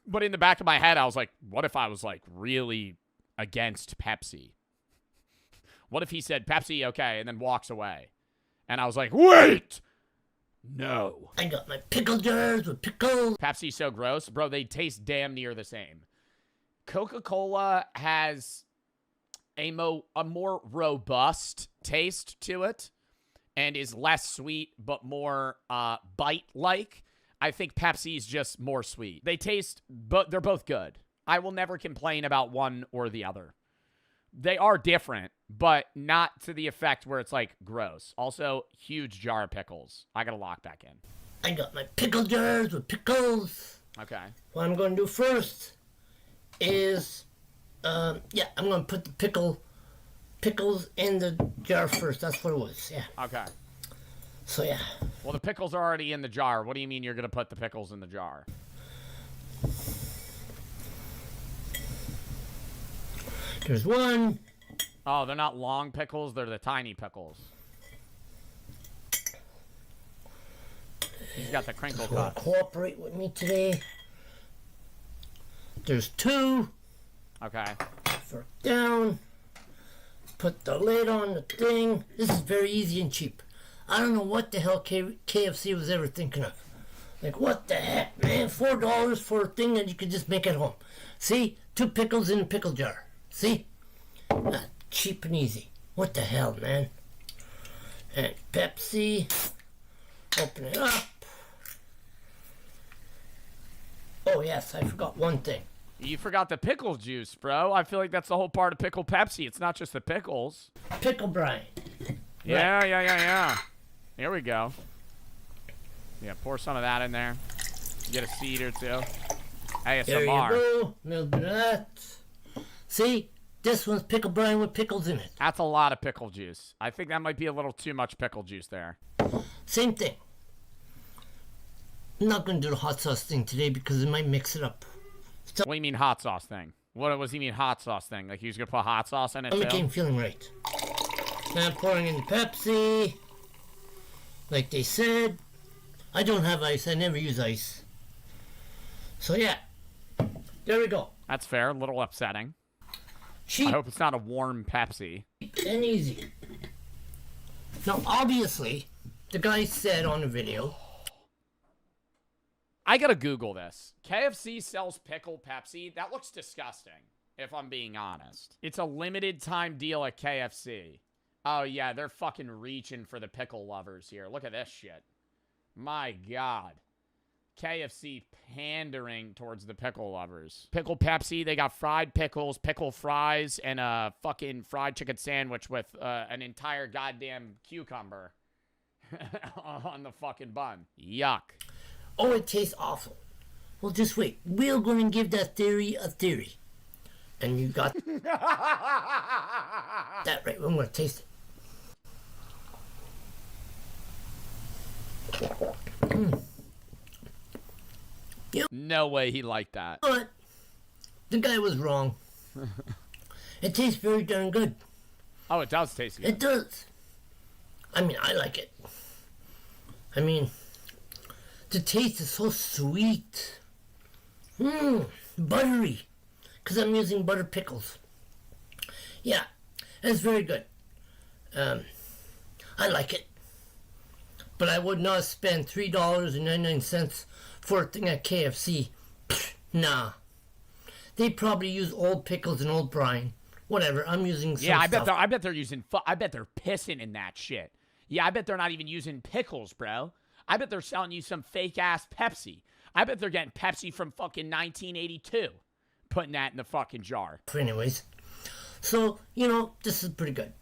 But in the back of my head, I was like, what if I was like really against Pepsi? What if he said Pepsi, okay, and then walks away? And I was like, wait! No. I got my pickle jars with pickles. Pepsi's so gross. Bro, they taste damn near the same. Coca-Cola has a more robust taste to it. and is less sweet but more bite-like. I think Pepsi's just more sweet. They taste, but they're both good. I will never complain about one or the other. They are different, but not to the effect where it's like gross. Also, huge jar of pickles. I gotta lock back in. I got my pickle jars with pickles. Okay. What I'm going to do first is, I'm going to put the pickles in the jar first. That's what it was, yeah. Okay. So, yeah. Well, the pickles are already in the jar. What do you mean you're going to put the pickles in the jar? There's one. Oh, they're not long pickles. They're the tiny pickles. He's got the crinkle cut. Cooperate with me today. There's two. Okay. Fork down. Put the lid on the thing. This is very easy and cheap. I don't know what the hell KFC was ever thinking of. Like, what the heck, man? $4 for a thing that you could just make at home. See? 2 pickles in a pickle jar. See? Cheap and easy. What the hell, man? And Pepsi. Open it up. Oh, yes, I forgot one thing. You forgot the pickle juice, bro. I feel like that's the whole part of pickle Pepsi. It's not just the pickles. Pickle brine. Yeah. Here we go. Yeah, pour some of that in there. Get a seed or two. ASMR. There you go. A little bit of that. See? This one's pickle brine with pickles in it. That's a lot of pickle juice. I think that might be a little too much pickle juice there. Same thing. I'm not going to do the hot sauce thing today because it might mix it up. What do you mean hot sauce thing? What does he mean hot sauce thing? Like he was going to put hot sauce in it too? I ain't feeling right. Now I'm pouring in the Pepsi. Like they said. I don't have ice. I never use ice. So yeah. There we go. That's fair. A little upsetting. Cheap. I hope it's not a warm Pepsi. And easy. Now, obviously, the guy said on the video. I gotta Google this. KFC sells pickle Pepsi. That looks disgusting, if I'm being honest. It's a limited time deal at KFC. Oh, yeah, they're fucking reaching for the pickle lovers here. Look at this shit. My God. KFC pandering towards the pickle lovers. Pickle Pepsi, they got fried pickles, pickle fries, and a fucking fried chicken sandwich with an entire goddamn cucumber on the fucking bun. Yuck. Oh, it tastes awful. Well, just wait. We're going to give that theory a theory. And you got that right. I'm going to taste it. No way he liked that. But the guy was wrong. It tastes very darn good. Oh, it does taste good. It does. I mean, I like it. I mean, the taste is so sweet. Buttery. Because I'm using butter pickles. Yeah, it's very good. I like it. But I would not spend $3.99 for a thing at KFC. Nah. They probably use old pickles and old brine. Whatever, I'm using some stuff. I bet they're using, I bet they're pissing in that shit. Yeah, I bet they're not even using pickles, bro. I bet they're selling you some fake-ass Pepsi. I bet they're getting Pepsi from fucking 1982. Putting that in the fucking jar. Anyways. So, you know, this is pretty good.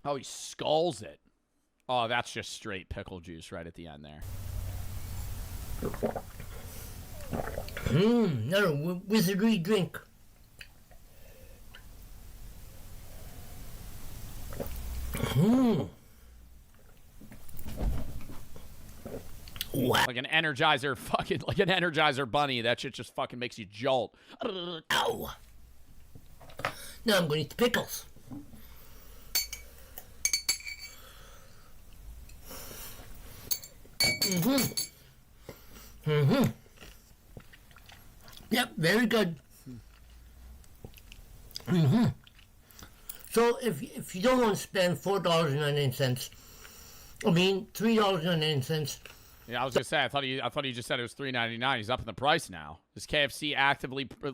Oh, he skulls it. Oh, that's just straight pickle juice right at the end there. Another wizardry drink. Wow. Like an Energizer fucking, like an Energizer bunny. That shit just fucking makes you jolt. Ow. Now I'm going to eat the pickles. Yep, very good. So if you don't want to spend $4.99, I mean $3.99. Yeah, I was gonna say I thought he just said it was $3.99. He's up in the price now. Is KFC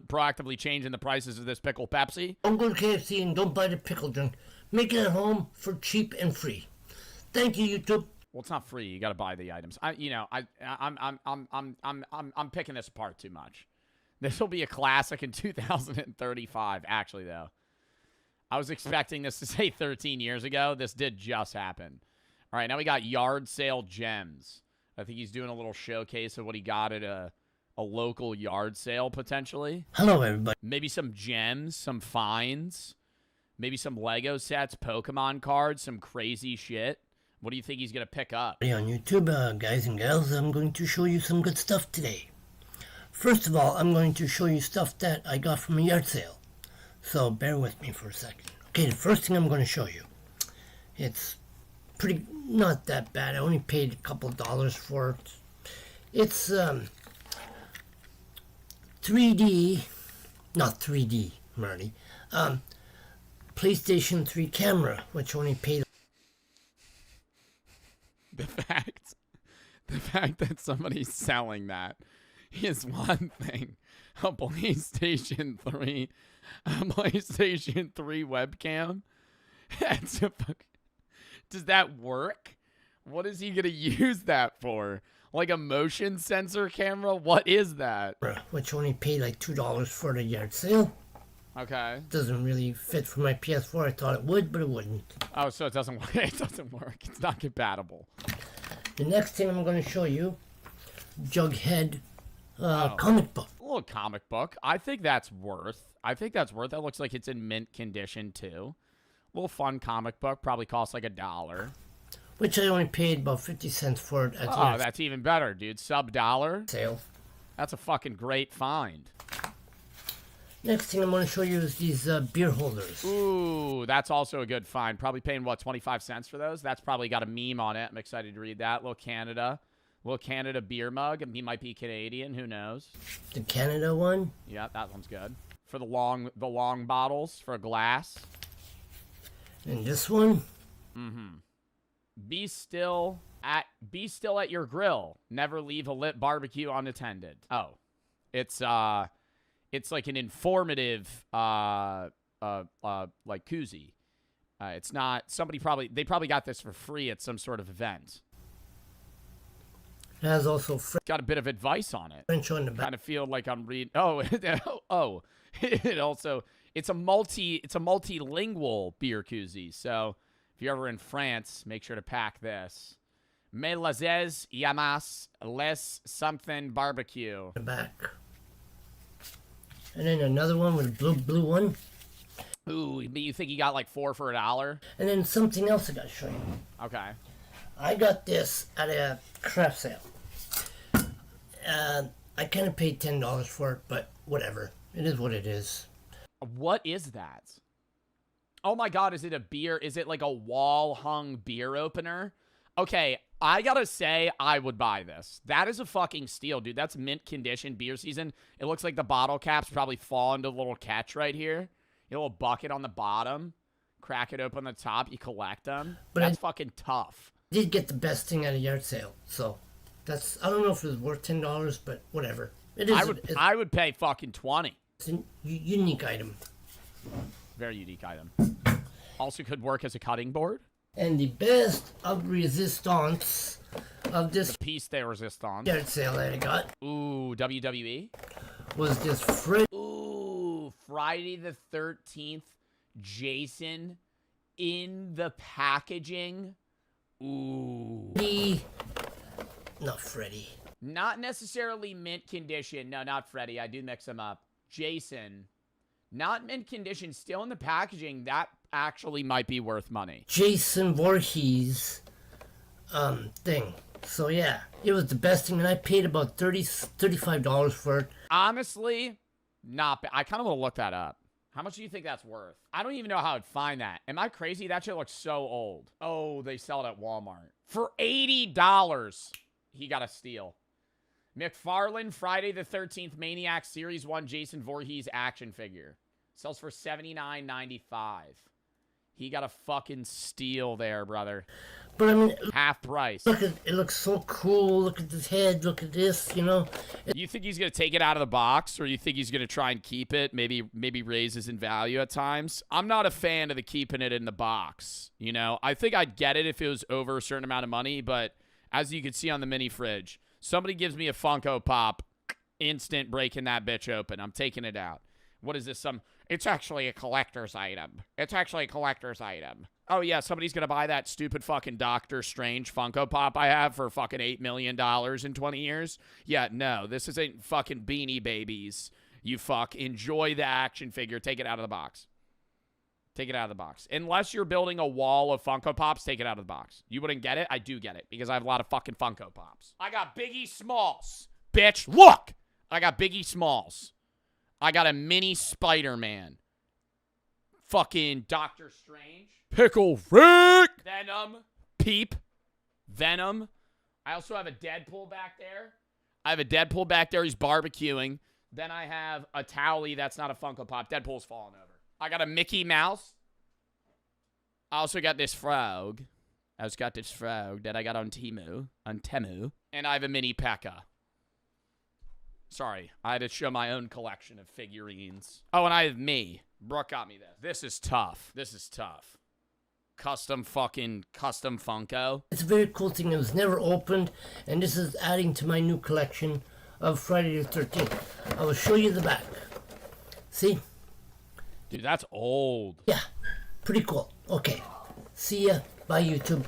proactively changing the prices of this pickle Pepsi? Don't go to KFC and don't buy the pickle drink Make it at home for cheap and free. Thank you, YouTube. Well, it's not free. You got to buy the items. I'm picking this apart too much. This will be a classic in 2035. Actually, though, I was expecting this to say 13 years ago. This did just happen. All right, now we got yard sale gems. I think he's doing a little showcase of what he got at a local yard sale, potentially. Hello, everybody. Maybe some gems, some finds, maybe some Lego sets, Pokemon cards, some crazy shit. What do you think he's going to pick up? On YouTube, guys and gals, I'm going to show you some good stuff today. First of all, I'm going to show you stuff that I got from a yard sale. So bear with me for a second. Okay, the first thing I'm going to show you. It's pretty, not that bad. I only paid a couple dollars for it. It's 3D, not 3D, Marty. PlayStation 3 camera, which only paid. The fact that somebody's selling that is one thing. A PlayStation 3 webcam. Does that work? What is he gonna use that for? Like a motion sensor camera? What is that? Which only paid like $2 for the yard sale. Okay. Doesn't really fit for my PS4. I thought it would, but it wouldn't. Oh, so it doesn't work. It doesn't work. It's not compatible. The next thing I'm going to show you, Jughead comic book. A little comic book. I think that's worth. That looks like it's in mint condition too. A little fun comic book. Probably costs like $1. Which I only paid about 50 cents for it. Oh, that's even better, dude. Sub-$1 sale. That's a fucking great find. Next thing I'm going to show you is these beer holders. Ooh, that's also a good find. Probably paying, what, 25 cents for those? That's probably got a meme on it. I'm excited to read that. Little Canada beer mug. He might be Canadian. Who knows? The Canada one? Yeah, that one's good. For the long bottles for a glass. And this one? Mm-hmm. Be still at your grill. Never leave a lit barbecue unattended. Oh. It's like an informative like koozie. It's not they probably got this for free at some sort of event. It has also got a bit of advice on it. French on the back. Kind of feel like I'm reading. Oh, it's a multilingual beer koozie. So if you're ever in France, make sure to pack this. Me lazes llamas les something barbecue. The back. And then another one with a blue one. Ooh, you think you got like 4 for $1? And then something else I got to show you. Okay. I got this at a craft sale. I kind of paid $10 for it, but whatever. It is what it is. What is that? Oh my God, is it a beer? Is it like a wall-hung beer opener? Okay, I gotta say, I would buy this. That is a fucking steal, dude. That's mint condition beer season. It looks like the bottle caps probably fall into a little catch right here. A little bucket on the bottom. Crack it open on the top. You collect them. But that's fucking tough. I did get the best thing at a yard sale, so that's, I don't know if it was worth $10, but whatever. It is. I would pay fucking 20. It's a unique item. Very unique item. Also could work as a cutting board. And the best of resistance of this piece de resistance yard sale that I got. Ooh, WWE was this Friday the 13th Jason in the packaging. Ooh. Not Freddy. Not necessarily mint condition. No, not Freddy. I do mix them up. Jason. Not mint condition. Still in the packaging. That actually might be worth money. Jason Voorhees thing. So yeah, it was the best thing, and I paid about $35 for it. Honestly, not bad. I kind of want to look that up. How much do you think that's worth? I don't even know how I'd find that. Am I crazy? That shit looks so old. Oh, they sell it at Walmart. For $80, he got a steal. McFarlane, Friday the 13th, Maniac Series 1 Jason Voorhees action figure. Sells for $79.95. He got a fucking steal there, brother. But I mean, half price. Look at it, looks so cool. Look at his head. Look at this. You know. You think he's gonna take it out of the box, or you think he's gonna try and keep it? Maybe raises in value at times. I'm not a fan of the keeping it in the box. You know, I think I'd get it if it was over a certain amount of money. But as you can see on the mini fridge, somebody gives me a Funko Pop, instant breaking that bitch open. I'm taking it out. What is this? It's actually a collector's item. It's actually a collector's item. Oh, yeah, somebody's going to buy that stupid fucking Doctor Strange Funko Pop I have for fucking $8 million in 20 years? Yeah, no, this isn't fucking Beanie Babies. You fuck. Enjoy the action figure. Take it out of the box. Take it out of the box. Unless you're building a wall of Funko Pops, take it out of the box. You wouldn't get it? I do get it because I have a lot of fucking Funko Pops. I got Biggie Smalls. Bitch, look! I got Biggie Smalls. I got a mini Spider-Man. Fucking Doctor Strange. Pickle Rick. Venom. Peep. Venom. I also have a Deadpool back there. He's barbecuing. Then I have a Towley. That's not a Funko Pop. Deadpool's falling over. I got a Mickey Mouse. I also got this frog. That I got on Temu. And I have a mini P.E.K.K.A. Sorry, I had to show my own collection of figurines. Oh, and I have me. Brooke got me this. This is tough. Custom Funko. It's a very cool thing. It was never opened, and this is adding to my new collection of Friday the 13th. I will show you the back. See? Dude, that's old. Yeah, pretty cool. Okay, see ya. Bye, YouTube.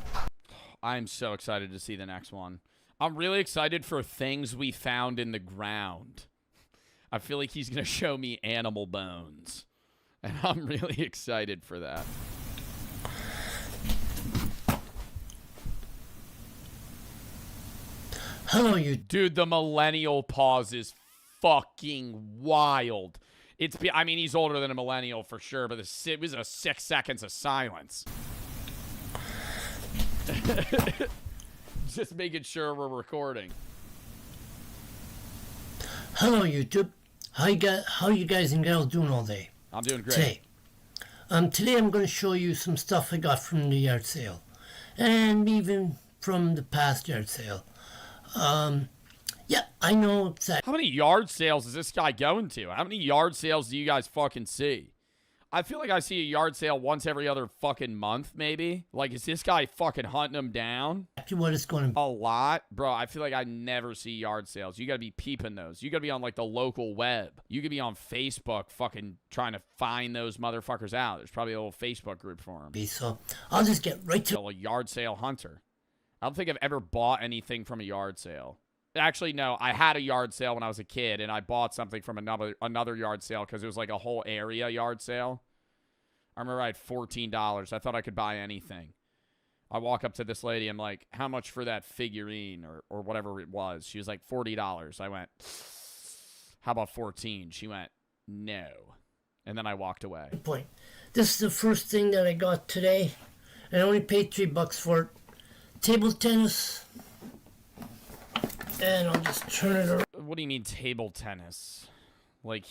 I'm so excited to see the next one. I'm really excited for things we found in the ground. I feel like he's going to show me animal bones. And I'm really excited for that. Hello, you. Dude, the millennial pause is fucking wild. I mean, he's older than a millennial for sure, but it was a 6 seconds of silence. Just making sure we're recording. Hello, YouTube. How you guys and girls doing all day? I'm doing great. Today I'm going to show you some stuff I got from the yard sale, and even from the past yard sale. Yeah, I know exactly. How many yard sales is this guy going to? How many yard sales do you guys fucking see? I feel like I see a yard sale once every other fucking month, maybe. Like, is this guy fucking hunting them down? What it's going to be. A lot? Bro, I feel like I never see yard sales. You gotta be peeping those. You gotta be on, like, the local web. You could be on Facebook fucking trying to find those motherfuckers out. There's probably a little Facebook group for them. So, I'll just get right to a yard sale hunter. I don't think I've ever bought anything from a yard sale. Actually, no. I had a yard sale when I was a kid, and I bought something from another yard sale because it was like a whole area yard sale. I remember I had $14. I thought I could buy anything. I walk up to this lady. I'm like, how much for that figurine or whatever it was? She was like, $40. I went, how about 14? She went, no. And then I walked away. Good point. This is the first thing that I got today. I only paid $3 for it. Table tennis. And I'll just turn it around. What do you mean table tennis? Like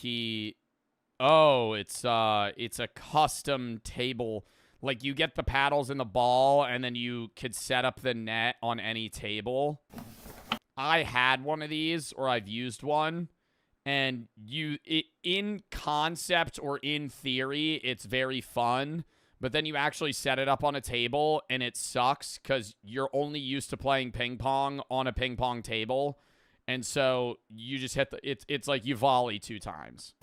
oh, it's a custom table. Like you get the paddles and the ball, and then you could set up the net on any table. I had one of these, or I've used one, and in concept or in theory, it's very fun. But then you actually set it up on a table, and it sucks because you're only used to playing ping pong on a ping pong table. And so you just hit it's like you volley 2 times.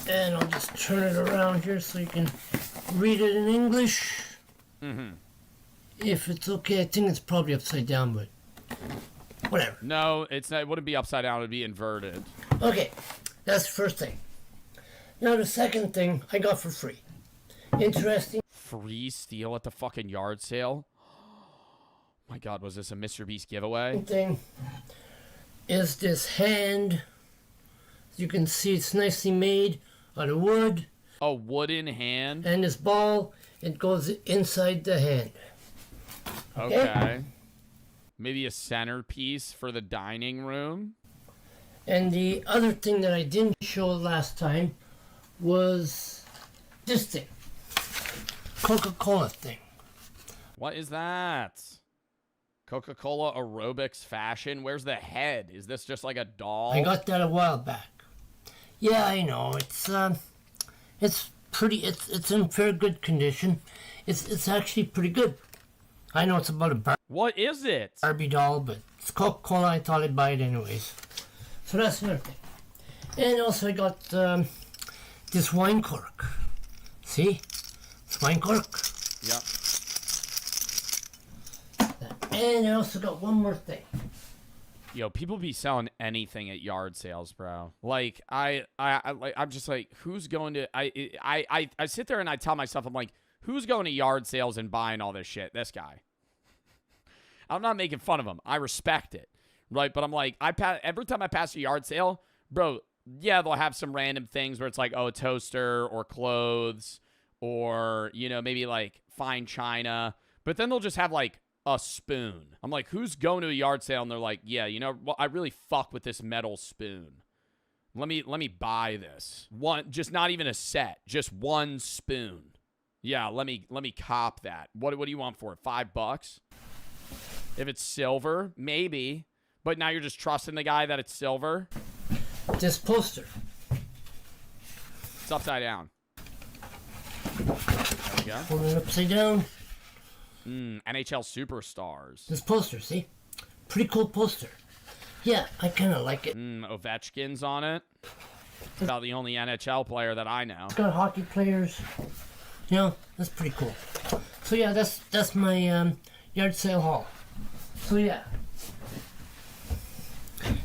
And I'll just turn it around here so you can read it in English. Mm-hmm. If it's okay, I think it's probably upside down, but whatever. No, it's not. It wouldn't be upside down. It would be inverted. Okay, that's the first thing. Now the second thing I got for free. Interesting. Free steal at the fucking yard sale? My God, was this a Mr. Beast giveaway? Thing is this hand. As you can see, it's nicely made out of wood. A wooden hand? And this ball, it goes inside the hand. Okay. Maybe a centerpiece for the dining room? And the other thing that I didn't show last time was this thing. Coca-Cola thing. What is that? Coca-Cola aerobics fashion? Where's the head? Is this just like a doll? I got that a while back. Yeah, I know. It's pretty. It's in fair good condition. It's actually pretty good. I know it's about a What is it? Barbie doll, but it's Coca-Cola. I thought I'd buy it anyways. So that's another thing. And also I got this wine cork. See? It's wine cork. Yep. And I also got one more thing. Yo, people be selling anything at yard sales, bro. Like I'm just like, who's going to? I sit there and I tell myself, I'm like, who's going to yard sales and buying all this shit? This guy. I'm not making fun of him. I respect it, right? But I'm like, every time I pass a yard sale, bro. Yeah, they'll have some random things where it's like, oh, a toaster or clothes or, you know, maybe like fine china. But then they'll just have like a spoon. I'm like, who's going to a yard sale? And they're like, yeah, you know, well, I really fuck with this metal spoon. Let me buy this. One, just not even a set, just one spoon. Yeah, let me cop that. What do you want for it? $5? If it's silver, maybe. But now you're just trusting the guy that it's silver. This poster. It's upside down. There we go. Hold it upside down. NHL Superstars. This poster, see? Pretty cool poster. Yeah, I kind of like it. Ovechkin's on it. It's about the only NHL player that I know. It's got hockey players. You know, that's pretty cool. So yeah, that's my yard sale haul. So yeah.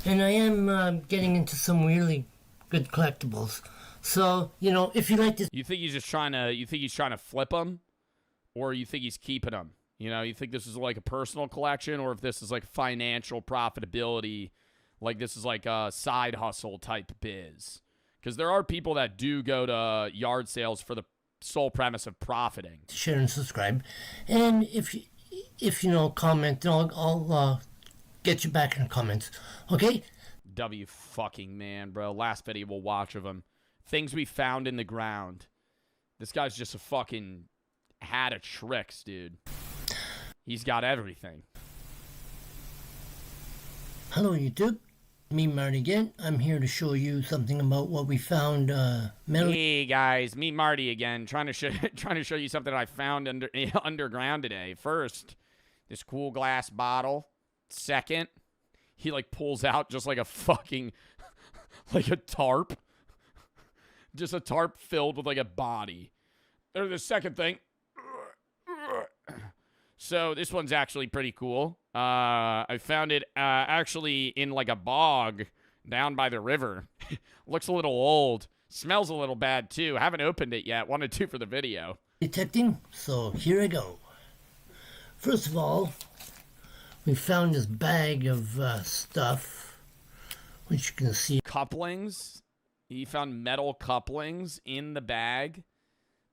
And I am getting into some really good collectibles. So, you know, if you like this... You think he's trying to flip them? Or you think he's keeping them? You know, you think this is like a personal collection? Or if this is like financial profitability, like this is like a side hustle type biz? Because there are people that do go to yard sales for the sole premise of profiting. Share and subscribe. And if you know, comment, I'll get you back in the comments. Okay? W fucking man, bro. Last video we'll watch of him. Things we found in the ground. This guy's just a fucking hat of tricks, dude. He's got everything. Hello, YouTube. Me, Marty again. I'm here to show you something about what we found. Hey guys, me Marty again. Trying to show you something I found underground today. First, this cool glass bottle. Second, he like pulls out just like a fucking like a tarp. Just a tarp filled with like a body. There's the second thing. So this one's actually pretty cool. I found it actually in like a bog down by the river. Looks a little old. Smells a little bad too. Haven't opened it yet. Wanted to for the video. Detecting. So here I go. First of all, we found this bag of stuff, which you can see. Couplings. He found metal couplings in the bag.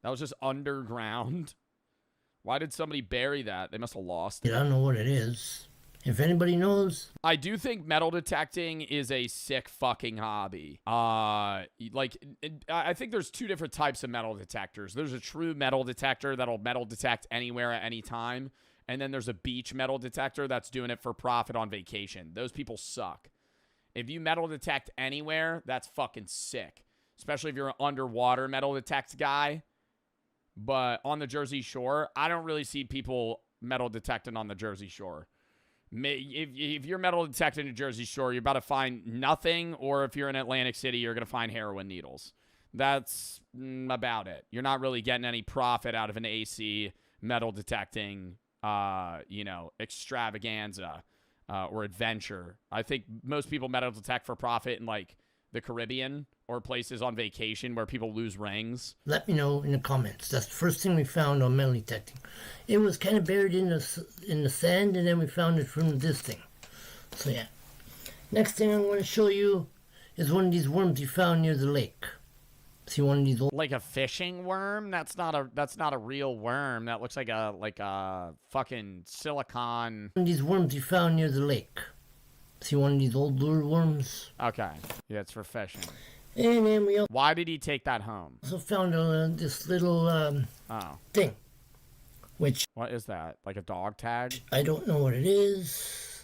That was just underground. Why did somebody bury that? They must have lost it. I don't know what it is. If anybody knows. I do think metal detecting is a sick fucking hobby. I think there's two different types of metal detectors. There's a true metal detector that'll metal detect anywhere at any time. And then there's a beach metal detector that's doing it for profit on vacation. Those people suck. If you metal detect anywhere, that's fucking sick. Especially if you're an underwater metal detect guy. But on the Jersey Shore, I don't really see people metal detecting on the Jersey Shore. If you're metal detecting the Jersey Shore, you're about to find nothing. Or if you're in Atlantic City, you're going to find heroin needles. That's about it. You're not really getting any profit out of an AC metal detecting, extravaganza or adventure. I think most people metal detect for profit in like the Caribbean or places on vacation where people lose rings. Let me know in the comments. That's the first thing we found on metal detecting. It was kind of buried in the sand, and then we found it from this thing. So yeah. Next thing I'm going to show you is one of these worms you found near the lake. See one of these old... Like a fishing worm? That's not a real worm. That looks like a fucking silicon. One of these worms you found near the lake. See one of these old lure worms? Okay. Yeah, it's for fishing. And then we also... Why did he take that home? Also found this little thing. which What is that? Like a dog tag? I don't know what it is.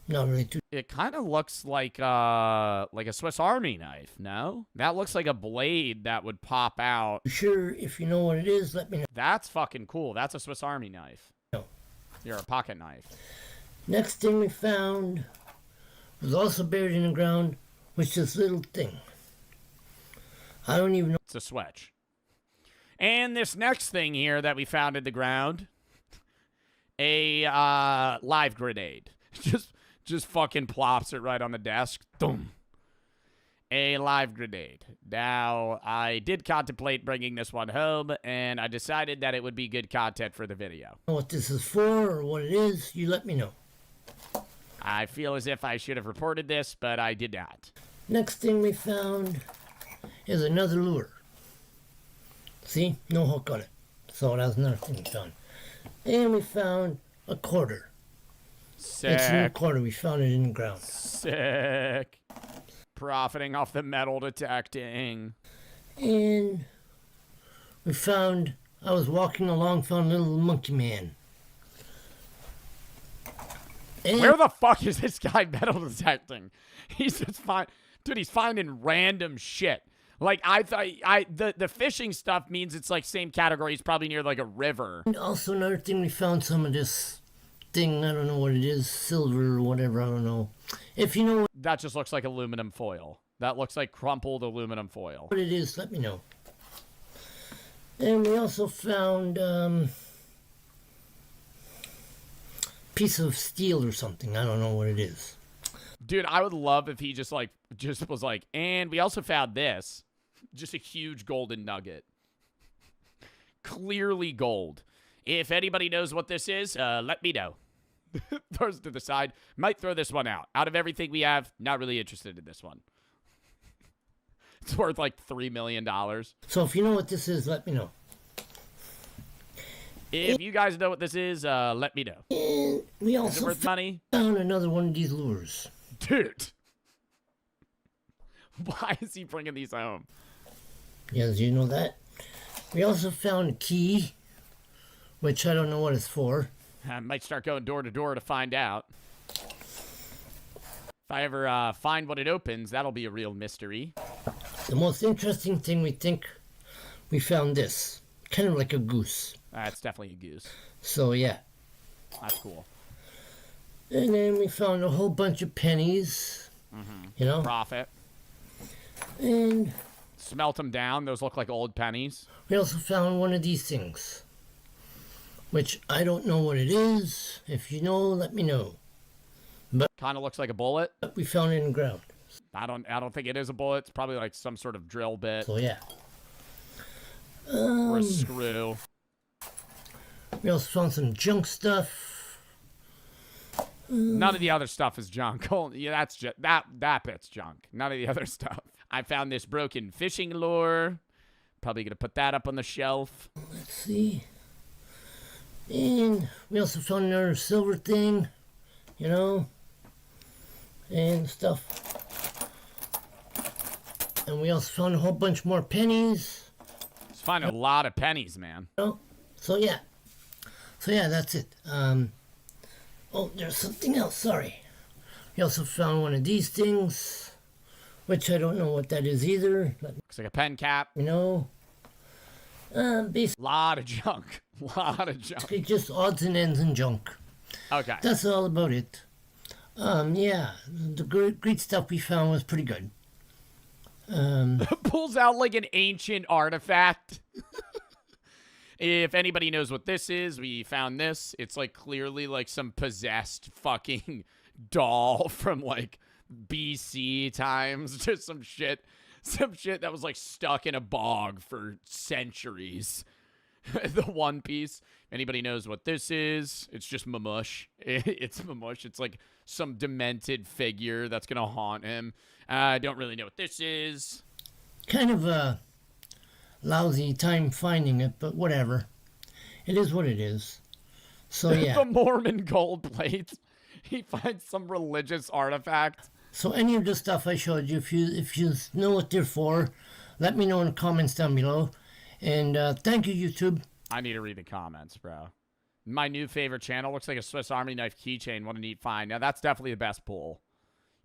Not really too. It kind of looks like a Swiss Army knife, no? That looks like a blade that would pop out. Sure, if you know what it is, let me know. That's fucking cool. That's a Swiss Army knife. No. You're a pocket knife. Next thing we found was also buried in the ground, which is this little thing. I don't even know. It's a switch. And this next thing here that we found in the ground, a live grenade. Just fucking plops it right on the desk. Boom. A live grenade. Now, I did contemplate bringing this one home, and I decided that it would be good content for the video. What this is for or what it is, you let me know. I feel as if I should have reported this, but I did not. Next thing we found is another lure. See? No hook on it. So that was another thing we found. And we found a quarter. Sick. It's in the quarter. We found it in the ground. Sick. Profiting off the metal detecting. And we found, I was walking along, found a little monkey man. And where the fuck is this guy metal detecting? He's just dude, he's finding random shit. Like, I thought, the fishing stuff means it's like same category. He's probably near like a river. And also another thing, we found some of this thing, I don't know what it is, silver or whatever, I don't know. If you know that just looks like aluminum foil. That looks like crumpled aluminum foil. What it is, let me know. And we also found piece of steel or something. I don't know what it is. Dude, I would love if he just was like, and we also found this. Just a huge golden nugget. Clearly gold. If anybody knows what this is, let me know. Throws to the side. Might throw this one out. Out of everything we have, not really interested in this one. It's worth like $3 million. So if you know what this is, let me know. If you guys know what this is, let me know. And we also is it worth money? Found another one of these lures. Dude. Why is he bringing these home? Yes, you know that. We also found a key, which I don't know what it's for. I might start going door to door to find out. If I ever find what it opens, that'll be a real mystery. The most interesting thing we found this. Kind of like a goose. That's definitely a goose. So, yeah. That's cool. And then we found a whole bunch of pennies. Mm-hmm. You know? Profit. And smelt them down. Those look like old pennies. We also found one of these things, which I don't know what it is. If you know, let me know. But kind of looks like a bullet. We found it in the ground. I don't think it is a bullet. It's probably like some sort of drill bit. So yeah. Or a screw. We also found some junk stuff. None of the other stuff is junk. Yeah, that's just that bit's junk. None of the other stuff. I found this broken fishing lure. Probably gonna put that up on the shelf. Let's see. And we also found another silver thing, you know, and stuff. And we also found a whole bunch more pennies. Just find a lot of pennies, man. So yeah, that's it. Oh, there's something else. Sorry. We also found one of these things, which I don't know what that is either. Looks like a pen cap. You know. Lot of junk. Lot of junk. It's just odds and ends and junk. Okay. That's all about it. Yeah, the great stuff we found was pretty good. Pulls out like an ancient artifact. If anybody knows what this is, we found this. It's like clearly like some possessed fucking doll from like BC times. Just some shit that was like stuck in a bog for centuries. The One Piece. Anybody knows what this is? It's just Mamush. It's Mamush. It's like some demented figure that's gonna haunt him. I don't really know what this is. Kind of a lousy time finding it, but whatever. It is what it is. So yeah. The Mormon gold plate. He finds some religious artifact. So any of the stuff I showed you, if you know what they're for, let me know in the comments down below. And thank you, YouTube. I need to read the comments, bro. My new favorite channel looks like a Swiss Army knife keychain. What a neat find. Now, that's definitely the best pull.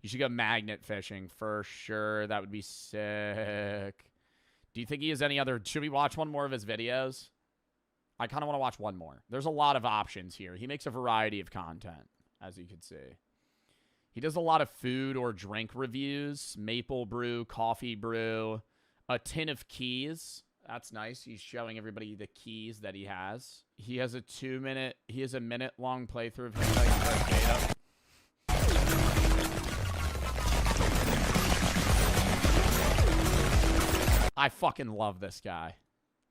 You should go magnet fishing for sure. That would be sick. Do you think he has any other... Should we watch one more of his videos? I kind of want to watch one more. There's a lot of options here. He makes a variety of content, as you can see. He does a lot of food or drink reviews. Maple brew, coffee brew, a tin of keys. That's nice. He's showing everybody the keys that he has. He has a minute-long playthrough of Hitchhiking Beta. I fucking love this guy.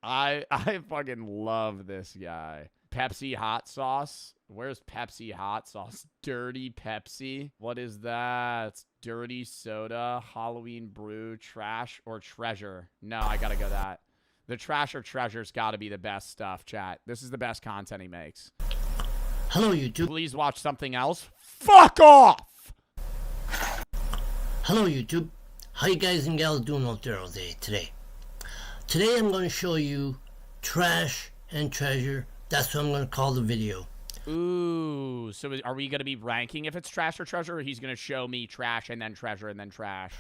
I fucking love this guy. Pepsi hot sauce. Where's Pepsi hot sauce? Dirty Pepsi. What is that? Dirty soda, Halloween brew, trash, or treasure? No, I gotta go that. The trash or treasure's gotta be the best stuff, chat. This is the best content he makes. Hello, YouTube. Please watch something else. Fuck off! Hello, YouTube. How you guys and gals doing out there all day today? Today I'm going to show you trash and treasure. That's what I'm going to call the video. Ooh, so are we going to be ranking if it's trash or treasure, or he's going to show me trash and then treasure and then trash?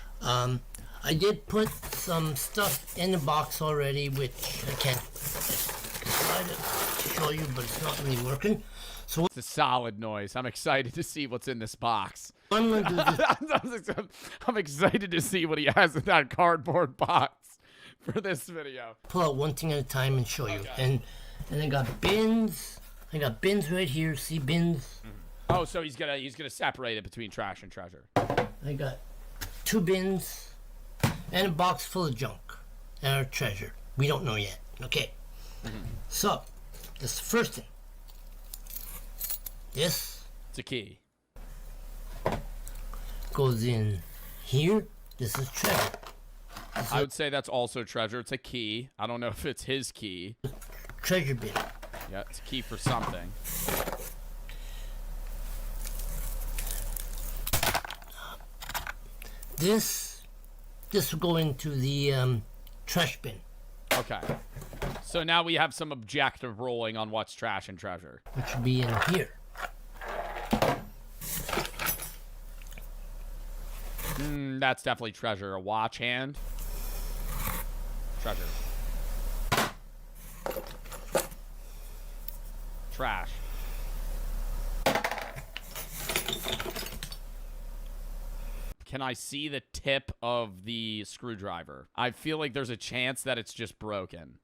I did put some stuff in the box already, which I can't try to show you, but it's not really working. So it's a solid noise. I'm excited to see what's in this box. I'm going to do this. I'm excited to see what he has in that cardboard box for this video. Pull out one thing at a time and show you. And I got bins. I got bins right here. See bins? Oh, so he's gonna separate it between trash and treasure. I got 2 bins and a box full of junk and our treasure. We don't know yet. Okay. So, this is the first thing. This. It's a key. Goes in here. This is treasure. I would say that's also treasure. It's a key. I don't know if it's his key. Treasure bin. Yeah, it's a key for something. This will go into the trash bin. Okay. So now we have some objective ruling on what's trash and treasure. Which would be in here. That's definitely treasure. A watch hand. Treasure. Trash. Can I see the tip of the screwdriver? I feel like there's a chance that it's just broken.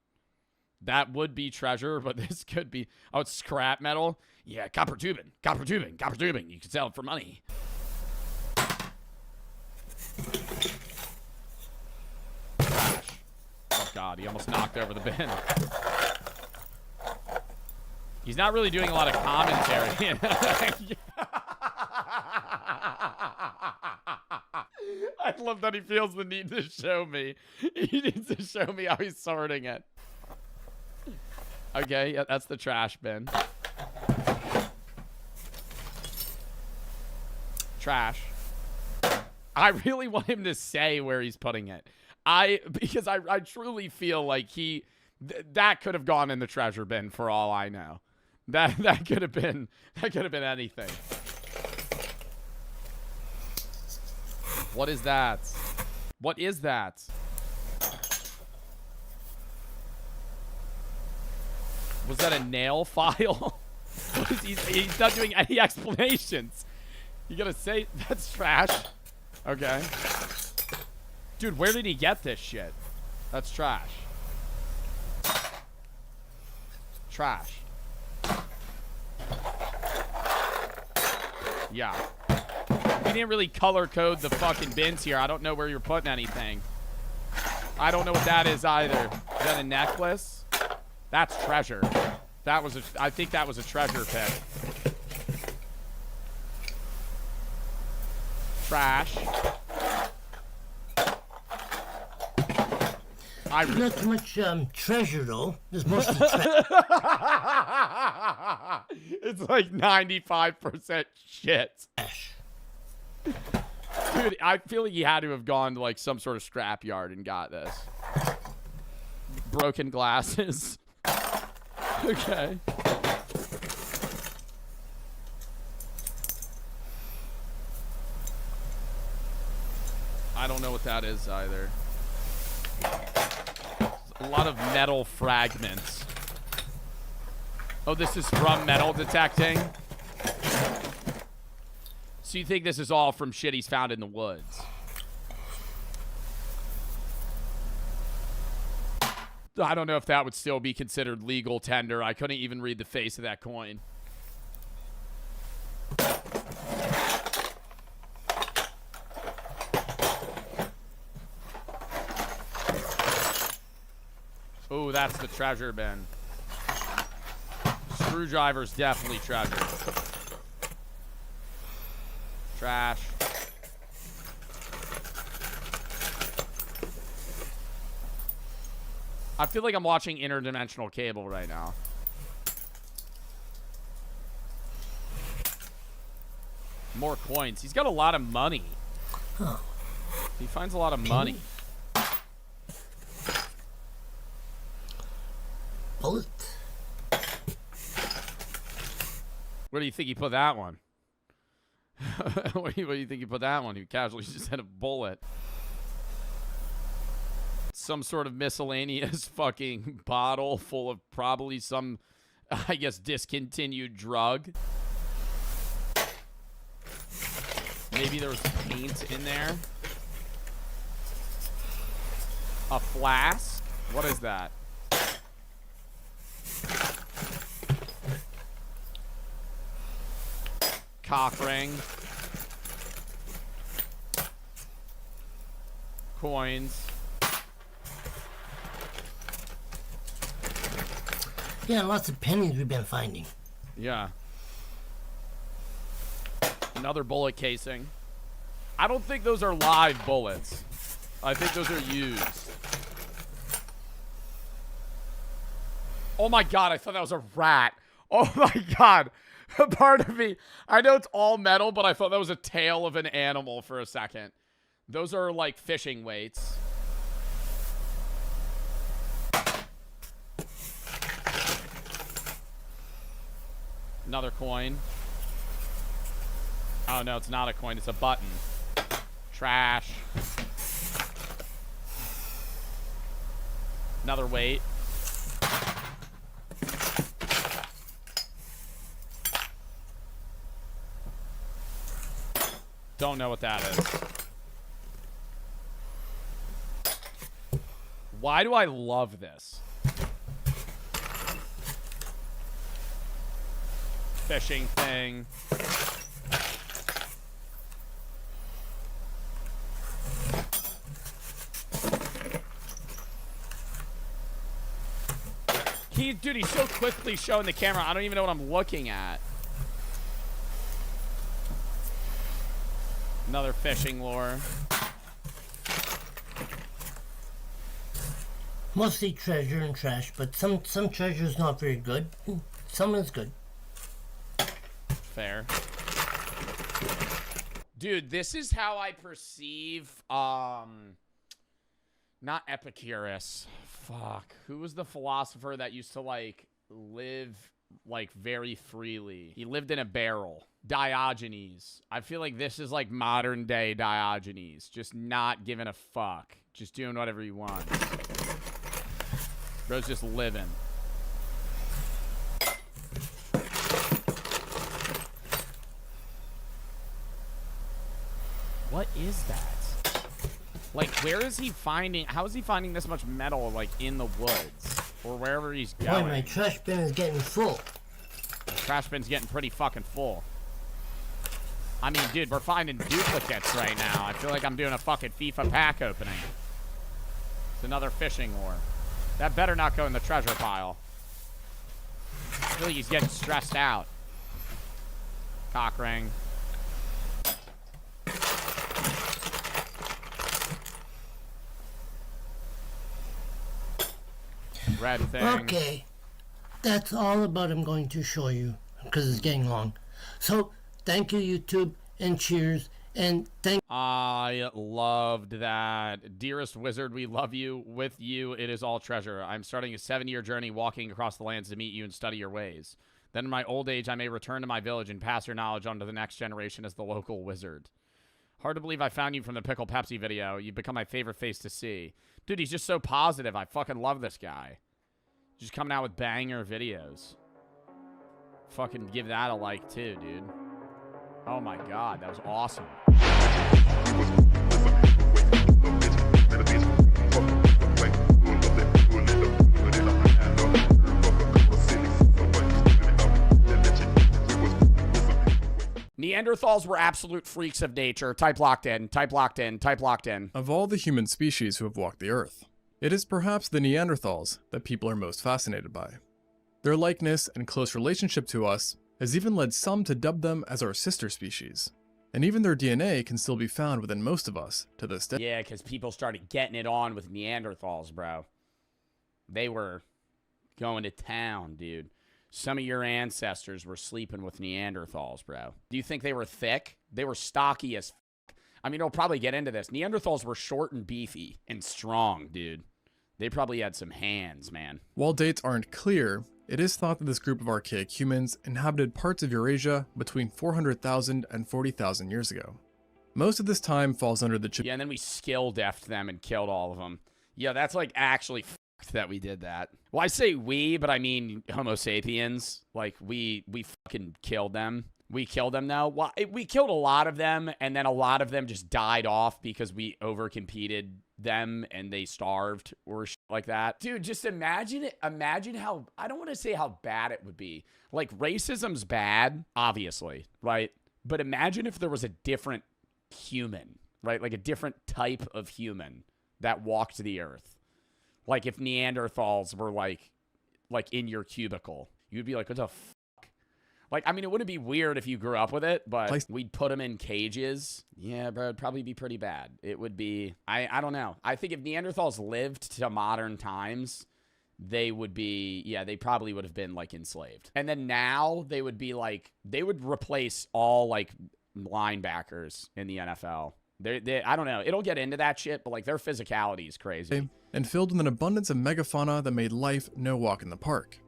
That would be treasure, but this could be... Oh, it's scrap metal? Yeah, copper tubing. Copper tubing. Copper tubing. You can sell it for money. Trash. Oh, God. He almost knocked over the bin. He's not really doing a lot of commentary. I love that he feels the need to show me. He needs to show me how he's sorting it. Okay, yeah, that's the trash bin. Trash. I really want him to say where he's putting it. Because I truly feel like that could have gone in the treasure bin for all I know. That could have been anything. What is that? What is that? Was that a nail file? He's not doing any explanations. You gotta say that's trash. Okay. Dude, where did he get this shit? That's trash. Trash. Yeah. We didn't really color code the fucking bins here. I don't know where you're putting anything. I don't know what that is either. Is that a necklace? That's treasure. I think that was a treasure pick. Trash. There's not too much treasure though. There's mostly treasure. It's like 95% shit. Dude, I feel like he had to have gone to like some sort of scrap yard and got this. Broken glasses. Okay. what that is either. A lot of metal fragments. Oh, this is from metal detecting? So you think this is all from shit he's found in the woods? I don't know if that would still be considered legal tender. I couldn't even read the face of that coin. Oh, that's the treasure bin. Screwdriver's definitely treasure. Trash. I feel like I'm watching interdimensional cable right now. More coins. He's got a lot of money. Huh. He finds a lot of money. Bullet. Where do you think he put that one? Where do you think he put that one? He casually just had a bullet. Some sort of miscellaneous fucking bottle full of probably some, I guess, discontinued drug. Maybe there was paint in there. A flask? What is that? Cock ring. Coins. Yeah, lots of pennies we've been finding. Yeah. Another bullet casing. I don't think those are live bullets. I think those are used. Oh my god, I thought that was a rat. Oh my god. Part of me, I know it's all metal, but I thought that was a tail of an animal for a second. Those are like fishing weights. Another coin. Oh no, it's not a coin, it's a button. Trash. Another weight. Don't know what that is. Why do I love this? Fishing thing. Dude, he's so quickly showing the camera, I don't even know what I'm looking at. Another fishing lure. Mostly treasure and trash, but some treasure is not very good. Some is good. Fair. Dude, this is how I perceive, not Epicurus. Fuck. Who was the philosopher that used to, like, live, like, very freely? He lived in a barrel. Diogenes. I feel like this is, like, modern-day Diogenes. Just not giving a fuck. Just doing whatever he wants. Bro's just living. What is that? Like, where is he finding... How is he finding this much metal, like, in the woods? Or wherever he's going? Boy, my trash bin is getting full. The trash bin's getting pretty fucking full. I mean, dude, we're finding duplicates right now. I feel like I'm doing a fucking FIFA pack opening. It's another fishing lure. That better not go in the treasure pile. I feel like he's getting stressed out. Cock ring. Red thing. Okay. That's all about I'm going to show you, because it's getting long. So, thank you, YouTube, and cheers, and thank... I loved that. Dearest wizard, we love you. With you, it is all treasure. I'm starting a 7-year journey walking across the lands to meet you and study your ways. Then in my old age, I may return to my village and pass your knowledge on to the next generation as the local wizard. Hard to believe I found you from the Pickle Pepsi video. You've become my favorite face to see. Dude, he's just so positive. I fucking love this guy. Just coming out with banger videos. Fucking give that a like too, dude. Oh my god, that was awesome. Neanderthals were absolute freaks of nature. Type locked in, type locked in, type locked in. Of all the human species who have walked the earth, it is perhaps the Neanderthals that people are most fascinated by. Their likeness and close relationship to us has even led some to dub them as our sister species. And even their DNA can still be found within most of us to this day. Yeah, because people started getting it on with Neanderthals, bro. They were going to town, dude. Some of your ancestors were sleeping with Neanderthals, bro. Do you think they were thick? They were stocky as f***. I mean, we'll probably get into this. Neanderthals were short and beefy and strong, dude. They probably had some hands, man. While dates aren't clear, it is thought that this group of archaic humans inhabited parts of Eurasia between 400,000 and 40,000 years ago. Most of this time falls under the... Yeah, and then we skill deafed them and killed all of them. Yeah, that's like actually that we did that. Well, I say we, but I mean Homo sapiens. Like, we fucking killed them. We killed them, though. Well, we killed a lot of them, and then a lot of them just died off because we overcompeted them and they starved or shit like that. Dude, just imagine it. Imagine how, I don't want to say how bad it would be. Like, racism's bad, obviously, right? But imagine if there was a different human, right? Like a different type of human that walked the earth. Like if Neanderthals were like in your cubicle, you'd be like, what the fuck? Like, I mean, it wouldn't be weird if you grew up with it, but we'd put them in cages. Yeah, bro, it'd probably be pretty bad. It would be, I don't know. I think if Neanderthals lived to modern times, they would be, yeah, they probably would have been like enslaved. And then now they would be like, they would replace all like linebackers in the NFL. They I don't know. It'll get into that shit, but like their physicality is crazy. And filled with an abundance of megafauna that made life no walk in the park.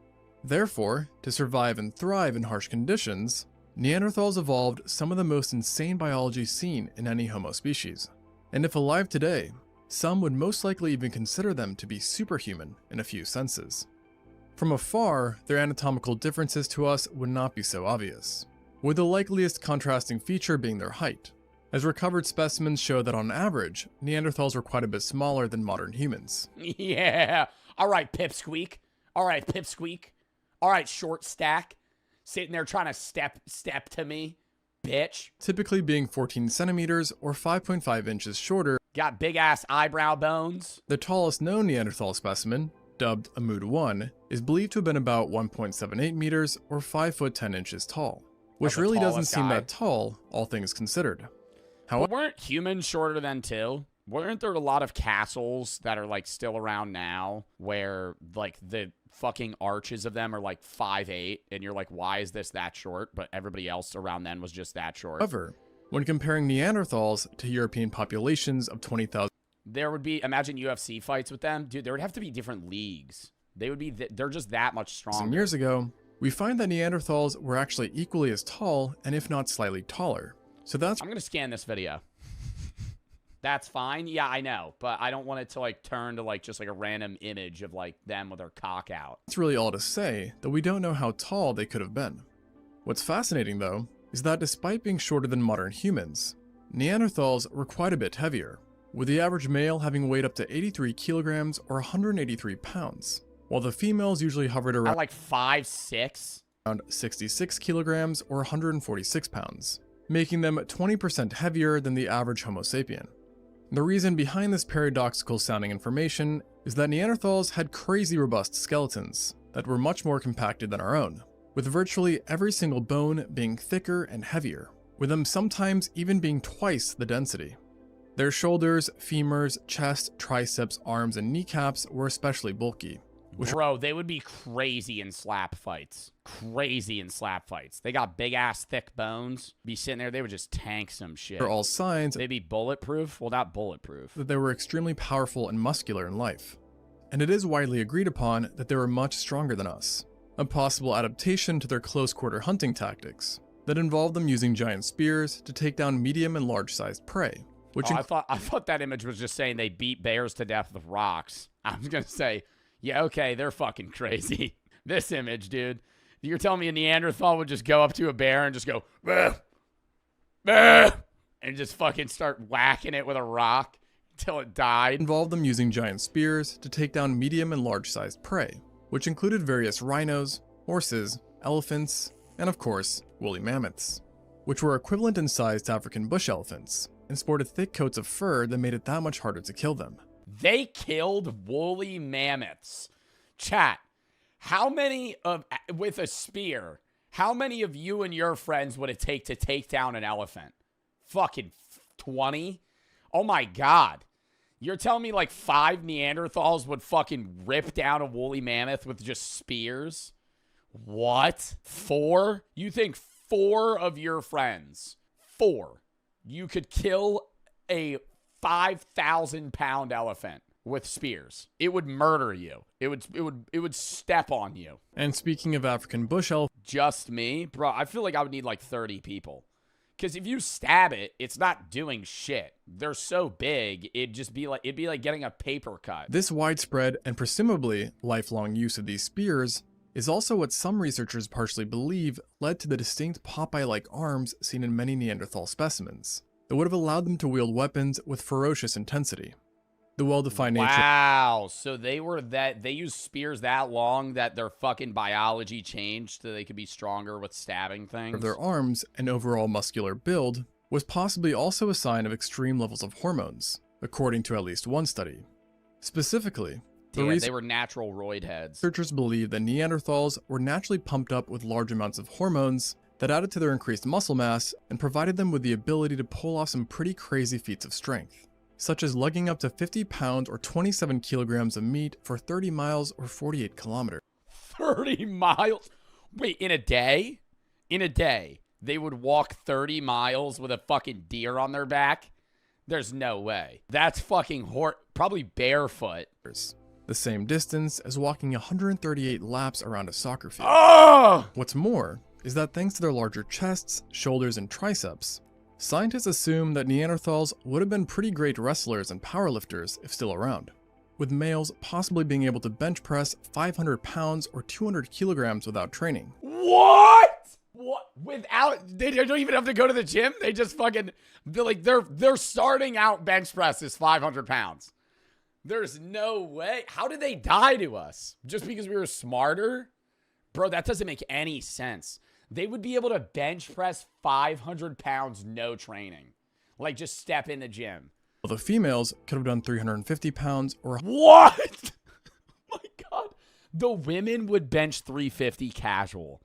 Therefore, to survive and thrive in harsh conditions, Neanderthals evolved some of the most insane biology seen in any Homo species. And if alive today, some would most likely even consider them to be superhuman in a few senses. From afar, their anatomical differences to us would not be so obvious, with the likeliest contrasting feature being their height, as recovered specimens show that on average, Neanderthals were quite a bit smaller than modern humans. Yeah. All right, Pipsqueak. All right, Pipsqueak. All right, Short Stack. Sitting there trying to step to me, bitch. Typically being 14 centimeters or 5.5 inches shorter. Got big-ass eyebrow bones. The tallest known Neanderthal specimen, dubbed a Mood 1, is believed to have been about 1.78 meters or 5 foot 10 inches tall, which really doesn't seem that tall, all things considered. But weren't humans shorter than too? Weren't there a lot of castles that are like still around now where like the fucking arches of them are like 5'8", and you're like, why is this that short? But everybody else around then was just that short. However, when comparing Neanderthals to European populations of 20,000, there would be, imagine UFC fights with them, dude. There would have to be different leagues. They would be, they're just that much stronger. Some years ago, we find that Neanderthals were actually equally as tall, and if not slightly taller. So that's... I'm going to scan this video. That's fine. Yeah, I know. But I don't want it to like turn to like just like a random image of like them with their cock out. That's really all to say that we don't know how tall they could have been. What's fascinating though, is that despite being shorter than modern humans, Neanderthals were quite a bit heavier, with the average male having weighed up to 83 kilograms or 183 pounds, while the females usually hovered around like 5'6", around 66 kilograms or 146 pounds, making them 20% heavier than the average Homo sapien. The reason behind this paradoxical sounding information is that Neanderthals had crazy robust skeletons that were much more compacted than our own, with virtually every single bone being thicker and heavier, with them sometimes even being twice the density. Their shoulders, femurs, chest, triceps, arms, and kneecaps were especially bulky. Bro, they would be crazy in slap fights. Crazy in slap fights. They got big-ass thick bones. Be sitting there, they would just tank some shit. They're all signs they'd be bulletproof. Well, not bulletproof. That they were extremely powerful and muscular in life. And it is widely agreed upon that they were much stronger than us, a possible adaptation to their close-quarter hunting tactics. that involved them using giant spears to take down medium and large-sized prey, which I thought that image was just saying they beat bears to death with rocks. I was gonna say, yeah, okay, they're fucking crazy. This image, dude. You're telling me a Neanderthal would just go up to a bear and just go, bah, bah, and just fucking start whacking it with a rock until it died? Involved them using giant spears to take down medium and large-sized prey, which included various rhinos, horses, elephants, and of course, woolly mammoths, which were equivalent in size to African bush elephants, and sported thick coats of fur that made it that much harder to kill them. They killed woolly mammoths. Chat, how many with a spear, how many of you and your friends would it take to take down an elephant? Fucking 20? Oh my God. You're telling me like 5 Neanderthals would fucking rip down a woolly mammoth with just spears? What? 4? You think 4 of your friends, 4, you could kill a 5,000-pound elephant with spears? It would murder you. It would step on you. And speaking of African bush elephants, just me? Bro, I feel like I would need like 30 people. Because if you stab it, it's not doing shit. They're so big, it'd be like getting a paper cut. This widespread and presumably lifelong use of these spears is also what some researchers partially believe led to the distinct Popeye-like arms seen in many Neanderthal specimens that would have allowed them to wield weapons with ferocious intensity. The well-defined nature. Wow, so they used spears that long that their fucking biology changed so they could be stronger with stabbing things. Of their arms and overall muscular build was possibly also a sign of extreme levels of hormones, according to at least one study. Specifically, they were natural roid heads. Researchers believe that Neanderthals were naturally pumped up with large amounts of hormones that added to their increased muscle mass and provided them with the ability to pull off some pretty crazy feats of strength, such as lugging up to 50 pounds or 27 kilograms of meat for 30 miles or 48 kilometers. 30 miles? Wait, in a day? In a day, they would walk 30 miles with a fucking deer on their back? There's no way. That's fucking probably barefoot. The same distance as walking 138 laps around a soccer field. Oh! What's more is that thanks to their larger chests, shoulders, and triceps, scientists assume that Neanderthals would have been pretty great wrestlers and powerlifters if still around, with males possibly being able to bench press 500 pounds or 200 kilograms without training. What? What? They don't even have to go to the gym? They just fucking, they're starting out bench press is 500 pounds. There's no way. How did they die to us? Just because we were smarter? Bro, that doesn't make any sense. They would be able to bench press 500 pounds, no training. Like, just step in the gym. Well, the females could have done 350 pounds or... What? Oh my God. The women would bench 350 casual.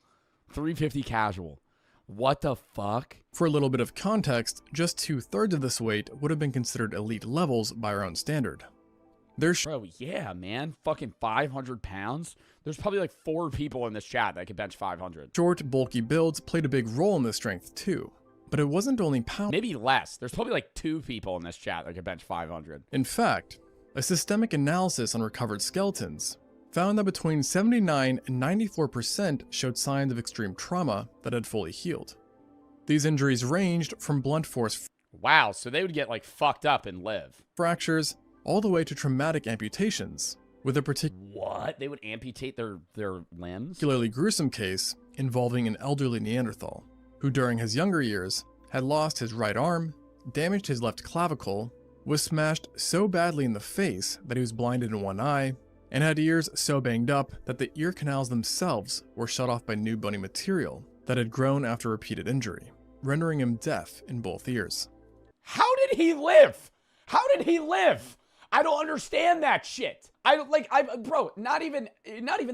350 casual. What the fuck? For a little bit of context, just 2/3 of this weight would have been considered elite levels by our own standard. Bro, yeah, man. Fucking 500 pounds. There's probably like 4 people in this chat that could bench 500. Short, bulky builds played a big role in this strength too. But it wasn't only power. Maybe less. There's probably like 2 people in this chat that could bench 500. In fact, a systemic analysis on recovered skeletons found that between 79 and 94% showed signs of extreme trauma that had fully healed. These injuries ranged from blunt force. Wow, so they would get like fucked up and live. Fractures, all the way to traumatic amputations, with a What? They would amputate their limbs? Particularly gruesome case involving an elderly Neanderthal, who during his younger years had lost his right arm, damaged his left clavicle, was smashed so badly in the face that he was blinded in one eye, and had ears so banged up that the ear canals themselves were shut off by new bony material that had grown after repeated injury, rendering him deaf in both ears. How did he live? How did he live? I don't understand that shit. Bro, not even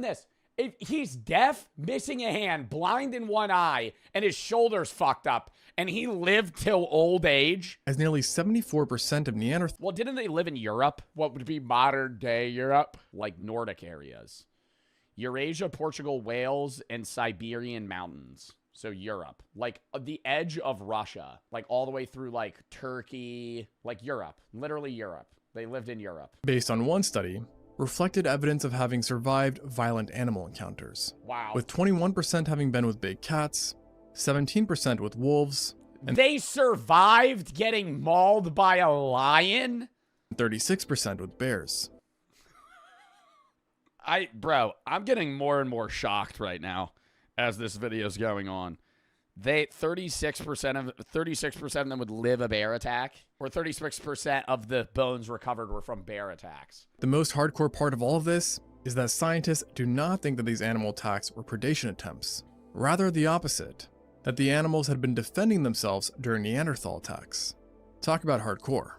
this. If he's deaf, missing a hand, blind in one eye, and his shoulder's fucked up, and he lived till old age. As nearly 74% of Neanderthals. Well, didn't they live in Europe? What would be modern day Europe? Like Nordic areas. Eurasia, Portugal, Wales, and Siberian mountains. So Europe, like the edge of Russia, like all the way through like Turkey, like Europe, literally Europe. They lived in Europe. Based on one study, reflected evidence of having survived violent animal encounters. Wow. With 21% having been with big cats, 17% with wolves, and they survived getting mauled by a lion? 36% with bears. Bro, I'm getting more and more shocked right now as this video's going on. 36% of them would live a bear attack, or 36% of the bones recovered were from bear attacks. The most hardcore part of all of this is that scientists do not think that these animal attacks were predation attempts. Rather the opposite, that the animals had been defending themselves during Neanderthal attacks. Talk about hardcore.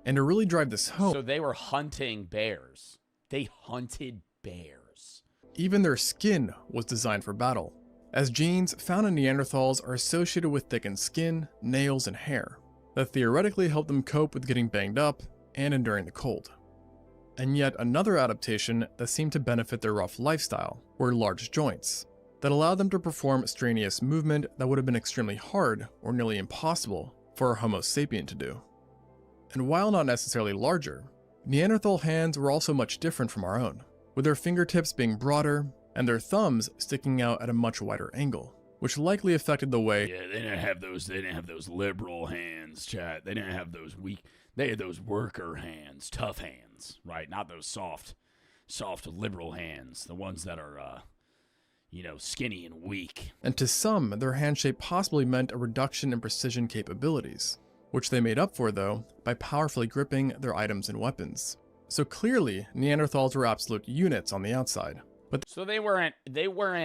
And to really drive this home, So they were hunting bears. They hunted bears. even their skin was designed for battle, as genes found in Neanderthals are associated with thickened skin, nails, and hair that theoretically help them cope with getting banged up and enduring the cold. And yet another adaptation that seemed to benefit their rough lifestyle were large joints that allowed them to perform strenuous movement that would have been extremely hard or nearly impossible for a Homo sapien to do. And while not necessarily larger, Neanderthal hands were also much different from our own, with their fingertips being broader and their thumbs sticking out at a much wider angle, which likely affected the way They didn't have those liberal hands, chat. They didn't have those weak. They had those worker hands, tough hands, right? Not those soft liberal hands. The ones that are, skinny and weak. And to some, their hand shape possibly meant a reduction in precision capabilities, which they made up for, though, by powerfully gripping their items and weapons. So clearly, Neanderthals were absolute units on the outside. But So they weren't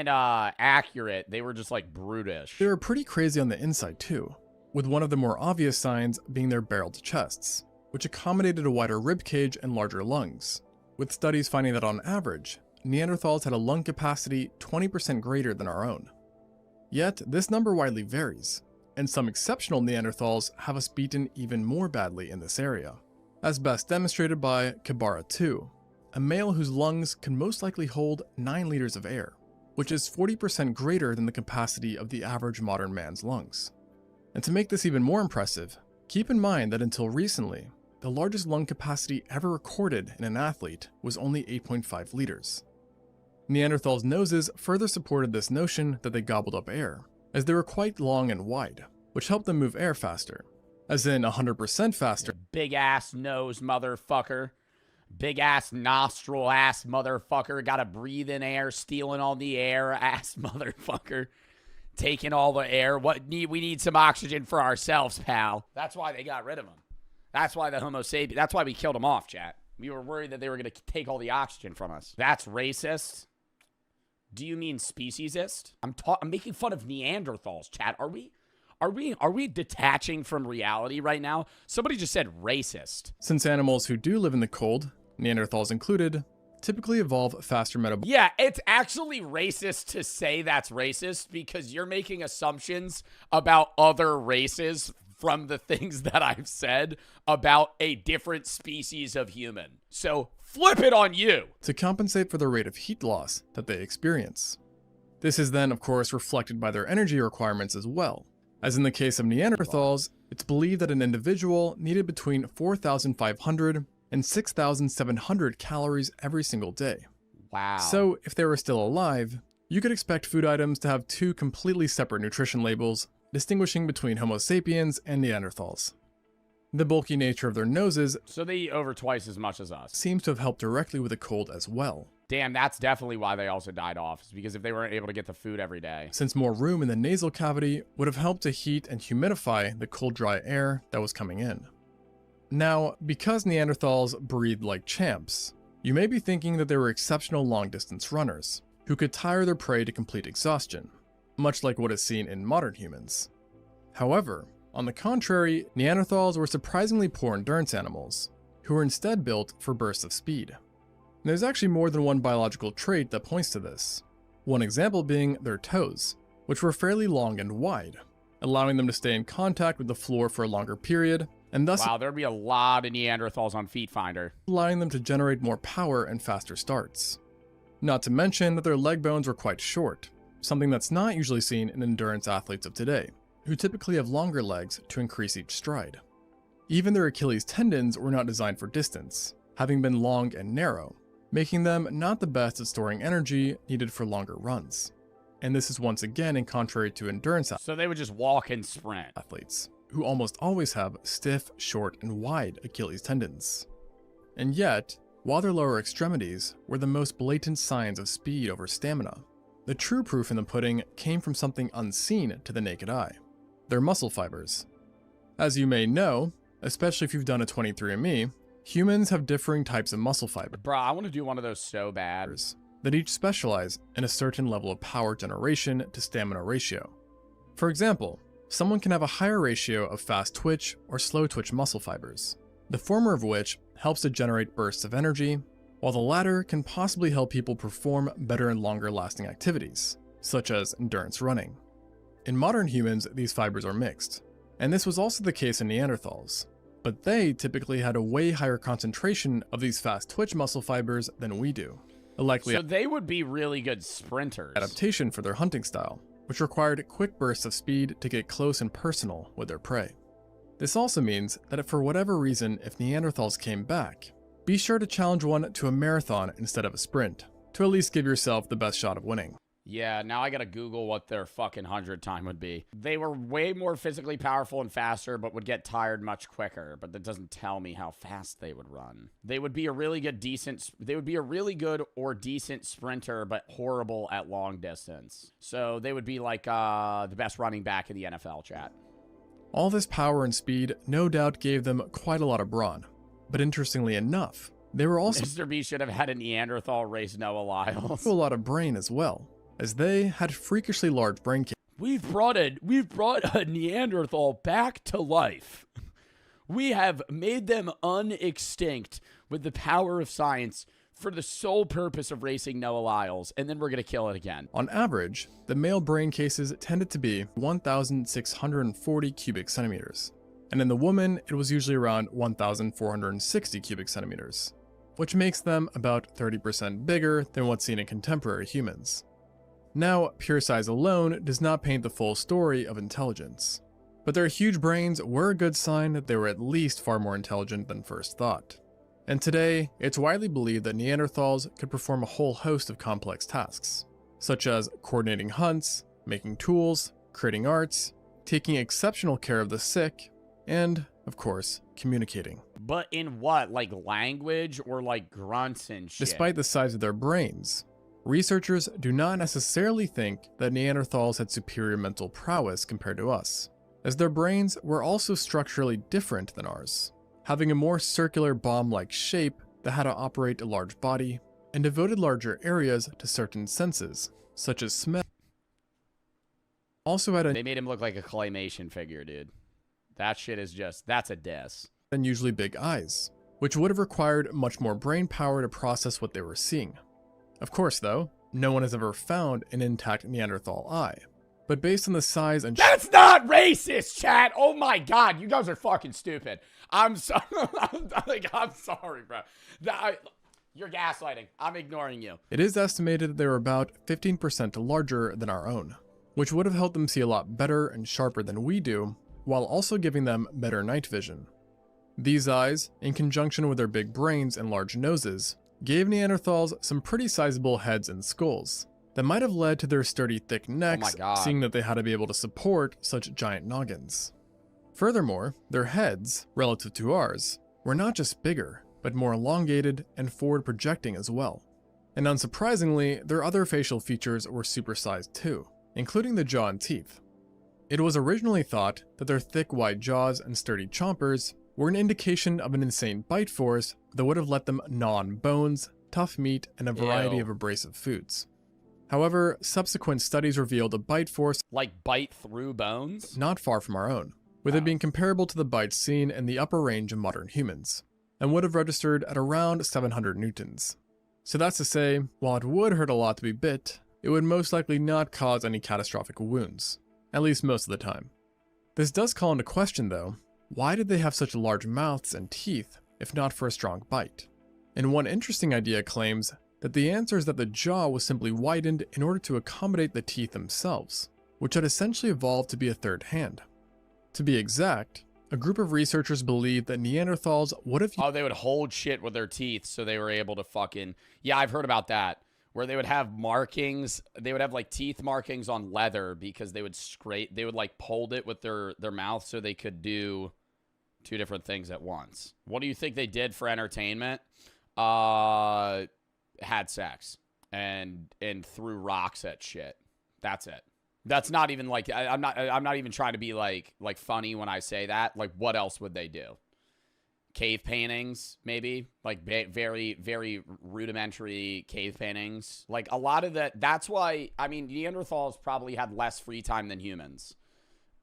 accurate. They were just like brutish. they were pretty crazy on the inside too, with one of the more obvious signs being their barreled chests, which accommodated a wider rib cage and larger lungs, with studies finding that on average, Neanderthals had a lung capacity 20% greater than our own. Yet, this number widely varies, and some exceptional Neanderthals have us beaten even more badly in this area, as best demonstrated by Kabara II, a male whose lungs can most likely hold 9 liters of air, which is 40% greater than the capacity of the average modern man's lungs. And to make this even more impressive, keep in mind that until recently, the largest lung capacity ever recorded in an athlete was only 8.5 liters. Neanderthals' noses further supported this notion that they gobbled up air, as they were quite long and wide, which helped them move air faster, as in 100% faster. Big ass nose motherfucker. Big ass nostril ass motherfucker. Gotta breathe in air, stealing all the air ass motherfucker. Taking all the air. We need some oxygen for ourselves, pal. That's why they got rid of him. That's why the Homo sapien. That's why we killed him off, chat. We were worried that they were gonna take all the oxygen from us. That's racist. Do you mean speciesist? I'm making fun of Neanderthals, chat. Are we detaching from reality right now? Somebody just said racist. Since animals who do live in the cold, Neanderthals included, typically evolve faster metabolic. Yeah, it's actually racist to say that's racist because you're making assumptions about other races from the things that I've said about a different species of human. So flip it on you. To compensate for the rate of heat loss that they experience. This is then, of course, reflected by their energy requirements as well. As in the case of Neanderthals, it's believed that an individual needed between 4,500 and 6,700 calories every single day. Wow. So, if they were still alive, you could expect food items to have 2 completely separate nutrition labels, distinguishing between Homo sapiens and Neanderthals. The bulky nature of their noses, so they eat over twice as much as us, seems to have helped directly with the cold as well. Damn, that's definitely why they also died off, is because if they weren't able to get the food every day. Since more room in the nasal cavity would have helped to heat and humidify the cold, dry air that was coming in. Now, because Neanderthals breathed like champs, you may be thinking that they were exceptional long-distance runners, who could tire their prey to complete exhaustion, much like what is seen in modern humans. However, on the contrary, Neanderthals were surprisingly poor endurance animals, who were instead built for bursts of speed. And there's actually more than one biological trait that points to this. One example being their toes, which were fairly long and wide, allowing them to stay in contact with the floor for a longer period, and thus wow, there'd be a lot of Neanderthals on Feet Finder, allowing them to generate more power and faster starts. Not to mention that their leg bones were quite short, something that's not usually seen in endurance athletes of today, who typically have longer legs to increase each stride. Even their Achilles tendons were not designed for distance, having been long and narrow, making them not the best at storing energy needed for longer runs. and this is once again in contrary to endurance So they would just walk and sprint. athletes, who almost always have stiff, short, and wide Achilles tendons. And yet, while their lower extremities were the most blatant signs of speed over stamina, the true proof in the pudding came from something unseen to the naked eye: their muscle fibers. As you may know, especially if you've done a 23andMe, humans have differing types of muscle fibers. Bro, I want to do one of those so bad. That each specialize in a certain level of power generation to stamina ratio. For example, someone can have a higher ratio of fast twitch or slow twitch muscle fibers, the former of which helps to generate bursts of energy, while the latter can possibly help people perform better and longer lasting activities, such as endurance running. In modern humans, these fibers are mixed, and this was also the case in Neanderthals, but they typically had a way higher concentration of these fast twitch muscle fibers than we do. A likely So they would be really good sprinters. adaptation for their hunting style, which required quick bursts of speed to get close and personal with their prey. This also means that if for whatever reason, if Neanderthals came back, be sure to challenge one to a marathon instead of a sprint, to at least give yourself the best shot of winning. Yeah, now I gotta Google what their fucking 100 time would be. They were way more physically powerful and faster, but would get tired much quicker. But that doesn't tell me how fast they would run. They would be a really good or decent sprinter, but horrible at long distance. So they would be like the best running back in the NFL, chat. All this power and speed no doubt gave them quite a lot of brawn. But interestingly enough, they were also Mr. B should have had a Neanderthal race Noah Lyles. a lot of brain as well, as they had freakishly large brain cases. We've brought a Neanderthal back to life. We have made them unextinct with the power of science for the sole purpose of racing Noah Lyles, and then we're gonna kill it again. On average, the male brain cases tended to be 1,640 cubic centimeters, and in the woman, it was usually around 1,460 cubic centimeters, which makes them about 30% bigger than what's seen in contemporary humans. Now, pure size alone does not paint the full story of intelligence, but their huge brains were a good sign that they were at least far more intelligent than first thought. And today, it's widely believed that Neanderthals could perform a whole host of complex tasks, such as coordinating hunts, making tools, creating arts, taking exceptional care of the sick, and, of course, communicating. But in what? Like language or like grunts and shit? Despite the size of their brains, researchers do not necessarily think that Neanderthals had superior mental prowess compared to us, as their brains were also structurally different than ours, having a more circular bomb-like shape that had to operate a large body, and devoted larger areas to certain senses, such as smell. Also had They made him look like a claymation figure, dude. That shit is just, that's a diss. unusually big eyes, which would have required much more brain power to process what they were seeing. Of course, though, no one has ever found an intact Neanderthal eye, but based on the size and That's not racist, chat. Oh my god, you guys are fucking stupid. I'm sorry. I'm sorry, bro. You're gaslighting. I'm ignoring you. it is estimated that they were about 15% larger than our own, which would have helped them see a lot better and sharper than we do, while also giving them better night vision. These eyes, in conjunction with their big brains and large noses, gave Neanderthals some pretty sizable heads and skulls that might have led to their sturdy thick necks, seeing that they had to be able to support such giant noggins. Furthermore, their heads, relative to ours, were not just bigger, but more elongated and forward projecting as well. And unsurprisingly, their other facial features were supersized too, including the jaw and teeth. It was originally thought that their thick wide jaws and sturdy chompers were an indication of an insane bite force that would have let them gnaw on bones, tough meat, and a variety of abrasive foods. However, subsequent studies revealed a bite force like bite through bones, not far from our own, with it being comparable to the bites seen in the upper range of modern humans, and would have registered at around 700 newtons. So that's to say, while it would hurt a lot to be bit, it would most likely not cause any catastrophic wounds, at least most of the time. This does call into question, though, why did they have such large mouths and teeth if not for a strong bite? And one interesting idea claims that the answer is that the jaw was simply widened in order to accommodate the teeth themselves, which had essentially evolved to be a third hand. To be exact, a group of researchers believe that Neanderthals would have... Oh, they would hold shit with their teeth so they were able to fucking... Yeah, I've heard about that. where they would have markings. They would have like teeth markings on leather because they would like hold it with their mouth so they could do two different things at once. What do you think they did for entertainment? Had sex and threw rocks at shit. That's it. That's not even like, I'm not even trying to be like funny when I say that. Like, what else would they do? Cave paintings, maybe, like very, very rudimentary cave paintings. Like a lot of that. That's why, I mean, Neanderthals probably had less free time than humans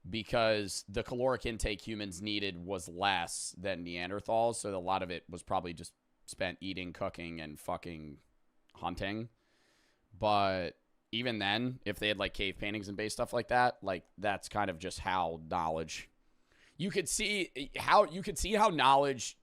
because the caloric intake humans needed was less than Neanderthals. So a lot of it was probably just spent eating, cooking, and fucking hunting. But even then, if they had like cave paintings and base stuff like that, like that's kind of just how knowledge. You could see how knowledge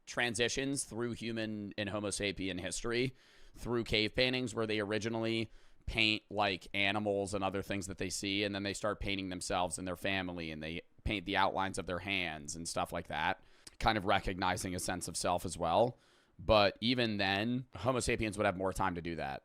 transitions through human and Homo sapien history through cave paintings, where they originally paint like animals and other things that they see, and then they start painting themselves and their family, and they paint the outlines of their hands and stuff like that, kind of recognizing a sense of self as well. But even then, Homo sapiens would have more time to do that.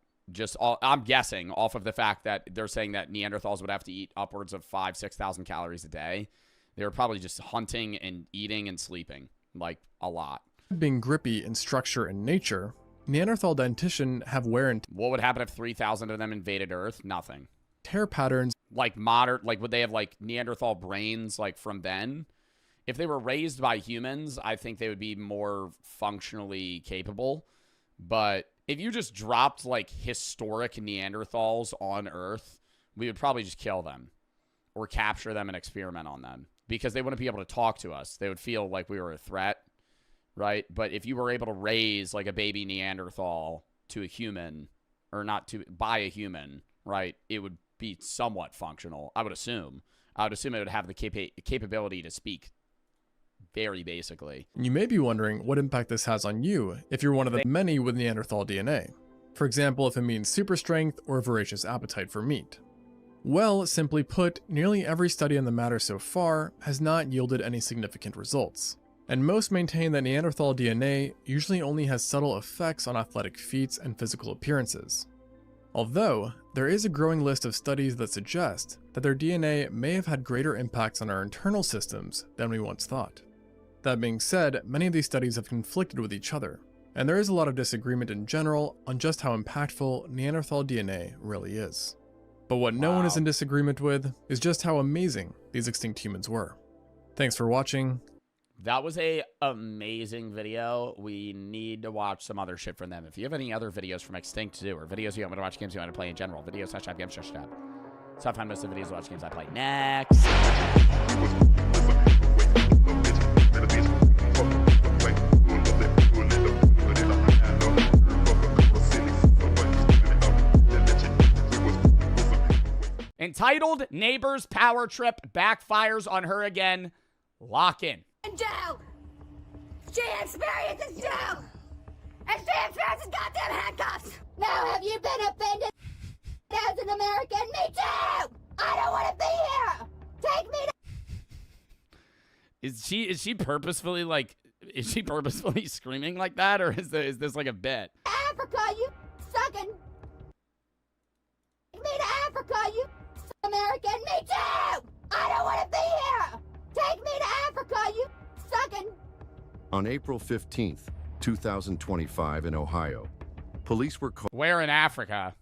I'm guessing off of the fact that they're saying that Neanderthals would have to eat upwards of 5,000-6,000 calories a day. They were probably just hunting and eating and sleeping, like a lot. Being grippy in structure and nature, Neanderthal dentition have wear and What would happen if 3,000 of them invaded Earth? Nothing. tear patterns. Like modern, like would they have like Neanderthal brains like from then? If they were raised by humans, I think they would be more functionally capable. But if you just dropped like historic Neanderthals on Earth, we would probably just kill them or capture them and experiment on them because they wouldn't be able to talk to us. They would feel like we were a threat, right? But if you were able to raise like a baby Neanderthal to a human, or not to by a human, right, it would be somewhat functional, I would assume. I would assume it would have the capability to speak very basically. You may be wondering what impact this has on you if you're one of the many with Neanderthal DNA. For example, if it means super strength or voracious appetite for meat. Well, simply put, nearly every study on the matter so far has not yielded any significant results. And most maintain that Neanderthal DNA usually only has subtle effects on athletic feats and physical appearances. Although, there is a growing list of studies that suggest that their DNA may have had greater impacts on our internal systems than we once thought. That being said, many of these studies have conflicted with each other, and there is a lot of disagreement in general on just how impactful Neanderthal DNA really is. But what no one is in disagreement with is just how amazing these extinct humans were. Thanks for watching. That was a amazing video. We need to watch some other shit from them. If you have any other videos from Extinct to do, or videos you want me to watch, games you want to play in general, videos/games/tab. So I find most of the videos to watch games I play next. Entitled Neighbor's Power Trip Backfires on Her Again. Lock in. Jail. She experiences jail. And she experiences goddamn handcuffs. Now have you been offended as an American? Me too. I don't want to be here. Take me to... Is she purposefully like, is she purposefully screaming like that, or is this like a bit? Africa, you sucking. Take me to Africa, you American. Me too. I don't want to be here. Take me to Africa, you sucking. On April 15th, 2025 in Ohio, police were called... Where in Africa?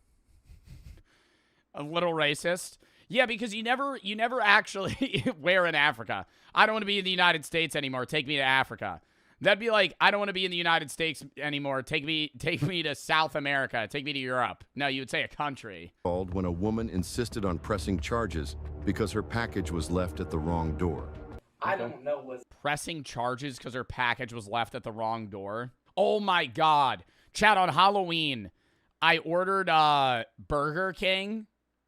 A little racist. Yeah, because you never actually... Where in Africa? I don't want to be in the United States anymore. Take me to Africa. That'd be like, I don't want to be in the United States anymore. Take me to South America. Take me to Europe. No, you would say a country. ...called when a woman insisted on pressing charges because her package was left at the wrong door. I don't know what... Pressing charges because her package was left at the wrong door? Oh my God. Chat, on Halloween, I ordered Burger King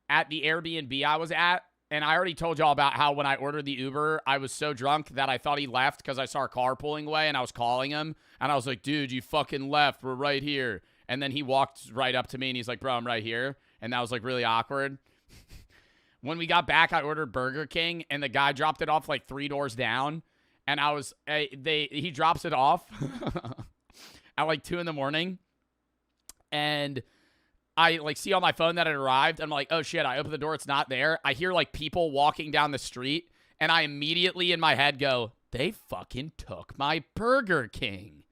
at the Airbnb I was at. And I already told y'all about how when I ordered the Uber, I was so drunk that I thought he left because I saw a car pulling away and I was calling him. And I was like, dude, you fucking left. We're right here. And then he walked right up to me and he's like, bro, I'm right here. And that was like really awkward. When we got back, I ordered Burger King and the guy dropped it off like 3 doors down. And he drops it off at like 2 in the morning. And I like see on my phone that it arrived. I'm like, oh shit, I open the door, it's not there. I hear like people walking down the street, and I immediately in my head go, they fucking took my Burger King.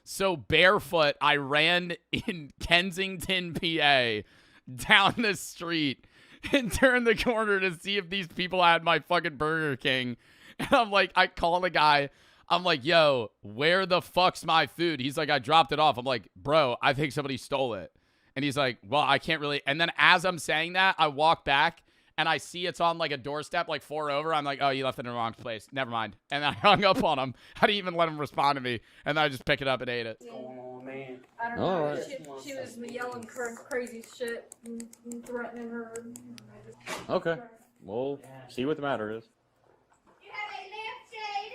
So barefoot, I ran in Kensington, PA, down the street and turned the corner to see if these people had my fucking Burger King. And I'm like, I call the guy. I'm like, yo, where the fuck's my food? He's like, I dropped it off. I'm like, bro, I think somebody stole it. And he's like, well, I can't really. And then as I'm saying that, I walk back and I see it's on like a doorstep, like 4 over. I'm like, oh, you left it in the wrong place. Never mind. And I hung up on him. I didn't even let him respond to me. And then I just pick it up and ate it. Oh, man. I don't know. Right. She was yelling crazy shit and threatening her. Okay. We'll see what the matter is. You have a lampshade,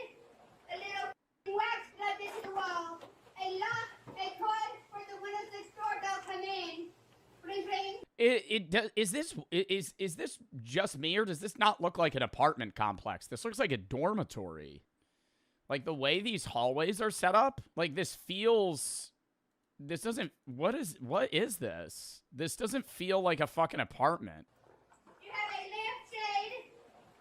a little wax plugged into the wall, a lock, a cord for the windows next door don't come in. Ring, ring. Is this just me, or does this not look like an apartment complex? This looks like a dormitory. Like the way these hallways are set up, like this feels. This doesn't. What is this? This doesn't feel like a fucking apartment. You have a lampshade,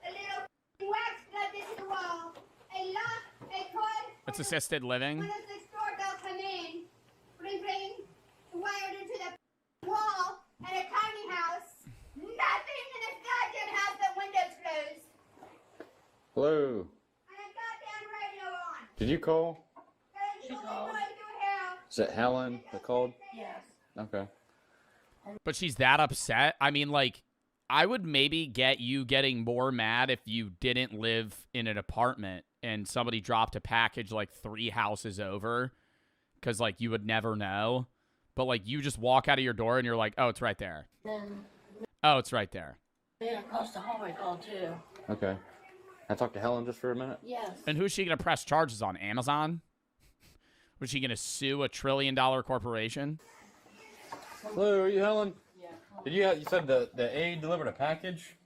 a little wax plugged into the wall, a lock, a cord. It's assisted living. Windows next door don't come in. Ring, ring. Wired into the wall and a tiny house. Nothing in this goddamn house but windows closed. Hello. And a goddamn radio on. Did you call? She called. Is it Helen that called? Yes. Okay. But she's that upset. I mean, like, I would maybe get you getting more mad if you didn't live in an apartment and somebody dropped a package like 3 houses over, because, like, you would never know. But, like, you just walk out of your door and you're like, oh, it's right there. Oh, it's right there. Then across the hallway called too. Okay. I talked to Helen just for a minute? Yes. And who's she going to press charges on? Amazon? Was she going to sue a $1 trillion corporation? Hello, are you Helen? Yeah. Did you said the aide delivered a package?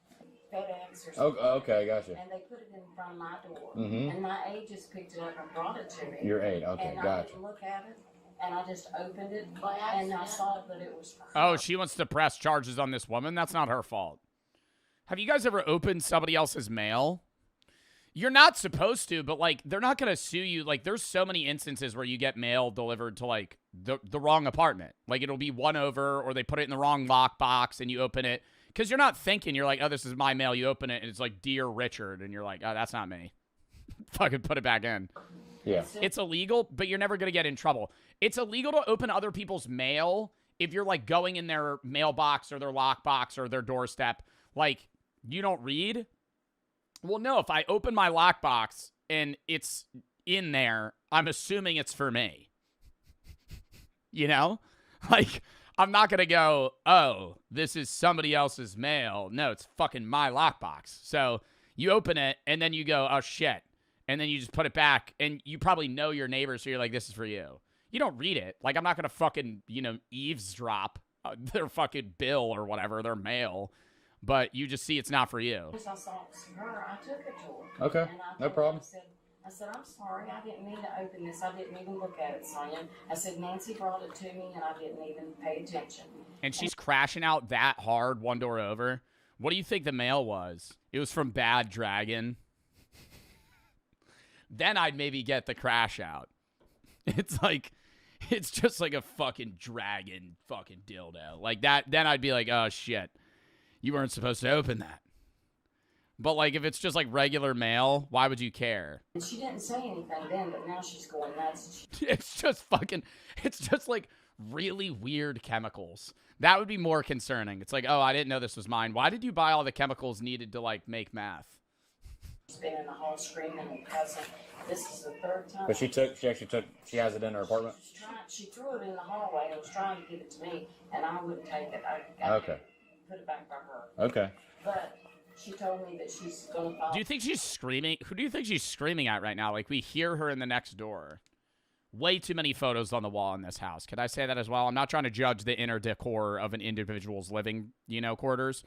FedEx or something. Oh, okay, gotcha. And they put it in front of my door. Mhm. And my aide just picked it up and brought it to me. Your aide, okay, and I gotcha. didn't look at it, and I just opened it, and I saw that it was for her. Oh, she wants to press charges on this woman? That's not her fault. Have you guys ever opened somebody else's mail? You're not supposed to, but, like, they're not going to sue you. Like, there's so many instances where you get mail delivered to, like, the wrong apartment. Like, it'll be 1 over, or they put it in the wrong lockbox, and you open it. Because you're not thinking. You're like, oh, this is my mail. You open it, and it's like, Dear Richard. And you're like, oh, that's not me. Fucking put it back in. Yeah. It's illegal, but you're never going to get in trouble. It's illegal to open other people's mail if you're, like, going in their mailbox or their lockbox or their doorstep. Like, you don't read. Well, no, if I open my lockbox and it's in there, I'm assuming it's for me. You know? Like, I'm not going to go, oh, this is somebody else's mail. No, it's fucking my lockbox. So you open it, and then you go, oh, shit. And then you just put it back, and you probably know your neighbor, so you're like, this is for you. You don't read it. Like, I'm not going to fucking, eavesdrop their fucking bill or whatever, their mail. But you just see it's not for you. As I saw it was her, I took it to her. Okay, And I no told her, problem. I said, I'm sorry, I didn't mean to open this. I didn't even look at it, Sonia. I said, Nancy brought it to me, and I didn't even pay attention. And she's crashing out that hard, 1 door over. What do you think the mail was? It was from Bad Dragon. Then I'd maybe get the crash out. It's just like a fucking dragon fucking dildo. Like that, then I'd be like, oh shit. You weren't supposed to open that. But, like, if it's just, like, regular mail, why would you care? And she didn't say anything then, but now she's going nuts. It's just, like, really weird chemicals. That would be more concerning. It's like, oh, I didn't know this was mine. Why did you buy all the chemicals needed to, like, make meth? She's been in the hall screaming and cussing. This is the 3rd time. But she has it in her apartment? She threw it in the hallway and was trying to give it to me, and I wouldn't take it. Okay. Put it back by her. Okay. But she told me that she's going to follow. Do you think she's screaming? Who do you think she's screaming at right now? Like, we hear her in the next door. Way too many photos on the wall in this house. Could I say that as well? I'm not trying to judge the inner decor of an individual's living, quarters.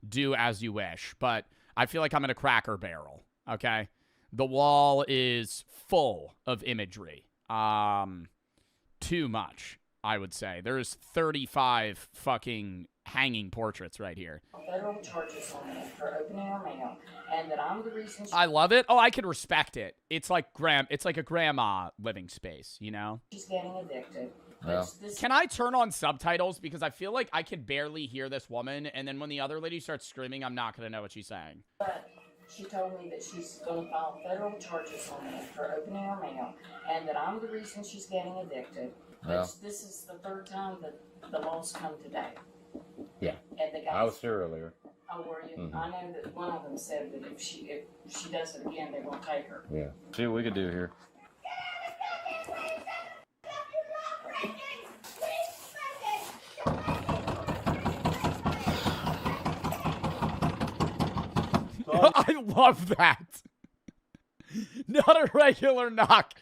Do as you wish. But I feel like I'm in a Cracker Barrel, okay? The wall is full of imagery. Too much. I would say. There's 35 fucking hanging portraits right here. Federal charges on me for opening her mail, and that I'm the reason. I love it. Oh, I can respect it. It's like a grandma living space, you know? She's getting evicted. Yeah. Can I turn on subtitles? Because I feel like I can barely hear this woman, and then when the other lady starts screaming, I'm not going to know what she's saying. But she told me that she's going to file federal charges on me for opening her mail, and that I'm the reason she's getting evicted. Yeah. This is the third time that the laws come today. Yeah. And the guys, I was here earlier. Oh, were you? Mhm. I know that one of them said that if she does it again, they're going to take her. Yeah. See what we could do here. I love that. Not a regular knock.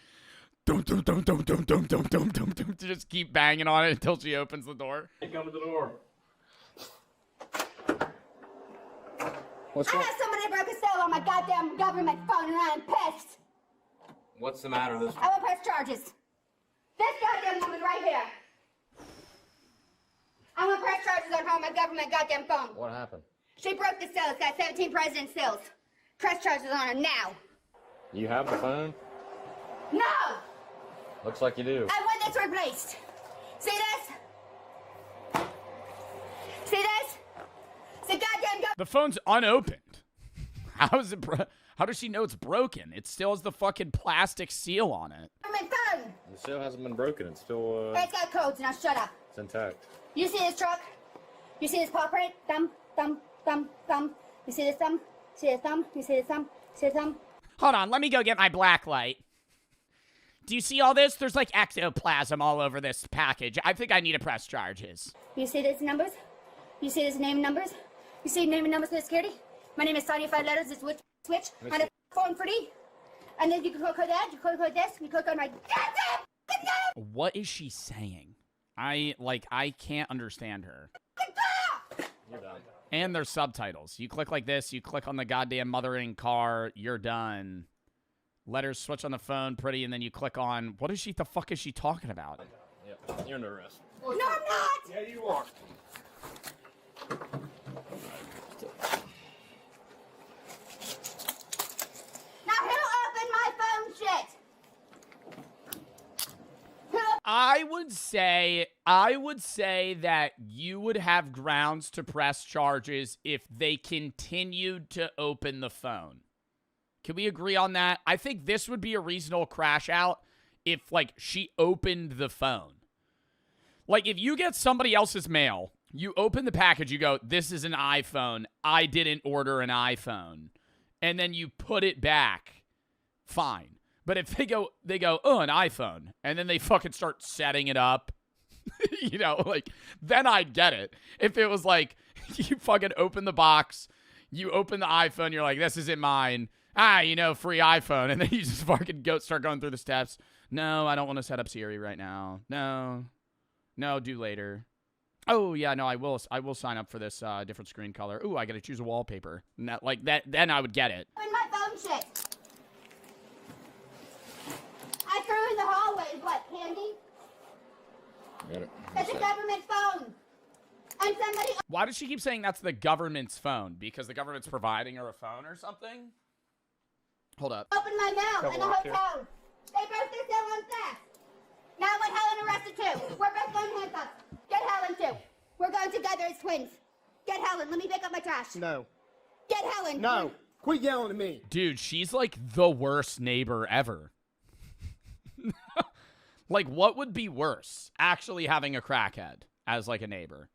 Dum, dum, dum, dum, dum, dum, dum, dum, dum, dum. To just keep banging on it until she opens the door. Hey, come to the door. I have somebody broke a cell on my goddamn government phone and I am pissed. What's the matter this I will press charges. This goddamn woman right here. I will press charges on her on my government goddamn phone. What happened? She broke the cell. It's got 17 president seals. Press charges on her now. You have the phone? No! Looks like you do. I want this replaced. See this? See this? It's a goddamn The phone's unopened. How is it? How does she know it's broken? It still has the fucking plastic seal on it. government phone. The seal hasn't been broken. It's still It's got codes. Now shut up. it's intact. You see this truck? You see this paw print? Thumb, thumb, thumb, thumb. You see this thumb? See this thumb? You see this thumb? See this thumb? Hold on, let me go get my black light. Do you see all this? There's like ectoplasm all over this package. I think I need to press charges. You see these numbers? You see this name and numbers? You see name and numbers for the security? My name is Sonia, 5 letters. It's switch on a phone for D. And then you can click on that, you click on this, you click on my goddamn name. What is she saying? I can't understand her. You're done. And there's subtitles. You click like this, you click on the goddamn mothering car, you're done. Letters switch on the phone, pretty, and then you click on, the fuck is she talking about? Yep, you're under arrest. No, I'm not. Yeah, you are. Now who opened my phone shit? I would say that you would have grounds to press charges if they continued to open the phone. Can we agree on that? I think this would be a reasonable crash out if, like, she opened the phone. Like, if you get somebody else's mail, you open the package, you go, this is an iPhone, I didn't order an iPhone, and then you put it back, fine. But if they go, oh, an iPhone, and then they fucking start setting it up, you know, like, then I'd get it. If it was like, you fucking open the box, you open the iPhone, you're like, this isn't mine. Free iPhone. And then you just fucking start going through the steps. No, I don't want to set up Siri right now. No, do later. Oh, yeah, no, I will sign up for this different screen color. Ooh, I got to choose a wallpaper. And then I would get it. Open my phone shit. I threw in the hallway. What, candy? Got it. That's a government phone. And somebody. Why does she keep saying that's the government's phone? Because the government's providing her a phone or something? Hold up. Open my mail in the hotel. They broke their cell on fast. Now I want Helen arrested too. We're both going handcuffs. Get Helen too. We're going together as twins. Get Helen. Let me pick up my trash. No. Get Helen. No. Quit yelling at me. Dude, she's like the worst neighbor ever. Like, what would be worse? Actually having a crackhead as like a neighbor.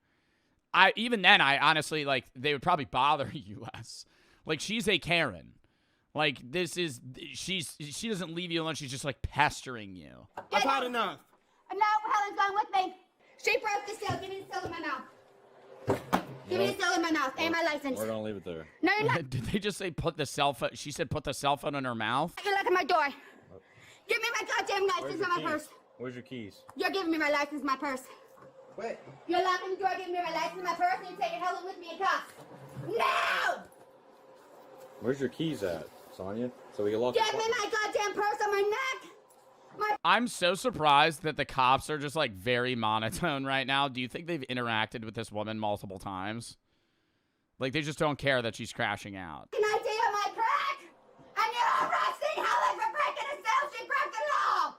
Even then, I honestly, like, they would probably bother you less. Like, she's a Karen. Like, she doesn't leave you alone. She's just, like, pestering you. I've had enough. And now Helen's going with me. She broke the seal. Give me the seal in my mouth. Give me the seal in my mouth and my license. We're gonna leave it there. No, you're not. Did they just say put the cell phone? She said put the cell phone in her mouth? You're locking my door. Give me my goddamn license and my purse. Where's your keys? You're giving me my license and my purse. Wait. You're locking the door, giving me my license and my purse, and you're taking Helen with me in cuffs. No! Where's your keys at, Sonia? So we can lock Give me my goddamn purse on my neck. I'm so surprised that the cops are just like very monotone right now. Do you think they've interacted with this woman multiple times? Like they just don't care that she's crashing out. Can I deal my crack? And you're arresting Helen for breaking a cell. She broke the law.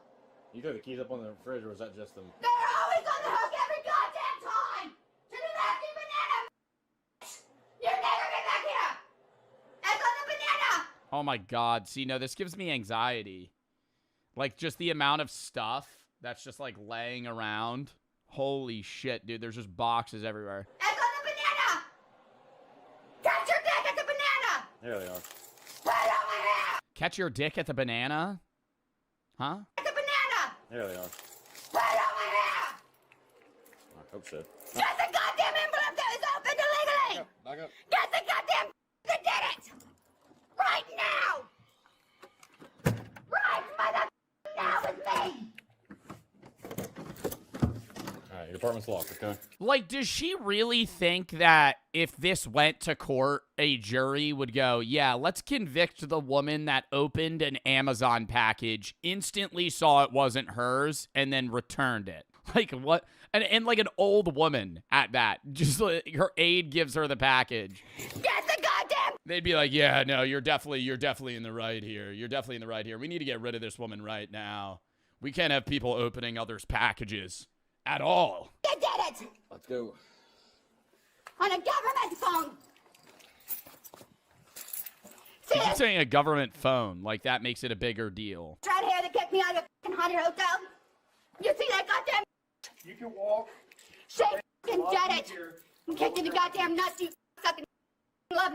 You threw the keys up on the fridge, or was that just them? They're always on the hook every goddamn time. To the nasty banana. You're never get back here. That's on the banana. Oh my God. See, no, this gives me anxiety. Like just the amount of stuff that's just like laying around. Holy shit, dude. There's just boxes everywhere. That's on the banana. Catch your dick at the banana. There they are. Put it on my hair. Catch your dick at the banana? Huh? At the banana. There they are. Put it on my hair. I hope so. Get the goddamn envelope that was opened illegally. Back up. Get the goddamn that did it. Right now. Right, mother. Now with me. Alright, your apartment's locked, okay? Like, does she really think that if this went to court, a jury would go, yeah, let's convict the woman that opened an Amazon package, instantly saw it wasn't hers, and then returned it? Like, what? And like an old woman at that. Just like her aide gives her the package. Get the goddamn. They'd be like, yeah, no, you're definitely in the right here. You're definitely in the right here. We need to get rid of this woman right now. We can't have people opening others' packages at all. You did it. Let's go. On a government phone. You keep saying a government phone, like that makes it a bigger deal. Right here to kick me out of a haunted hotel. You see that goddamn? You can walk. She did it. I'm kicking the goddamn nuts, you fucking love.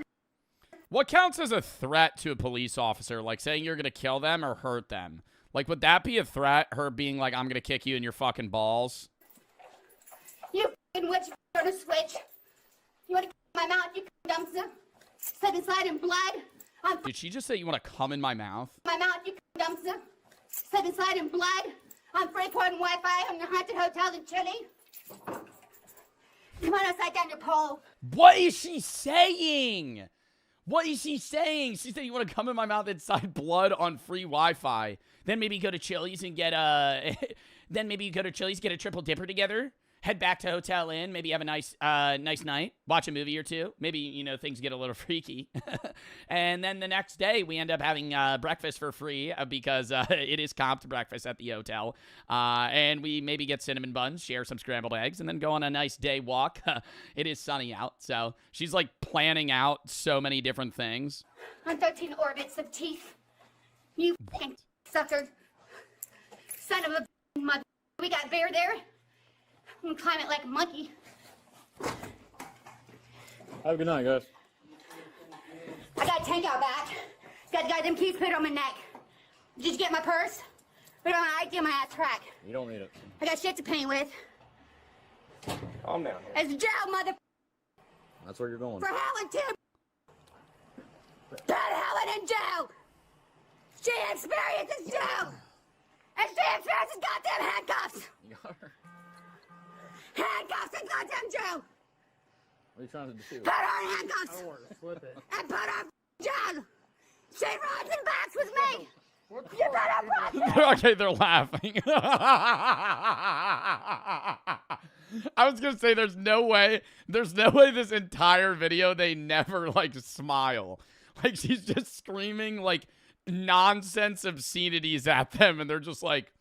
What counts as a threat to a police officer? Like saying you're going to kill them or hurt them? Like, would that be a threat? Her being like, I'm going to kick you in your fucking balls? You fucking witch, you're gonna switch. You want to my mouth, you dumpster? Step inside in blood. Did she just say you want to come in my mouth? My mouth, you dumpster. Step inside in blood. I'm Freeport and Wi-Fi. I'm the haunted hotel in Chile. Come on outside down your pole. What is she saying? What is she saying? She said you want to come in my mouth inside blood on free Wi-Fi. Then maybe go to Chili's and get then maybe you go to Chili's, get a triple dipper together. Head back to Hotel Inn, maybe have a nice night, watch a movie or two. Maybe, you know, things get a little freaky. And then the next day, we end up having breakfast for free because it is comped breakfast at the hotel. And we maybe get cinnamon buns, share some scrambled eggs, and then go on a nice day walk. It is sunny out, so she's, like, planning out so many different things. On 13 orbits of teeth. You fucking sucker. Son of a mother. We got bear there. I'm gonna climb it like a monkey. Have a good night, guys. I got a tank out back. Got the goddamn keys put on my neck. Did you get my purse? Put it on an ID on my ass track. You don't need it. I got shit to paint with. Calm down. It's jail, mother. That's where you're going. For Helen, too. Put Helen in jail. She experiences jail. And she experiences goddamn handcuffs. You got her. Handcuffs in goddamn jail. What are you trying to do? Put her in handcuffs. I don't want to flip it. And put her in jail. She rides and backs with me. You better run. Okay, they're laughing. I was gonna say there's no way this entire video they never like smile. Like she's just screaming like nonsense obscenities at them and they're just like,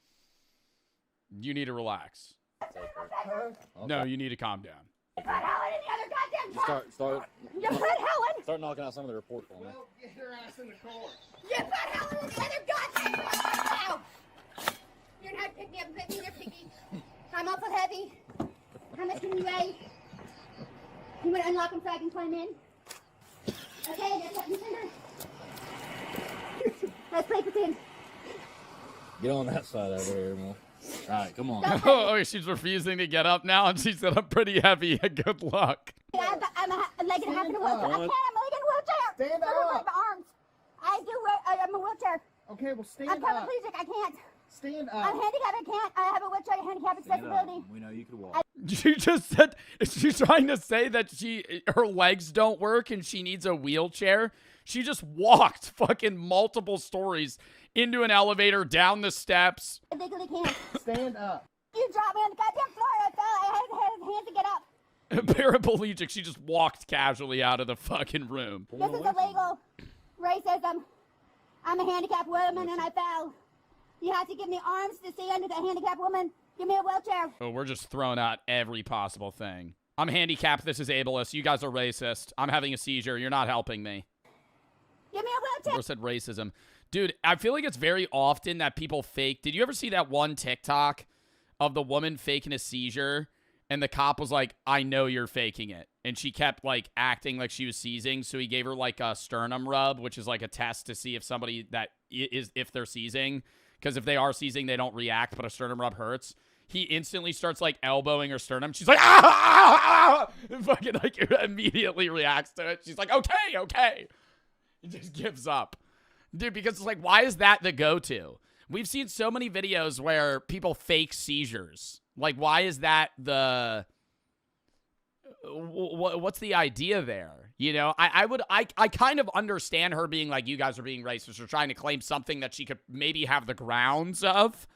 you need to relax. Okay. No, you need to calm down. Put Helen in the other goddamn truck. Start You put Helen. Start knocking out some of the reports for me. Well, get her ass in the car. You put Helen in the other goddamn truck now. You're not picking up, picking me, you're picking. I'm awful heavy. How much can you weigh? You want to unlock them so I can climb in? Okay, let's let me Let's play pretend. Get on that side over there, man. All right, come on. Oh, she's refusing to get up now, and she said, I'm pretty heavy. Good luck. I'm like half in a wheelchair. I can't, I'm like in a wheelchair. Stand I up. my arms. I'm a wheelchair. Okay, well, stand I'm up. paraplegic. I can't. Stand I'm up. handicapped. I can't. I have a wheelchair handicap accessibility. We know you could walk. She just said, is she trying to say that her legs don't work and she needs a wheelchair? She just walked fucking multiple stories into an elevator, down the steps. Stand up. You dropped me on the goddamn floor and I fell. I had hands to get up. Paraplegic, she just walked casually out of the fucking room. This is illegal racism. I'm a handicapped woman and I fell. You have to give me arms to see under the handicapped woman. Give me a wheelchair. Oh, we're just throwing out every possible thing. I'm handicapped. This is ableist. You guys are racist. I'm having a seizure. You're not helping me. Give me a wheelchair. Or said racism. Dude, I feel like it's very often that people fake. Did you ever see that one TikTok of the woman faking a seizure? And the cop was like, I know you're faking it. And she kept like acting like she was seizing. So he gave her like a sternum rub, which is like a test to see if somebody that is, if they're seizing. Because if they are seizing, they don't react, but a sternum rub hurts. He instantly starts like elbowing her sternum. She's like, ah! And fucking like immediately reacts to it. She's like, okay. He just gives up. Dude, because it's like, why is that the go-to? We've seen so many videos where people fake seizures. Like, why is that the... What's the idea there? You know, I kind of understand her being like, you guys are being racist or trying to claim something that she could maybe have the grounds of.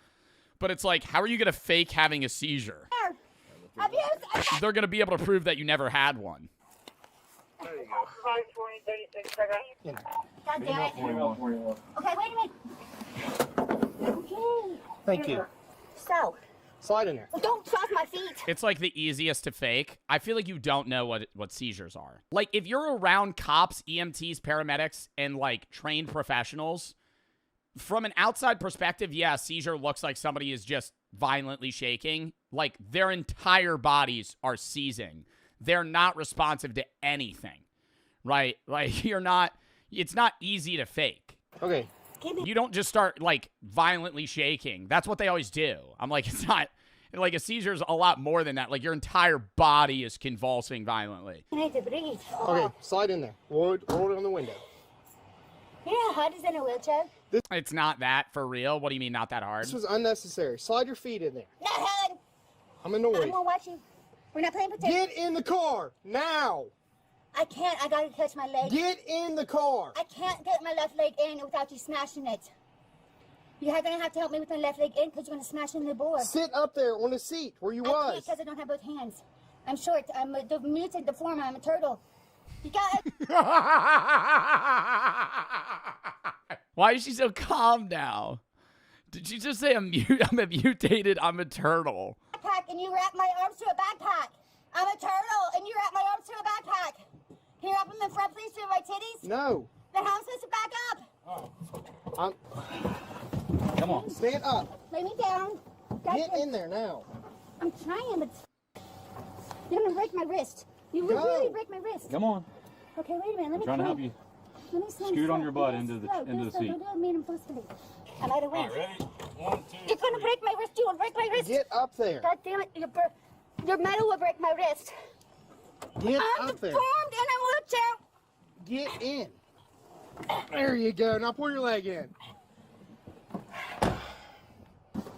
But it's like, how are you going to fake having a seizure? They're going to be able to prove that you never had one. God damn it. Okay, wait a minute. Okay. Thank you. So. Slide in there. Don't trust my feet. It's like the easiest to fake. I feel like you don't know what seizures are. Like, if you're around cops, EMTs, paramedics, and like trained professionals, from an outside perspective, yeah, seizure looks like somebody is just violently shaking. Like, their entire bodies are seizing. They're not responsive to anything, right? Like, it's not easy to fake. Okay. You don't just start, like, violently shaking. That's what they always do. I'm like, it's not, like, a seizure is a lot more than that. Like, your entire body is convulsing violently. I need to breathe. Okay, slide in there. Roll it on the window. You know how hard is in a wheelchair? It's not that for real. What do you mean not that hard? This was unnecessary. Slide your feet in there. No, Helen. I'm annoyed. I'm gonna watch you. We're not playing pretend. Get in the car now. I can't. I gotta catch my leg. Get in the car. I can't get my left leg in without you smashing it. You're gonna have to help me with my left leg in because you're gonna smash in the board. Sit up there on the seat where you was. I can't because I don't have both hands. I'm short. I'm a muted deformer. I'm a turtle. You got it. Why is she so calm now? Did she just say I'm a mutated, I'm a turtle? Backpack and you wrap my arms to a backpack. I'm a turtle and you wrap my arms to a backpack. Can you wrap them in front, please, to my titties? No. Then how am I supposed to back up? Come on. Stand up. Lay me down. Get in there now. I'm trying, but you're gonna break my wrist. You would really break my wrist. Come on. Okay, wait a minute. Let me Trying to help you. Let me stand Scoot on still. your butt Yes, into the slow. seat. Don't do it, mean I'm supposed to be. I might have win. Ready? 1, 2. You're gonna break my wrist. You will break my wrist. Get up there. God damn it! Your metal will break my wrist. Get I'm up there. deformed in a wheelchair. Get in. There you go. Now pull your leg in.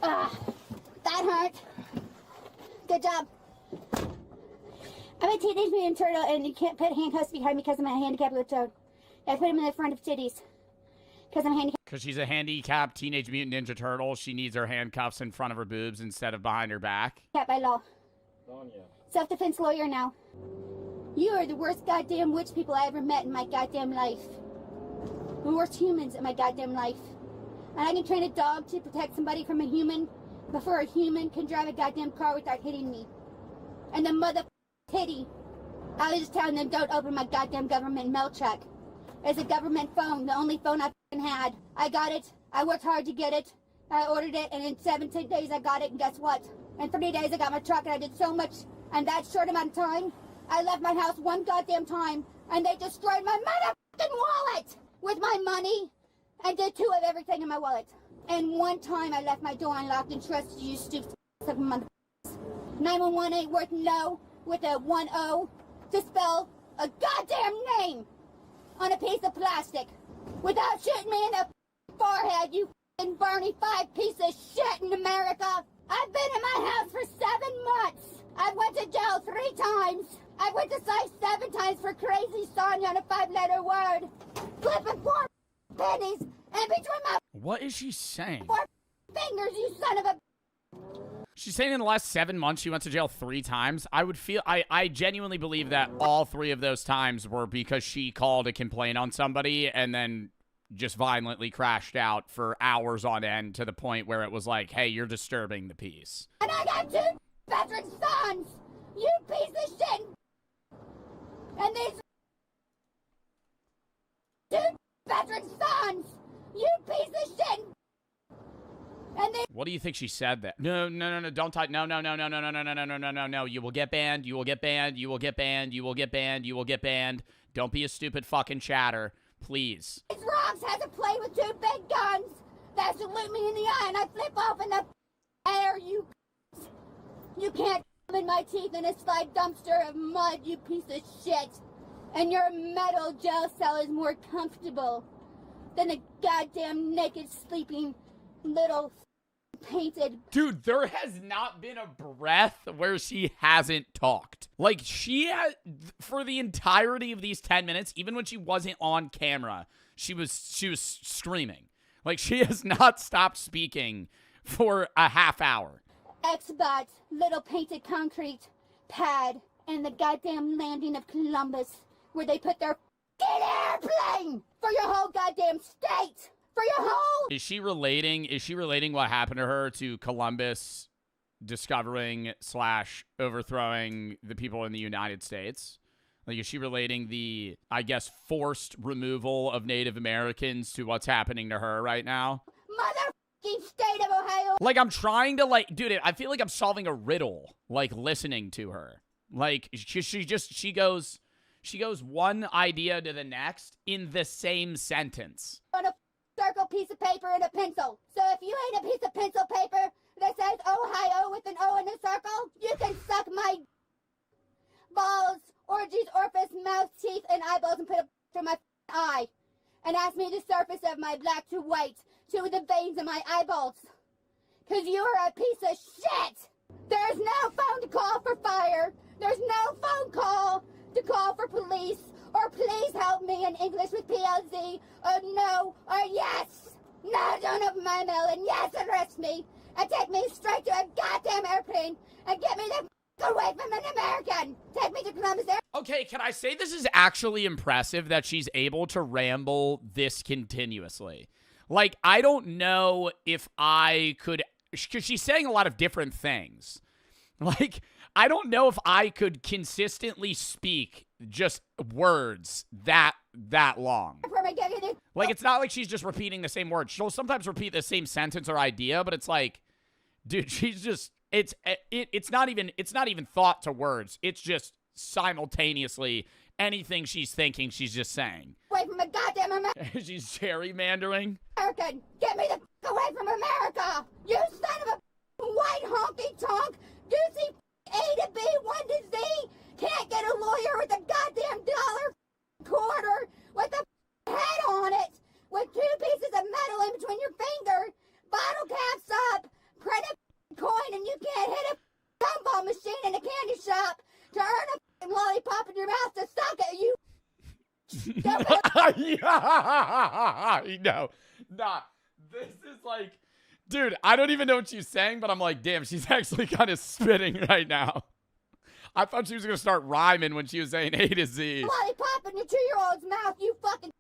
That hurt. Good job. I'm a Teenage Mutant Turtle, and you can't put handcuffs behind me because I'm a handicapped wheelchair. I put them in the front of titties because I'm handicapped. Because she's a handicapped Teenage Mutant Ninja Turtle, she needs her handcuffs in front of her boobs instead of behind her back. By law. Sonia. Self-defense lawyer now. You are the worst goddamn witch people I ever met in my goddamn life. The worst humans in my goddamn life. And I can train a dog to protect somebody from a human before a human can drive a goddamn car without hitting me. And the mother titty. I was just telling them don't open my goddamn government mail check. It's a government phone, the only phone I had. I got it. I worked hard to get it. I ordered it, and in 17 days I got it, and guess what? In 3 days I got my truck, and I did so much in that short amount of time. I left my house one goddamn time, and they destroyed my motherfucking wallet with my money, and did 2 of everything in my wallet. And one time I left my door unlocked and trusted you stupid motherfuckers. 911 ain't worth no with a 1-0 to spell a goddamn name on a piece of plastic without shooting me in the forehead, you f***ing Bernie 5 piece of shit in America. I've been in my house for 7 months. I went to jail 3 times. I went to psych 7 times for crazy Sonya on a 5-letter word. Flipping 4 pennies in between my What is she saying? 4 fingers, you son of a... She's saying in the last 7 months she went to jail 3 times. I genuinely believe that all 3 of those times were because she called a complaint on somebody and then just violently crashed out for hours on end to the point where it was like, hey, you're disturbing the peace. And I got 2 veteran sons. You piece of shit. And these 2 veteran sons. You piece of shit. And they... What do you think she said that? No, don't type. No. You will get banned. You will get banned. You will get banned. You will get banned. You will get banned. Don't be a stupid fucking chatter, please. These rocks has to play with 2 big guns that salute me in the eye and I flip off in the air, you can't in my teeth in a slide dumpster of mud, you piece of shit. And your metal jail cell is more comfortable than a goddamn naked sleeping little painted. Dude, there has not been a breath where she hasn't talked. Like, she had, for the entirety of these 10 minutes, even when she wasn't on camera, she was screaming. Like, she has not stopped speaking for a half hour. X-Bot, little painted concrete pad, and the goddamn landing of Columbus, where they put their airplane for your whole goddamn state. For your whole... Is she relating what happened to her to Columbus discovering / overthrowing the people in the United States? Like, is she relating the, I guess, forced removal of Native Americans to what's happening to her right now? Motherfucking state of Ohio. Like, I'm trying to, like, dude, I feel like I'm solving a riddle, like, listening to her. Like, she goes one idea to the next in the same sentence. On a circle piece of paper and a pencil. So if you ain't a piece of pencil paper that says Ohio with an O in a circle, you can suck my balls, orgies, orifice, mouth, teeth, and eyeballs and put it through my eye. And ask me the surface of my black to white to the veins of my eyeballs. Cause you are a piece of shit! There's no phone to call for fire. There's no phone call to call for police. Or please help me in English with PLZ, or no, or yes. No, don't open my mail, and yes, arrest me, and take me straight to a goddamn airplane, and get me the f*** away from an American. Take me to Columbus Air. Okay, can I say this is actually impressive that she's able to ramble this continuously? Like, I don't know if I could, because she's saying a lot of different things. Like, I don't know if I could consistently speak just words that long. Like, it's not like she's just repeating the same word. She'll sometimes repeat the same sentence or idea, but it's like, dude, she's just, it's not even thought to words. It's just simultaneously anything she's thinking, she's just saying. Away from a goddamn American. She's gerrymandering. American, get me the f*** away from America. You son of a white honky tonk. Goosey A to B, 1 to Z. Can't get a lawyer with a goddamn dollar quarter with a head on it, with 2 pieces of metal in between your finger, bottle caps up, print a coin, and you can't hit a gumball machine in a candy shop to earn a lollipop in your mouth to suck at you. No, nah. This is like, dude, I don't even know what she's saying, but I'm like, damn, she's actually kind of spitting right now. I thought she was going to start rhyming when she was saying A to Z. Lollipop in your 2-year-old's mouth, you fucking...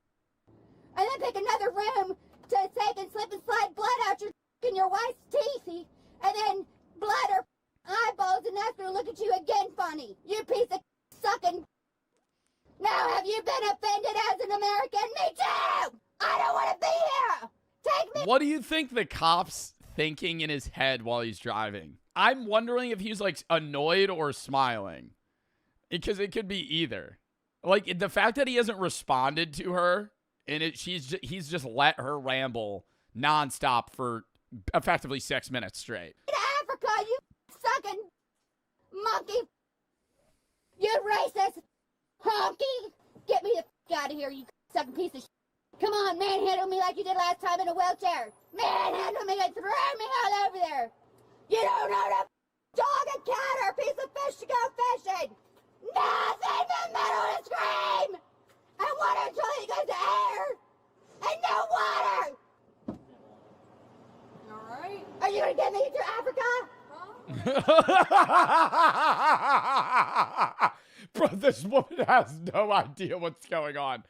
And then pick another room to take and slip and slide blood out your wife's teeth. And then blood or eyeballs, and that's going to look at you again funny. You piece of sucking... Now, have you been offended as an American? Me too! I don't want to be here! Take me... What do you think the cop's thinking in his head while he's driving? I'm wondering if he's, like, annoyed or smiling. Because it could be either. Like, the fact that he hasn't responded to her, and he's just let her ramble nonstop for effectively 6 minutes straight. In Africa, you sucking monkey. You racist honky. Get me the f*** out of here, you sucking piece of shit. Come on, manhandle me like you did last time in a wheelchair. Manhandle me and throw me all over there. You don't know the dog, a cat, or a piece of fish to go fishing. Nothing but metal to scream. And water until he goes to air. And no water. All right. Are you gonna get me to Africa? Bro, this woman has no idea what's going on.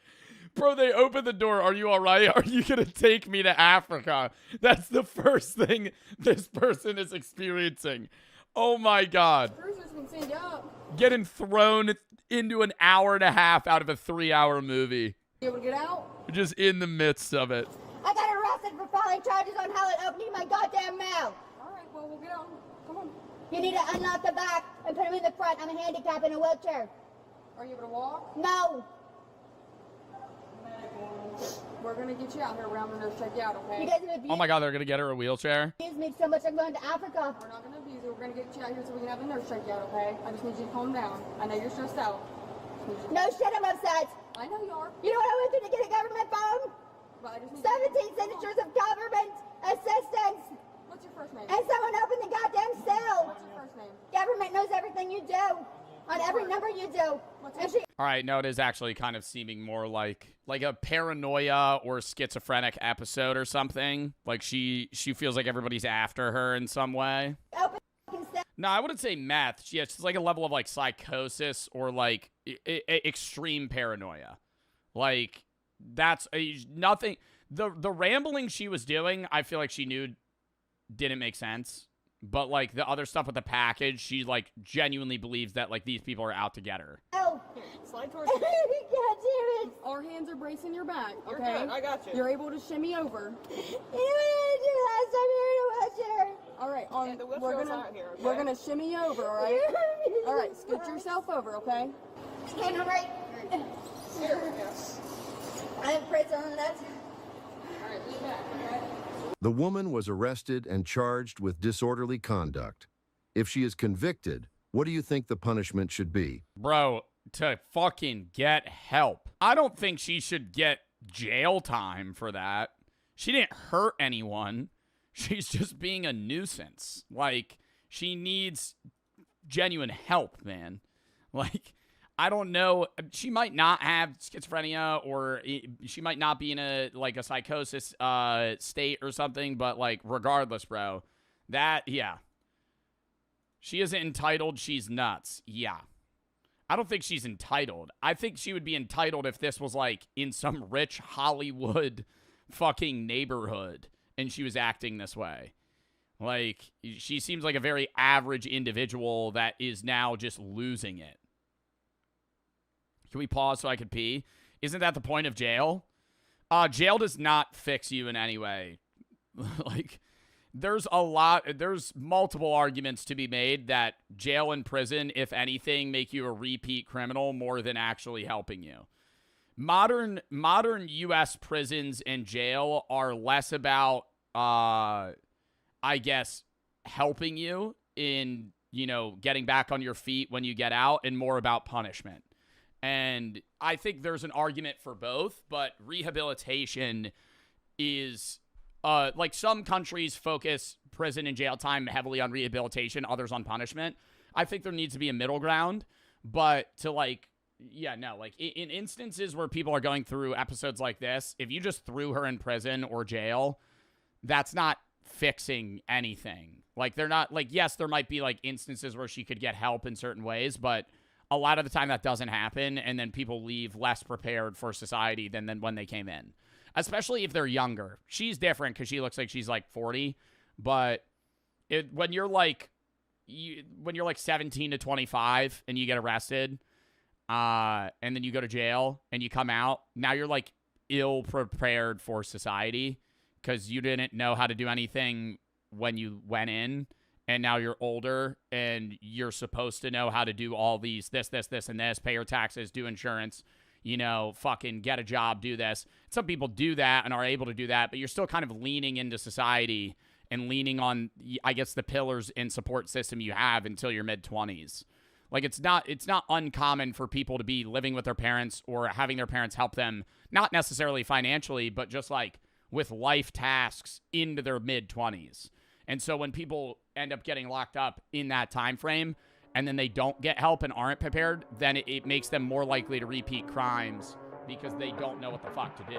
Bro, they open the door. Are you all right? Are you going to take me to Africa? That's the first thing this person is experiencing. Oh, my God. Cruisers can send you up. Getting thrown into an hour and a half out of a 3-hour movie. You able to get out? Just in the midst of it. I got arrested for filing charges on Helen opening my goddamn mouth. All right, well, we'll get out. Come on. You need to unlock the back and put him in the front. I'm a handicap in a wheelchair. Are you able to walk? No. We're going to get you out here. We're going to check you out, okay? You guys have abused Oh, my God, they're going to get her a wheelchair? me so much I'm going to Africa. We're not going to abuse you. We're going to get you out here so we can have a nurse check you out, okay? I just need you to calm down. I know you're stressed out. No shit, I'm upset. I know you are. You know what I went through to get a government phone? But I just need 17 signatures of government assistance. What's your first name? And someone opened the goddamn cell. What's your first name? Government knows everything you do. On every number you do. And she All right, no, it is actually kind of seeming more like a paranoia or schizophrenic episode or something. Like she feels like everybody's after her in some way. No, I wouldn't say meth. Yeah, it's like a level of like psychosis or like extreme paranoia. Like that's nothing. The rambling she was doing, I feel like she knew didn't make sense. But like the other stuff with the package, she like genuinely believes that like these people are out to get her. Oh, here, slide towards me. God damn it. Our hands are bracing your back, okay? You're good. I got you. You're able to shimmy over. You know what I did last time you were in a wheelchair? All right, Yeah, the wheelchair's out here, okay? we're gonna shimmy over, all right? All right, scoot yourself over, okay? Stand right. Here, yes. I'm prison. That's All right, lean back, okay? The woman was arrested and charged with disorderly conduct. If she is convicted, what do you think the punishment should be? Bro, to fucking get help. I don't think she should get jail time for that. She didn't hurt anyone. She's just being a nuisance. Like, she needs genuine help, man. Like, I don't know. She might not have schizophrenia or she might not be in a psychosis state or something. But like, regardless, bro, yeah. She isn't entitled. She's nuts. Yeah. I don't think she's entitled. I think she would be entitled if this was like in some rich Hollywood fucking neighborhood and she was acting this way. Like, she seems like a very average individual that is now just losing it. Can we pause so I could pee? Isn't that the point of jail? Jail does not fix you in any way. Like, there's multiple arguments to be made that jail and prison, if anything, make you a repeat criminal more than actually helping you. Modern U.S. prisons and jail are less about, I guess, helping you in, getting back on your feet when you get out and more about punishment. And I think there's an argument for both, but rehabilitation is, like some countries focus prison and jail time heavily on rehabilitation, others on punishment. I think there needs to be a middle ground, but to in instances where people are going through episodes like this, if you just threw her in prison or jail, that's not fixing anything. Like, they're not, like, yes, there might be like instances where she could get help in certain ways, but a lot of the time that doesn't happen, and then people leave less prepared for society than when they came in, especially if they're younger. She's different because she looks like she's like 40, but when you're like 17 to 25 and you get arrested, and then you go to jail and you come out, now you're like ill prepared for society because you didn't know how to do anything when you went in. And now you're older and you're supposed to know how to do all these, this, and this, pay your taxes, do insurance, fucking get a job, do this. Some people do that and are able to do that, but you're still kind of leaning into society and leaning on, I guess, the pillars and support system you have until your mid-20s. Like, it's not uncommon for people to be living with their parents or having their parents help them, not necessarily financially, but just like with life tasks into their mid-20s. And so when people end up getting locked up in that time frame and then they don't get help and aren't prepared, then it makes them more likely to repeat crimes because they don't know what the fuck to do.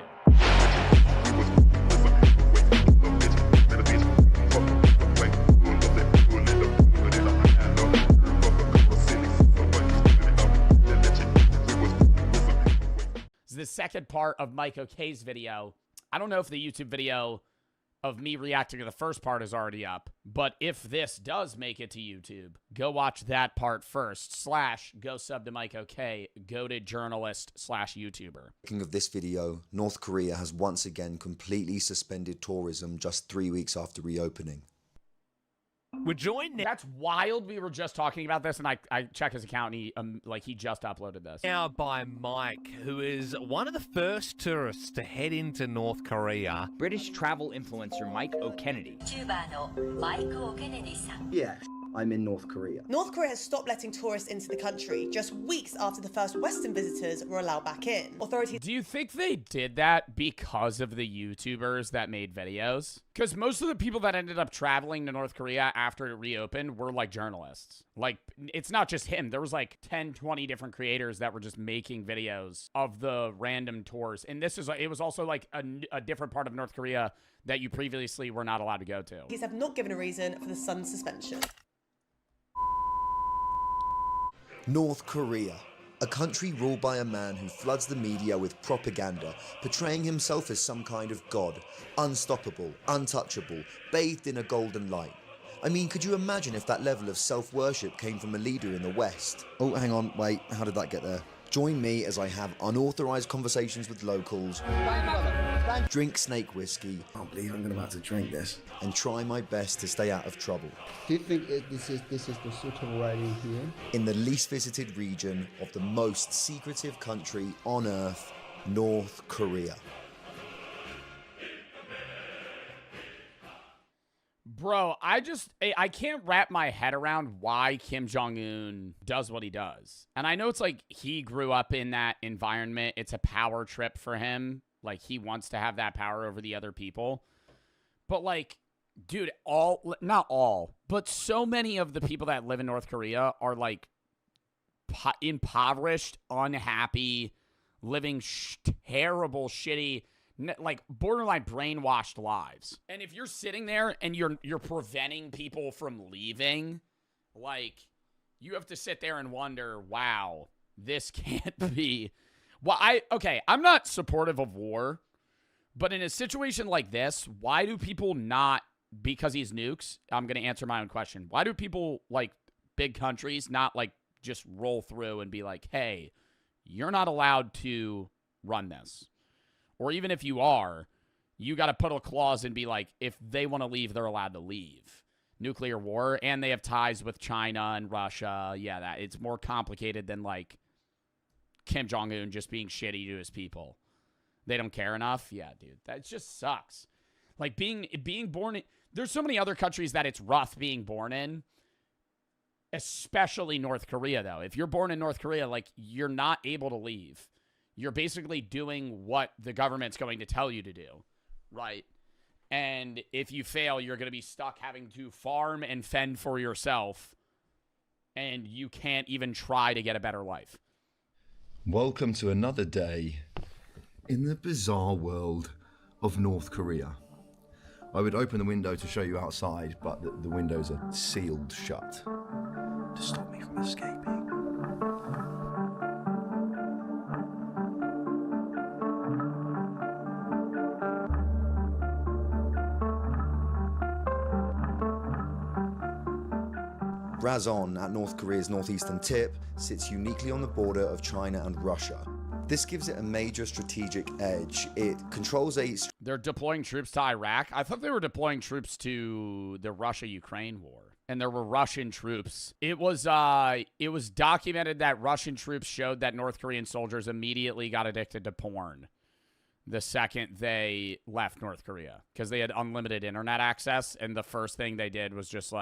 This is the second part of Mike O'K's video. I don't know if the YouTube video of me reacting to the first part is already up, but if this does make it to YouTube, go watch that part first, / go sub to Mike OK, goated journalist / YouTuber. Speaking of this video, North Korea has once again completely suspended tourism just 3 weeks after reopening. We're joined now. That's wild. We were just talking about this, and I checked his account, and he just uploaded this. Now by Mike, who is one of the first tourists to head into North Korea. British travel influencer Mike O'Kennedy. Yeah, I'm in North Korea. North Korea has stopped letting tourists into the country just weeks after the first Western visitors were allowed back in. Authorities. Do you think they did that because of the YouTubers that made videos? Because most of the people that ended up traveling to North Korea after it reopened were like journalists. Like, it's not just him. There was like 10, 20 different creators that were just making videos of the random tours. And it was also like a different part of North Korea that you previously were not allowed to go to. Authorities have not given a reason for the sudden suspension. North Korea, a country ruled by a man who floods the media with propaganda, portraying himself as some kind of god, unstoppable, untouchable, bathed in a golden light. I mean, could you imagine if that level of self-worship came from a leader in the West? Oh, hang on, wait, how did that get there? Join me as I have unauthorized conversations with locals, drink snake whiskey, I can't believe I'm about to drink this, and try my best to stay out of trouble. Do you think this is the suitable writing here? In the least visited region of the most secretive country on Earth, North Korea. Bro, I can't wrap my head around why Kim Jong-un does what he does. And I know it's like he grew up in that environment. It's a power trip for him. Like, he wants to have that power over the other people. But like, dude, not all, but so many of the people that live in North Korea are like impoverished, unhappy, living terrible, shitty, like borderline brainwashed lives. And if you're sitting there and you're preventing people from leaving, like, you have to sit there and wonder, wow, this can't be. Well, I'm not supportive of war, but in a situation like this, why do people not, because he's nukes, I'm going to answer my own question. Why do people, like, big countries not, like, just roll through and be like, hey, you're not allowed to run this? Or even if you are, you got to put a clause and be like, if they want to leave, they're allowed to leave. Nuclear war, and they have ties with China and Russia. Yeah, it's more complicated than, like, Kim Jong-un just being shitty to his people. They don't care enough? Yeah, dude. That just sucks. Like, being born in... There's so many other countries that it's rough being born in. Especially North Korea, though. If you're born in North Korea, like, you're not able to leave. You're basically doing what the government's going to tell you to do, right? And if you fail, you're going to be stuck having to farm and fend for yourself, and you can't even try to get a better life. Welcome to another day in the bizarre world of North Korea. I would open the window to show you outside, but the windows are sealed shut to stop me from escaping. Razon, at North Korea's northeastern tip, sits uniquely on the border of China and Russia. This gives it a major strategic edge. It controls They're deploying troops to Iraq? I thought they were deploying troops to the Russia-Ukraine war. And there were Russian troops. It was documented that Russian troops showed that North Korean soldiers immediately got addicted to porn the second they left North Korea, because they had unlimited internet access, and the first thing they did was just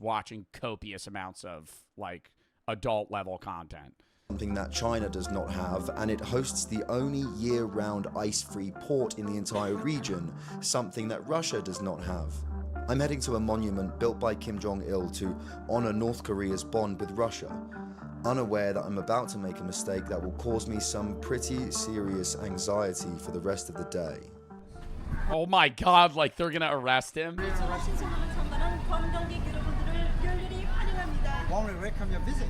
watching copious amounts of, like, adult level content. Something that China does not have, and it hosts the only year-round ice-free port in the entire region, something that Russia does not have. I'm heading to a monument built by Kim Jong-il to honor North Korea's bond with Russia, unaware that I'm about to make a mistake that will cause me some pretty serious anxiety for the rest of the day. Oh my god, like they're gonna arrest him? Warmly welcome your visit.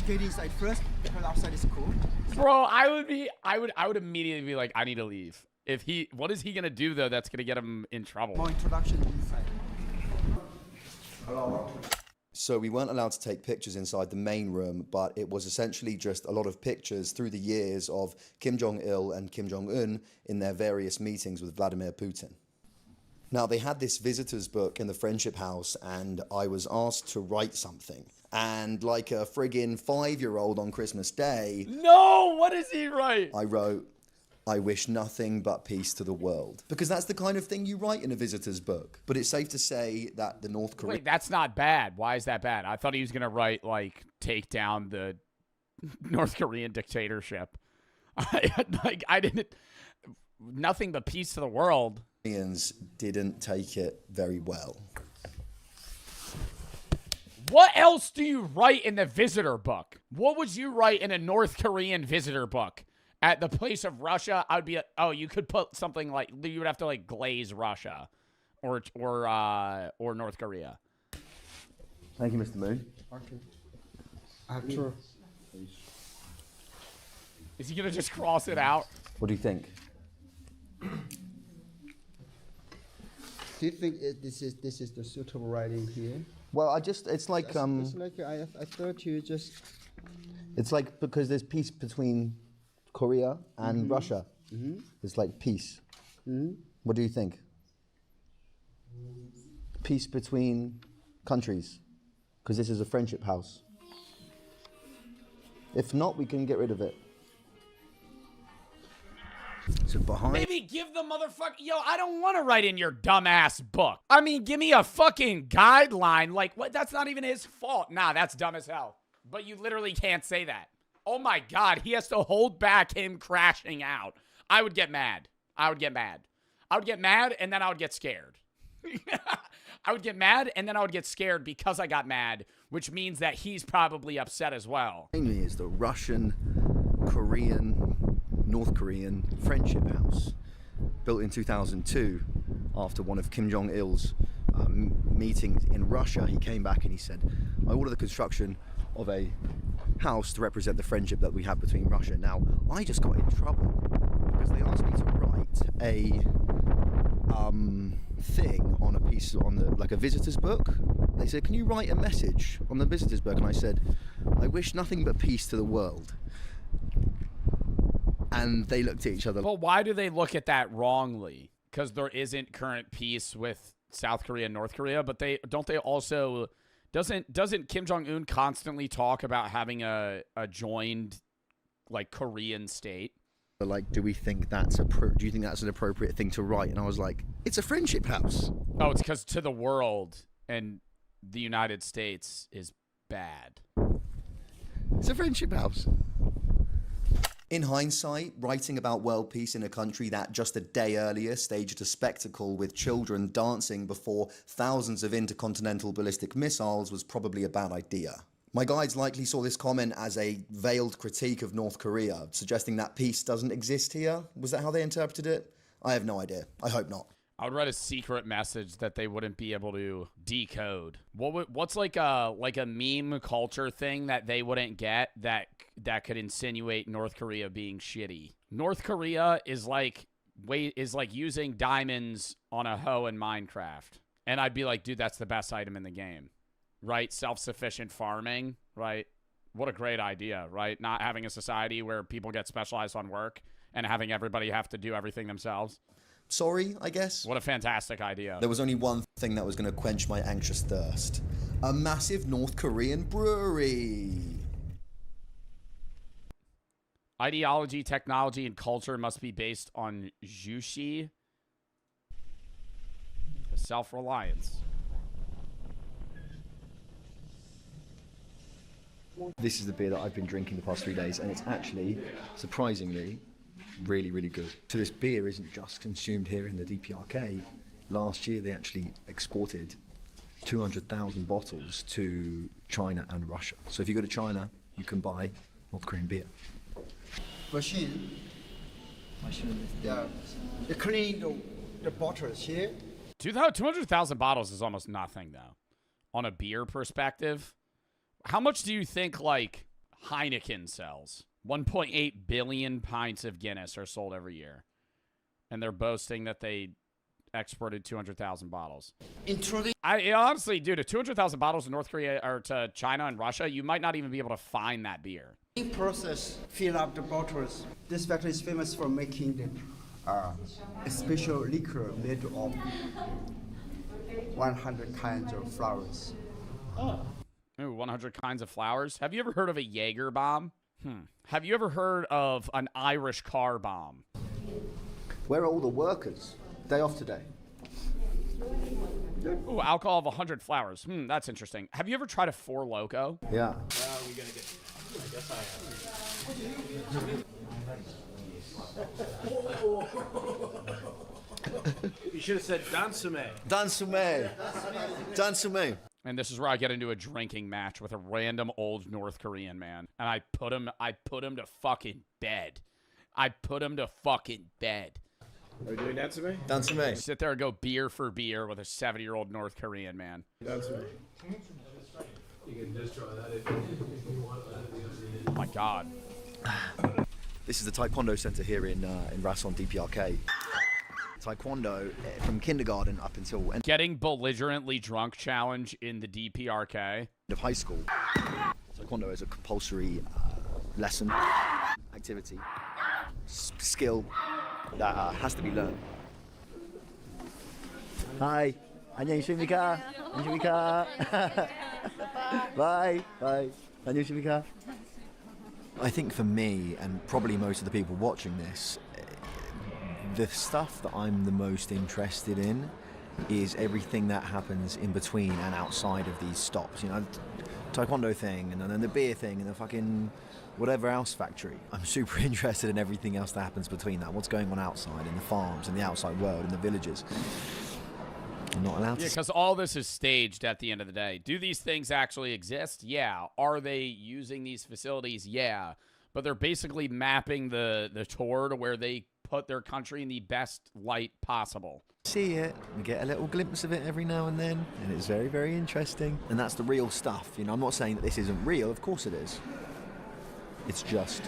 Get inside first because outside is cool. Bro, I would immediately be like, I need to leave. What is he gonna do though that's gonna get him in trouble? More introduction inside. Hello. So we weren't allowed to take pictures inside the main room, but it was essentially just a lot of pictures through the years of Kim Jong-il and Kim Jong-un in their various meetings with Vladimir Putin. Now, they had this visitor's book in the Friendship House, and I was asked to write something. And like a friggin' 5-year-old on Christmas Day... No! What does he write? I wrote, "I wish nothing but peace to the world." Because that's the kind of thing you write in a visitor's book. But it's safe to say that the North Korea... Wait, that's not bad. Why is that bad? I thought he was going to write, like, take down the North Korean dictatorship. I didn't... Nothing but peace to the world. Koreans didn't take it very well. What else do you write in the visitor book? What would you write in a North Korean visitor book? At the place of Russia, I would be, oh, you could put something like, you would have to like glaze Russia or North Korea. Thank you, Mr. Moon. Okay. Sure. Is he gonna just cross it out? What do you think? Do you think this is the suitable writing here? Well, it's like It's like I thought you just. it's like because there's peace between Korea and Russia. It's like peace. What do you think? Peace between countries, because this is a friendship house. If not, we can get rid of it. So behind. Maybe give the motherfucker. Yo, I don't want to write in your dumbass book. I mean, give me a fucking guideline. Like, what? That's not even his fault. Nah, that's dumb as hell. But you literally can't say that. Oh my God, he has to hold back him crashing out. I would get mad. I would get mad. I would get mad and then I would get scared. I would get mad and then I would get scared because I got mad, which means that he's probably upset as well. Mainly is the Russian, Korean, North Korean friendship house, built in 2002 after one of Kim Jong-il's meetings in Russia. He came back and he said, "I order the construction of a house to represent the friendship that we have between Russia." Now, I just got in trouble because they asked me to write a thing on a piece on the like a visitor's book. They said, "Can you write a message on the visitor's book?" And I said, "I wish nothing but peace to the world." And they looked at each other. But why do they look at that wrongly? Because there isn't current peace with South Korea and North Korea, but they also doesn't Kim Jong-un constantly talk about having a joined like Korean state? Like, do you think that's an appropriate thing to write? And I was like, it's a friendship house. Oh, it's because to the world and the United States is bad. It's a friendship house. In hindsight, writing about world peace in a country that just a day earlier staged a spectacle with children dancing before thousands of intercontinental ballistic missiles was probably a bad idea. My guides likely saw this comment as a veiled critique of North Korea, suggesting that peace doesn't exist here. Was that how they interpreted it? I have no idea. I hope not. I would write a secret message that they wouldn't be able to decode. What's like a meme culture thing that they wouldn't get that could insinuate North Korea being shitty? North Korea is like using diamonds on a hoe in Minecraft. And I'd be like, dude, that's the best item in the game. Right? Self-sufficient farming, right? What a great idea, right? Not having a society where people get specialized on work and having everybody have to do everything themselves. Sorry, I guess. What a fantastic idea. There was only one thing that was going to quench my anxious thirst. A massive North Korean brewery. Ideology, technology, and culture must be based on jushi. Self-reliance. This is the beer that I've been drinking the past 3 days, and it's actually, surprisingly, really, really good. So this beer isn't just consumed here in the DPRK. last year they actually exported 200,000 bottles to China and Russia. So if you go to China, you can buy North Korean beer. Machine. Yeah. They clean the bottles here. 200,000 bottles is almost nothing, though, on a beer perspective. How much do you think, like, Heineken sells? 1.8 billion pints of Guinness are sold every year. And they're boasting that they exported 200,000 bottles. Honestly, dude, 200,000 bottles to North Korea or to China and Russia, you might not even be able to find that beer. In process, fill up the bottles. This factory is famous for making a special liquor made of 100 kinds of flowers. Ooh, 100 kinds of flowers. Have you ever heard of a Jaeger bomb? Have you ever heard of an Irish car bomb? Where are all the workers? Day off today. Ooh, alcohol of 100 flowers. That's interesting. Have you ever tried a Four Loko? Yeah. We gotta get. I guess I have. You should have said Dansume. Dansume. Dansume. And this is where I get into a drinking match with a random old North Korean man, and I put him to fucking bed. I put him to fucking bed. Are we doing Dansume? Dansume. Sit there and go beer for beer with a 70-year-old North Korean man. Dansume. You can just draw that if you want. Oh my God. This is the Taekwondo Center here in Rason DPRK. Taekwondo from kindergarten up until Getting belligerently drunk challenge in the DPRK. End of high school. Taekwondo is a compulsory lesson, activity, skill that has to be learned. Hi. 안녕하십니까? 안녕하십니까? Bye. Bye. 안녕하십니까? I think for me, and probably most of the people watching this, the stuff that I'm the most interested in is everything that happens in between and outside of these stops. You know, Taekwondo thing, and then the beer thing, and the fucking whatever else factory. I'm super interested in everything else that happens between that. What's going on outside, in the farms, in the outside world, in the villages. I'm not allowed to. Yeah, because all this is staged at the end of the day. Do these things actually exist? Yeah. Are they using these facilities? Yeah. But they're basically mapping the tour to where they put their country in the best light possible. See it, we get a little glimpse of it every now and then, and it's very, very interesting. And that's the real stuff. You know, I'm not saying that this isn't real. Of course it is. It's just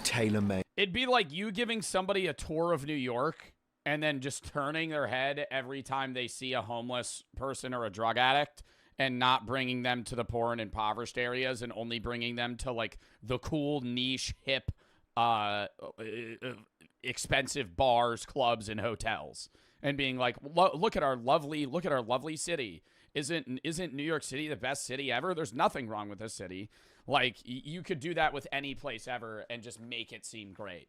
tailor-made. It'd be like you giving somebody a tour of New York and then just turning their head every time they see a homeless person or a drug addict and not bringing them to the poor and impoverished areas and only bringing them to, like, the cool, niche, hip, expensive bars, clubs, and hotels. And being like, look at our lovely city. Isn't New York City the best city ever? There's nothing wrong with this city. Like, you could do that with any place ever and just make it seem great.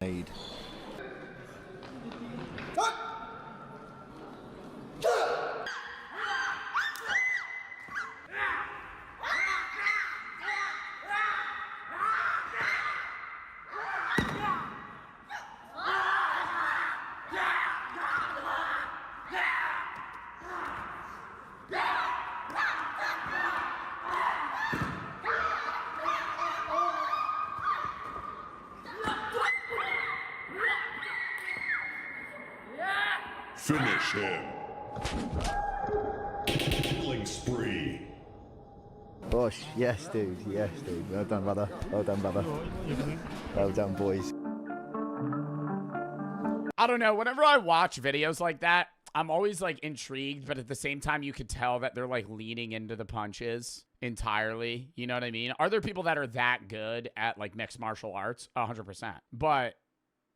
Finish him. Killing spree. Bosh, yes, dude. Yes, dude. Well done, brother. Well done, brother. Well done, boys. I don't know. Whenever I watch videos like that, I'm always, like, intrigued, but at the same time, you could tell that they're, like, leaning into the punches entirely. You know what I mean? Are there people that are that good at, like, mixed martial arts? 100%. But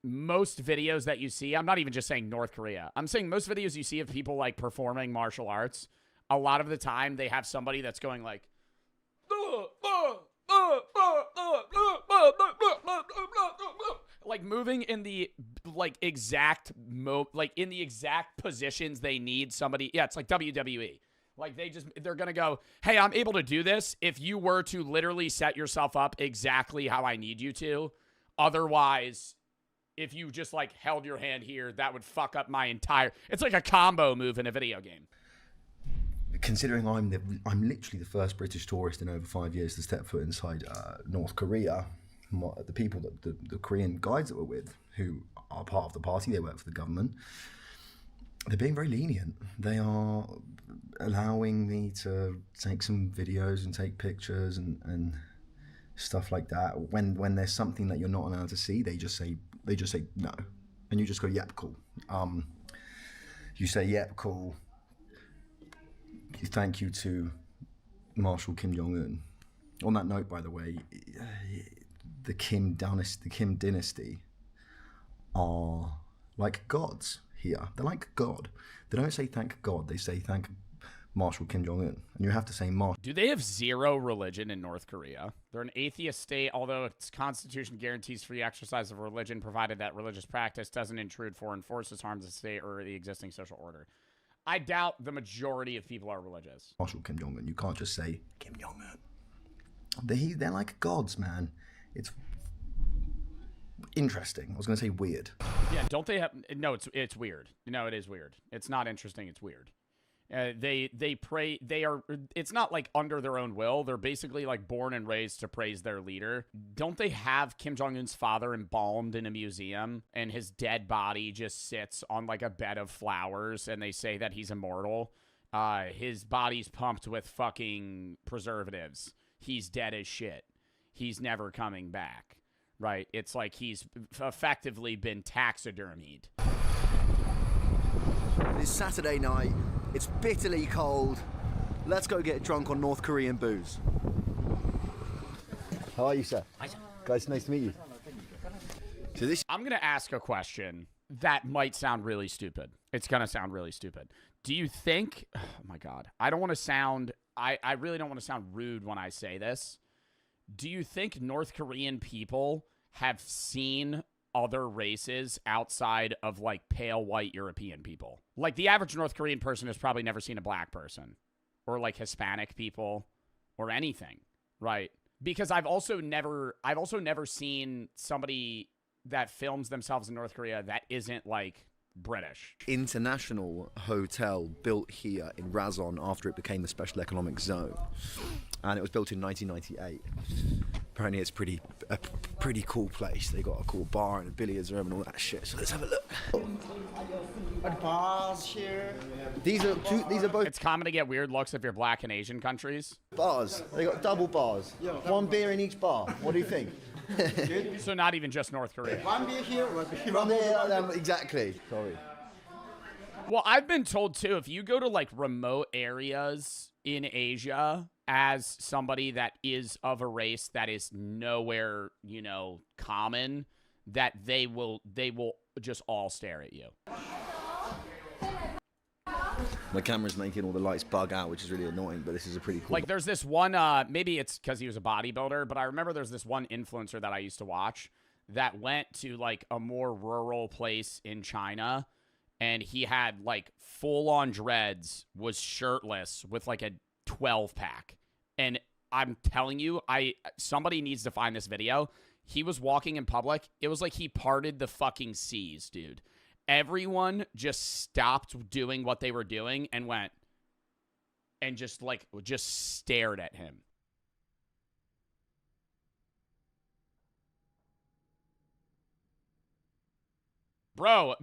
most videos that you see, I'm not even just saying North Korea. I'm saying most videos you see of people, like, performing martial arts, a lot of the time they have somebody that's going, like, like moving in the exact positions they need somebody. Yeah, it's like WWE. Like they're gonna go, hey, I'm able to do this if you were to literally set yourself up exactly how I need you to. Otherwise, if you just like held your hand here, that would fuck up my entire. It's like a combo move in a video game. Considering I'm literally the first British tourist in over 5 years to step foot inside North Korea, the people that the Korean guides that we're with, who are part of the party, they work for the government, they're being very lenient. They are allowing me to take some videos and take pictures and stuff like that. When there's something that you're not allowed to see, they just say no, and you just go, yep, cool. You say, yep, cool. Thank you to Marshal Kim Jong-un. On that note, by the way, the Kim dynasty are like gods here. They're like God. They don't say thank God. They say thank Marshal Kim Jong-un. And you have to say Marshal. Do they have zero religion in North Korea? They're an atheist state, although its constitution guarantees free exercise of religion, provided that religious practice doesn't intrude foreign forces, harms the state, or the existing social order. I doubt the majority of people are religious. Marshal Kim Jong-un. You can't just say Kim Jong-un. They're like gods, man. It's interesting. I was going to say weird. Yeah, don't they have... No, it's weird. No, it is weird. It's not interesting. It's weird. They pray... They are... It's not like under their own will. They're basically like born and raised to praise their leader. Don't they have Kim Jong-un's father embalmed in a museum and his dead body just sits on like a bed of flowers and they say that he's immortal? His body's pumped with fucking preservatives. He's dead as shit. He's never coming back. Right? It's like he's effectively been taxidermied. It's Saturday night. It's bitterly cold. Let's go get drunk on North Korean booze. How are you, sir? Hi, sir. Guys, nice to meet you. So I'm going to ask a question that might sound really stupid. It's going to sound really stupid. Do you think... Oh, my God. I don't want to sound... I really don't want to sound rude when I say this. Do you think North Korean people have seen other races outside of like pale white European people? Like the average North Korean person has probably never seen a black person or like Hispanic people or anything, right? Because I've also never seen somebody that films themselves in North Korea that isn't like British. International hotel built here in Razon after it became the special economic zone, and it was built in 1998. Apparently it's a pretty cool place. They got a cool bar and a billiards room and all that shit. So let's have a look. Bars here. These are both. It's common to get weird looks if you're black in Asian countries. Bars. They got double bars. One beer in each bar. What do you think? So not even just North Korea. One beer here, one beer there. Exactly. Sorry. Well, I've been told too, if you go to like remote areas in Asia as somebody that is of a race that is nowhere, common, that they will just all stare at you. My camera's making all the lights bug out, which is really annoying, but this is a pretty cool... Like, there's this one, maybe it's because he was a bodybuilder, but I remember there's this one influencer that I used to watch that went to, like, a more rural place in China, and he had, like, full-on dreads, was shirtless, with, like, a 12-pack. And I'm telling you, somebody needs to find this video. He was walking in public. It was like he parted the fucking seas, dude. Everyone just stopped doing what they were doing and went and just stared at him. Bro,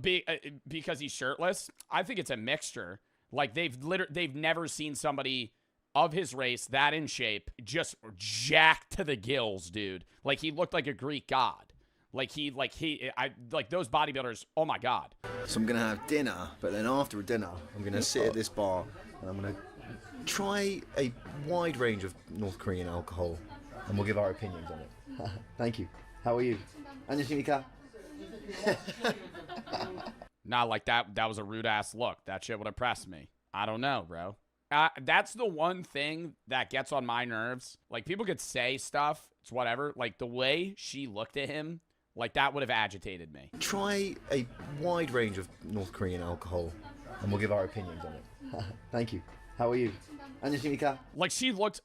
because he's shirtless, I think it's a mixture. Like they've never seen somebody of his race that in shape, just jacked to the gills, dude. Like he looked like a Greek god. Like those bodybuilders, oh my God. So I'm going to have dinner, but then after dinner, I'm going to sit at this bar and I'm going to try a wide range of North Korean alcohol and we'll give our opinions on it. Thank you. How are you? 안녕하십니까? Nah, like that was a rude ass look. That shit would impress me. I don't know, bro. That's the one thing that gets on my nerves. Like people could say stuff, it's whatever. Like the way she looked at him, like that would have agitated me. Try a wide range of North Korean alcohol and we'll give our opinions on it. Thank you. How are you? 안녕하십니까? Like she looked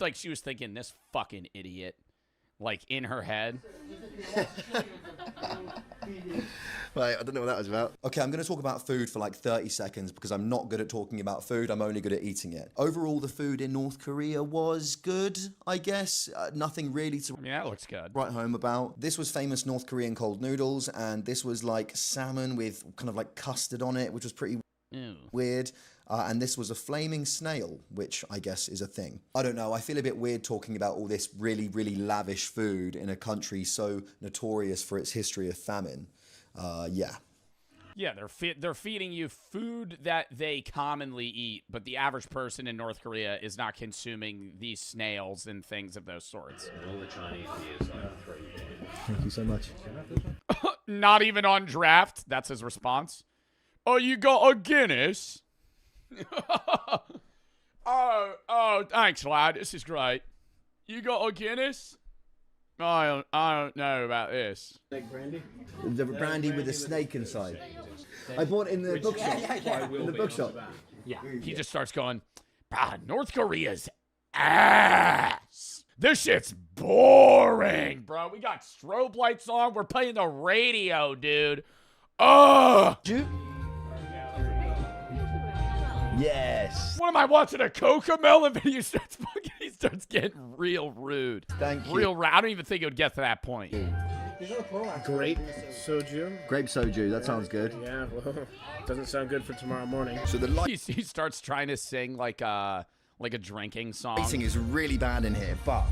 like she was thinking this fucking idiot, like in her head. Right, I don't know what that was about. Okay, I'm going to talk about food for like 30 seconds because I'm not good at talking about food. I'm only good at eating it. Overall, the food in North Korea was good, I guess. Nothing really to that looks good. Write home about. This was famous North Korean cold noodles, and this was like salmon with kind of like custard on it, which was pretty weird. And this was a flaming snail, which I guess is a thing. I don't know, I feel a bit weird talking about all this really, really lavish food in a country so notorious for its history of famine. Yeah. Yeah, they're feeding you food that they commonly eat, but the average person in North Korea is not consuming these snails and things of those sorts. Thank you so much. Not even on draft. That's his response. Oh, you got a Guinness? oh, thanks, lad. This is great. You got a Guinness? I don't know about this. Snake brandy? The brandy with a snake inside. I bought it in the bookshop. In the bookshop. Yeah. He just starts going, North Korea's ass. This shit's boring, bro. We got strobe lights on. We're playing the radio, dude. Yes. What am I watching? A Cocomelon video? He starts getting real rude. Thank you. Real rude. I don't even think it would get to that point. Grape soju. Grape soju. That sounds good. Yeah, well, doesn't sound good for tomorrow morning. So the He starts trying to sing like a drinking song. lighting is really bad in here, but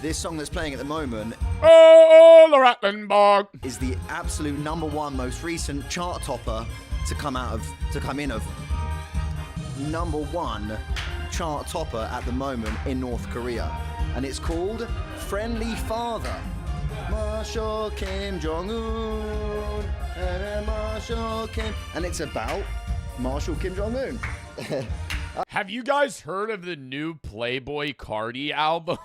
this song that's playing at the moment, Oh, the Rattenbog, is the absolute #1 most recent chart topper to come in of #1 chart topper at the moment in North Korea, and it's called Friendly Father. Marshal Kim Jong-un, Marshal Kim, and it's about Marshal Kim Jong-un. Have you guys heard of the new Playboy Cardi album?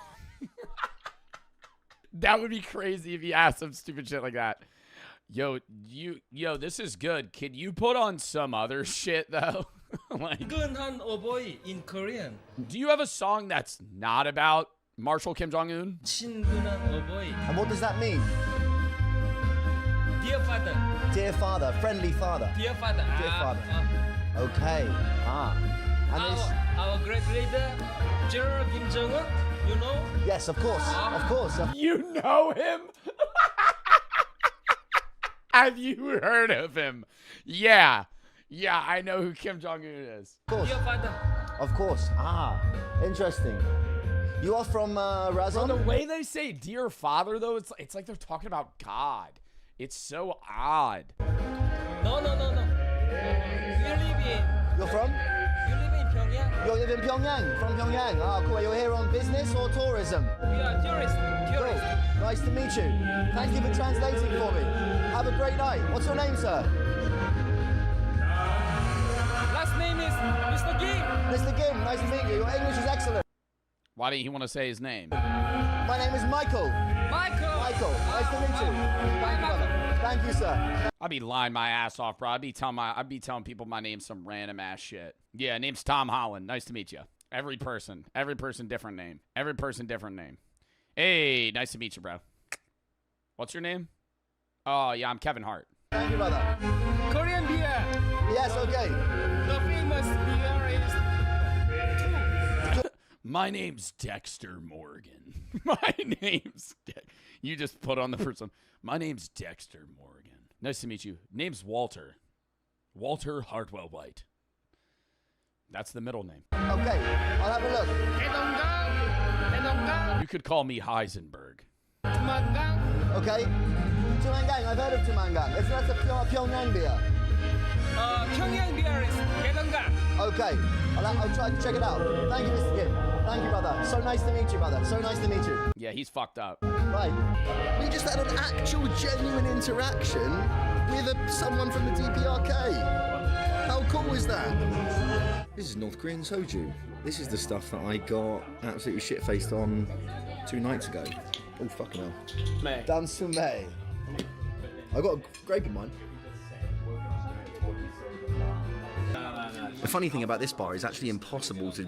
That would be crazy if you asked some stupid shit like that. Yo, this is good. Can you put on some other shit though? Like, in Korean. do you have a song that's not about Marshal Kim Jong-un? And what does that mean? Dear father. Dear father, friendly father. Dear father. Dear father. Okay. And Our great leader, General Kim Jong-un, you know? Yes, of course. Of course. You know him? Have you heard of him? Yeah. Yeah, I know who Kim Jong-un is. Of course. Dear father. Of course. Interesting. You are from Razon? The way they say "dear father," though, it's like they're talking about God. It's so odd. No. You're from? You live in Pyongyang. You live in Pyongyang. From Pyongyang. Ah, cool. You're here on business or tourism? We are tourists. Cool. Nice to meet you. Thank you for translating for me. Have a great night. What's your name, sir? Last name is Mr. Kim. Mr. Kim, nice to meet you. Your English is excellent. Why didn't he want to say his name? My name is Michael. Michael. Nice to meet you. Thank you, brother. Thank you, sir. I'd be lying my ass off, bro. I'd be telling people my name's some random ass shit. Yeah, name's Tom Holland. Nice to meet you. Every person, different name. Every person, different name. Hey, nice to meet you, bro. What's your name? Oh, yeah, I'm Kevin Hart. Thank you, brother. Korean beer. Yes, okay. The famous beer is My name's Dexter Morgan. My name's You just put on the person. My name's Dexter Morgan. Nice to meet you. Name's Walter. Walter Hartwell White. That's the middle name. Okay, I'll have a look. You could call me Heisenberg. Okay. Tumangang, I've heard of Tumangang. That's a Pyongyang beer. Pyongyang beer is Gaelangang. Okay, I'll try to check it out. Thank you, Mr. Kim. Thank you, brother. So nice to meet you, brother. So nice to meet you. Yeah, he's fucked up. Right. We just had an actual, genuine interaction with someone from the DPRK. How cool is that? This is North Korean soju. This is the stuff that I got absolutely shit-faced on 2 nights ago. Oh, fucking hell. May. Dansume. I got a grape in mine. The funny thing about this bar is actually impossible to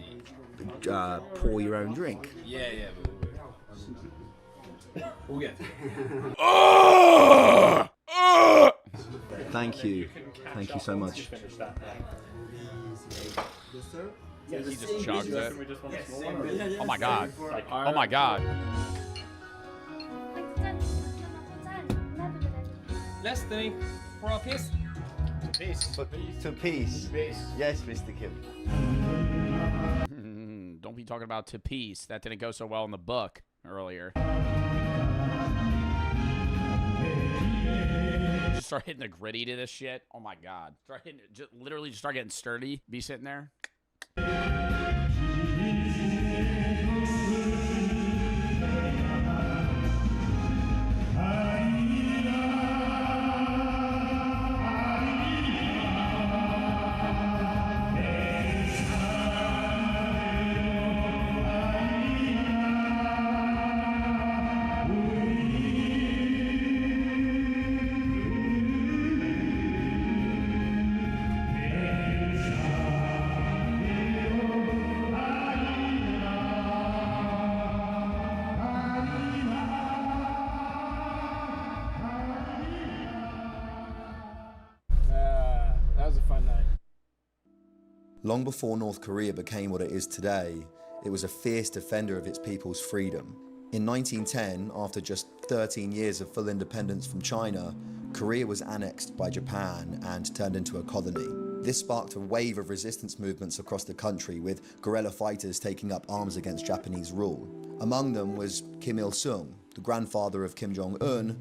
pour your own drink. Yeah. We'll get. Thank you. Thank you so much. He just chugs it. Oh my god. Oh my god. Let's drink for a piece. To peace. Yes, Mr. Kim. Don't be talking about to peace. That didn't go so well in the book earlier. Just start hitting the gritty to this shit. Oh my god. Start hitting it. Literally just start getting sturdy. Be sitting there. That was a fun night. Long before North Korea became what it is today, it was a fierce defender of its people's freedom. In 1910, after just 13 years of full independence from China, Korea was annexed by Japan and turned into a colony. This sparked a wave of resistance movements across the country, with guerrilla fighters taking up arms against Japanese rule. Among them was Kim Il-sung, the grandfather of Kim Jong-un.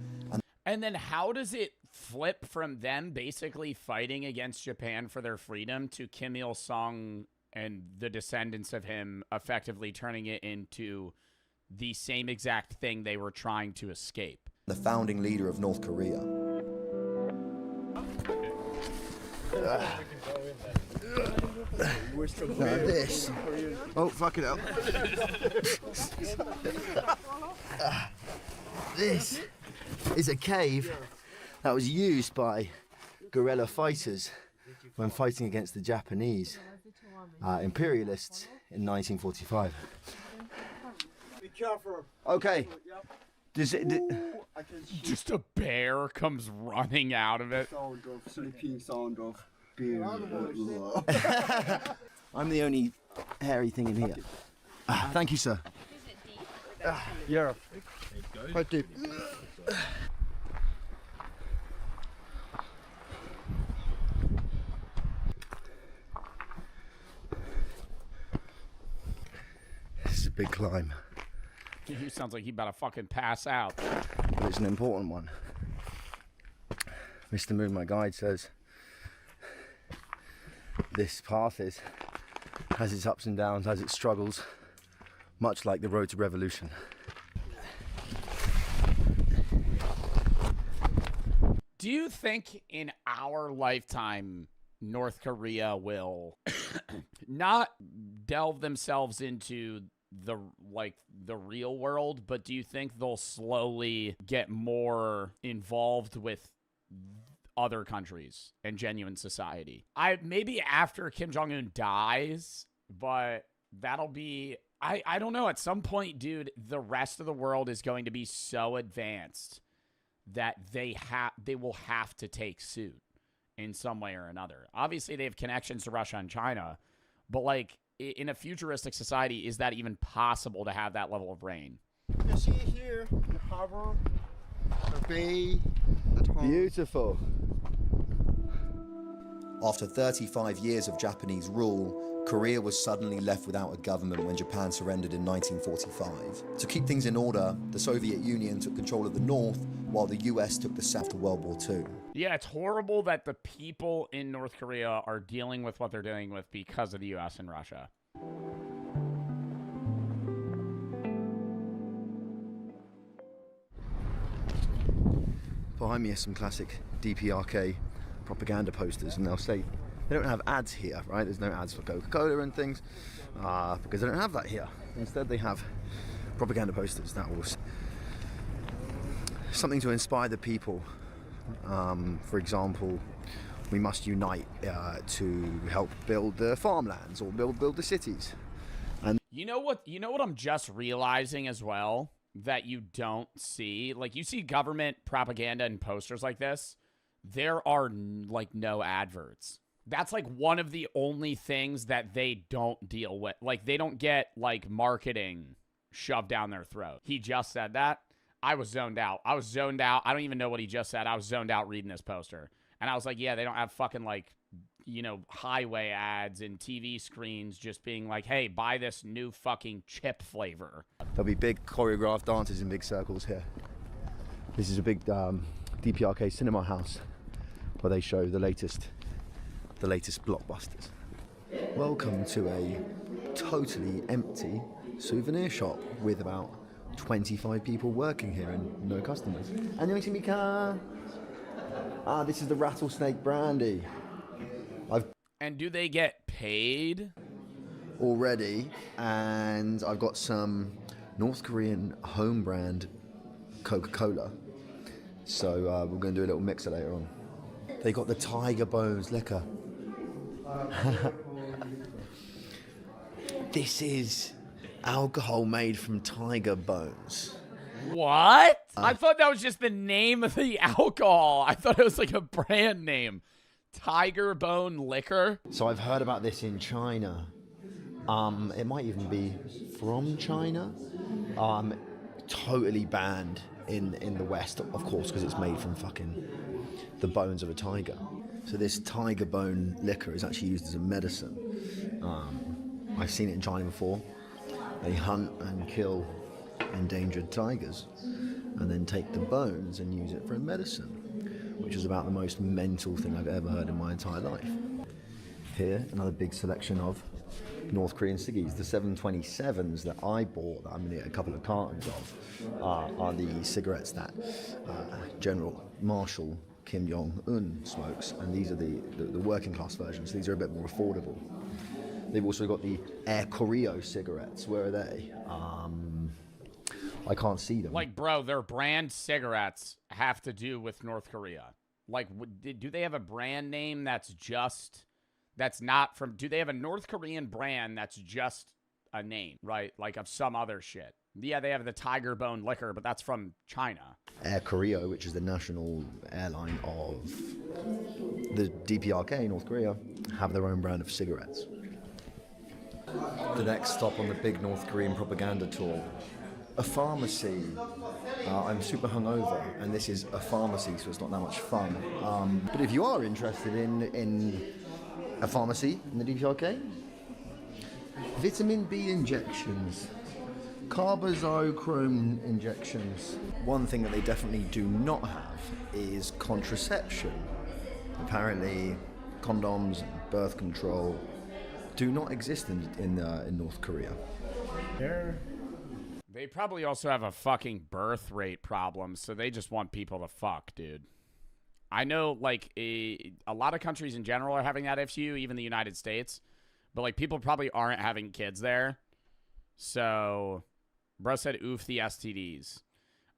And then how does it flip from them basically fighting against Japan for their freedom to Kim Il-sung and the descendants of him effectively turning it into the same exact thing they were trying to escape? The founding leader of North Korea. This. Oh, fuck it up. This is a cave that was used by guerrilla fighters when fighting against the Japanese imperialists in 1945. Be careful. Okay. Just a bear comes running out of it. Sound of sleeping, sound of beer. I'm the only hairy thing in here. Thank you, sir. Yeah. Quite deep. This is a big climb, He sounds like he about to fucking pass out. but it's an important one. Mr. Moon, my guide, says this path has its ups and downs, has its struggles, much like the road to revolution. Do you think in our lifetime North Korea will not delve themselves into the real world, but do you think they'll slowly get more involved with other countries and genuine society? Maybe after Kim Jong-un dies, but that'll be I don't know. At some point, dude, the rest of the world is going to be so advanced that they will have to take suit in some way or another. Obviously, they have connections to Russia and China, but like in a futuristic society, is that even possible to have that level of reign? You see here the harbor, the bay, at home. Beautiful. After 35 years of Japanese rule, Korea was suddenly left without a government when Japan surrendered in 1945. To keep things in order, the Soviet Union took control of the north, while the US took the south to World War II. Yeah, it's horrible that the people in North Korea are dealing with what they're dealing with because of the US and Russia. Behind me are some classic DPRK propaganda posters, and they'll say they don't have ads here, right? There's no ads for Coca-Cola and things because they don't have that here. Instead, they have propaganda posters that will something to inspire the people. For example, we must unite to help build the farmlands or build the cities. And You know what I'm just realizing as well that you don't see? Like, you see government propaganda and posters like this, there are like no adverts. That's like one of the only things that they don't deal with. Like they don't get like marketing shoved down their throat. He just said that. I was zoned out. I don't even know what he just said. I was zoned out reading this poster. And I was like, yeah, they don't have fucking like, you know, highway ads and TV screens just being like, hey, buy this new fucking chip flavor. There'll be big choreographed dances in big circles here. This is a big DPRK cinema house where they show the latest blockbusters. Welcome to a totally empty souvenir shop with about 25 people working here and no customers. Annyeonghaseyo. This is the rattlesnake brandy. And do they get paid? Already, and I've got some North Korean home brand Coca-Cola. So we're going to do a little mixer later on. They got the tiger bones liquor. This is alcohol made from tiger bones. What? I thought that was just the name of the alcohol. I thought it was like a brand name. Tiger Bone Liquor. So I've heard about this in China. It might even be from China. Totally banned in the West, of course, because it's made from fucking the bones of a tiger. So this tiger bone liquor is actually used as a medicine. I've seen it in China before. They hunt and kill endangered tigers and then take the bones and use it for a medicine, which is about the most mental thing I've ever heard in my entire life. Here, another big selection of North Korean ciggies. The 727s that I bought, that I'm going to get a couple of cartons of, are the cigarettes that General Marshal Kim Jong-un smokes, and these are the working class versions. These are a bit more affordable. They've also got the Air Koryo cigarettes. Where are they? I can't see them. Like, bro, their brand cigarettes have to do with North Korea. Like, do they have a brand name that's not from... Do they have a North Korean brand that's just a name, right? Like, of some other shit. Yeah, they have the Tiger Bone Liquor, but that's from China. Air Koryo, which is the national airline of the DPRK, North Korea, have their own brand of cigarettes. The next stop on the big North Korean propaganda tour, a pharmacy. I'm super hungover, and this is a pharmacy, so it's not that much fun. But if you are interested in a pharmacy in the DPRK, vitamin B injections, carbazochrome injections. One thing that they definitely do not have is contraception. Apparently, condoms and birth control do not exist in North Korea. They probably also have a fucking birth rate problem, so they just want people to fuck, dude. I know, like, a lot of countries in general are having that issue, even the United States. But, like, people probably aren't having kids there. So, bro said, oof, the STDs.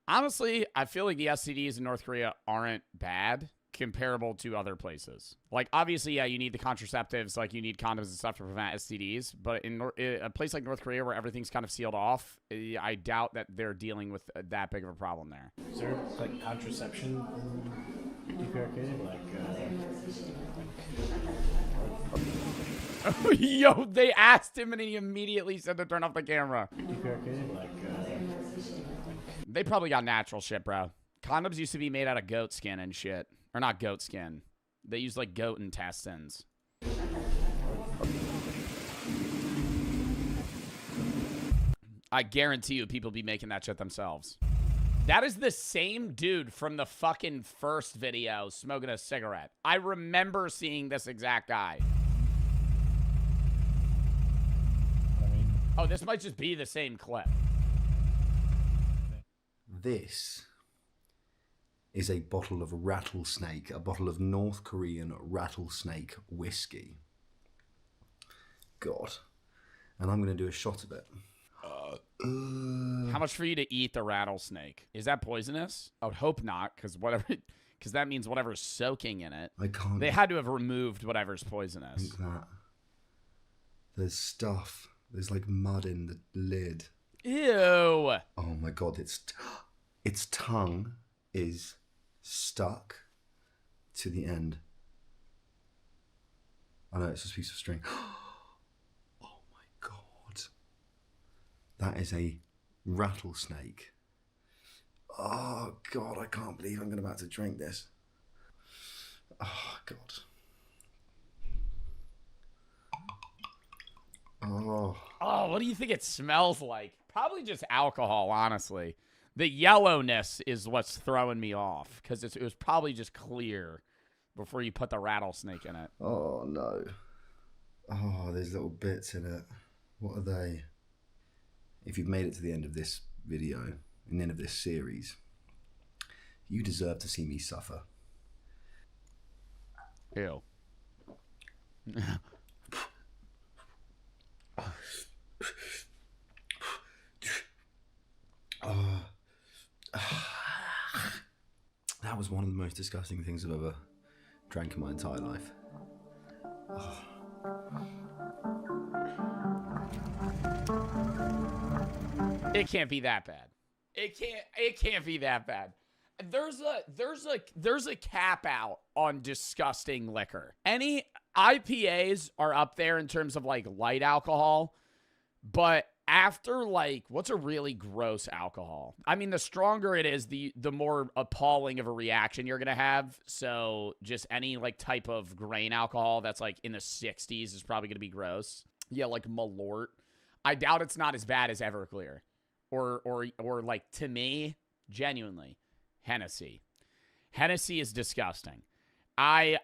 Honestly, I feel like the STDs in North Korea aren't bad comparable to other places. Like, obviously, yeah, you need the contraceptives, like, you need condoms and stuff to prevent STDs. But in a place like North Korea where everything's kind of sealed off, I doubt that they're dealing with that big of a problem there. Is there, like, contraception in DPRK? Yo, they asked him and he immediately said to turn off the camera. DPRK, they probably got natural shit, bro. Condoms used to be made out of goat skin and shit. Or not goat skin. They use like goat intestines. I guarantee you people be making that shit themselves. That is the same dude from the fucking first video smoking a cigarette. I remember seeing this exact guy. Oh, this might just be the same clip. This is a bottle of rattlesnake, a bottle of North Korean rattlesnake whiskey. God. And I'm going to do a shot of it. How much for you to eat the rattlesnake? Is that poisonous? I would hope not, because that means whatever's soaking in it. I can't. They had to have removed whatever's poisonous. Think that. There's stuff. There's like mud in the lid. Ew. Oh my God, its tongue is stuck to the end. I know it's a piece of string. Oh my God. That is a rattlesnake. Oh God, I can't believe I'm about to drink this. Oh God. Oh, what do you think it smells like? Probably just alcohol, honestly. The yellowness is what's throwing me off, because it was probably just clear before you put the rattlesnake in it. Oh no. Oh, there's little bits in it. What are they? If you've made it to the end of this video, and the end of this series, you deserve to see me suffer. Ew. That was one of the most disgusting things I've ever drank in my entire life. It can't be that bad. It can't be that bad. There's a cap out on disgusting liquor. Any IPAs are up there in terms of like light alcohol, but after like what's a really gross alcohol? I mean, the stronger it is, the more appalling of a reaction you're gonna have. So just any like type of grain alcohol that's like in the 60s is probably gonna be gross. Yeah, like Malort. I doubt it's not as bad as Everclear, or like, to me, genuinely, Hennessy. Hennessy is disgusting. I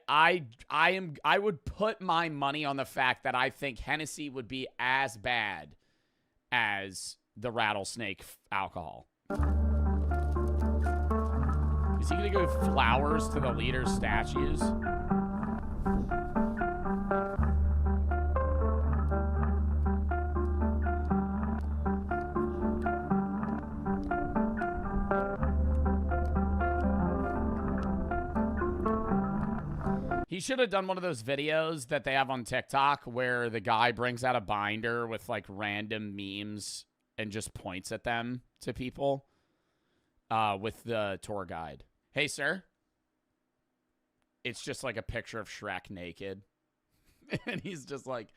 would put my money on the fact that I think Hennessy would be as bad as the rattlesnake alcohol. Is he gonna go flowers to the leader's statues? He should have done one of those videos that they have on TikTok where the guy brings out a binder with like random memes and just points at them to people with the tour guide. Hey, sir. It's just like a picture of Shrek naked. And he's just like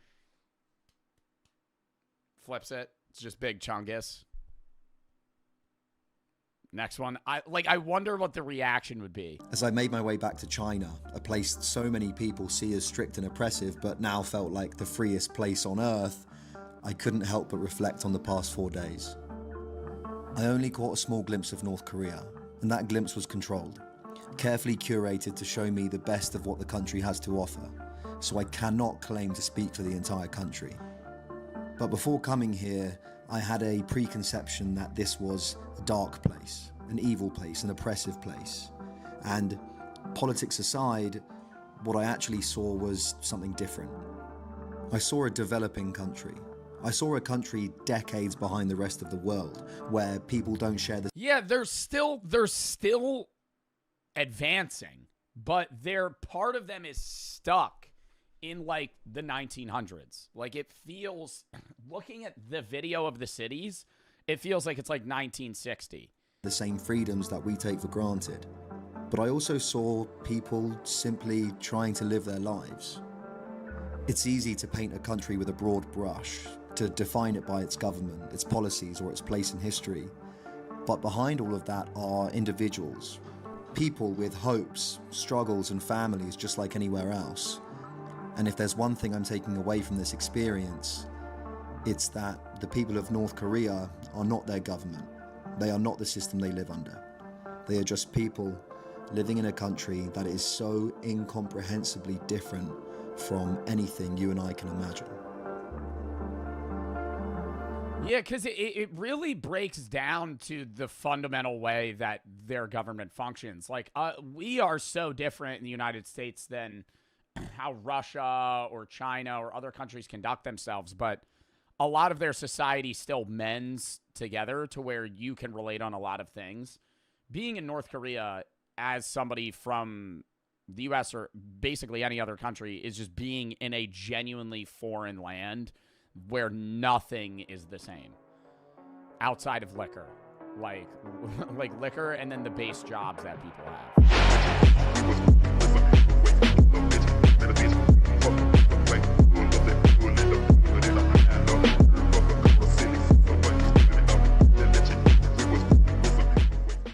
flips it. It's just Big Chungus. Next one. I wonder what the reaction would be. As I made my way back to China, a place so many people see as strict and oppressive, but now felt like the freest place on earth, I couldn't help but reflect on the past 4 days. I only caught a small glimpse of North Korea, and that glimpse was controlled, carefully curated to show me the best of what the country has to offer, so I cannot claim to speak for the entire country. But before coming here, I had a preconception that this was a dark place, an evil place, an oppressive place. And politics aside, what I actually saw was something different. I saw a developing country. I saw a country decades behind the rest of the world, where people don't share the... Yeah, they're still advancing, but part of them is stuck in like the 1900s. Like, it feels, looking at the video of the cities, it feels like it's like 1960. The same freedoms that we take for granted. But I also saw people simply trying to live their lives. It's easy to paint a country with a broad brush, to define it by its government, its policies, or its place in history. But behind all of that are individuals, people with hopes, struggles, and families just like anywhere else. And if there's one thing I'm taking away from this experience, it's that the people of North Korea are not their government. They are not the system they live under. They are just people living in a country that is so incomprehensibly different from anything you and I can imagine. Yeah, because it really breaks down to the fundamental way that their government functions. Like, we are so different in the United States than how Russia or China or other countries conduct themselves, but a lot of their society still mends together to where you can relate on a lot of things. Being in North Korea as somebody from the U.S. or basically any other country is just being in a genuinely foreign land where nothing is the same outside of liquor. Like liquor and then the base jobs that people have.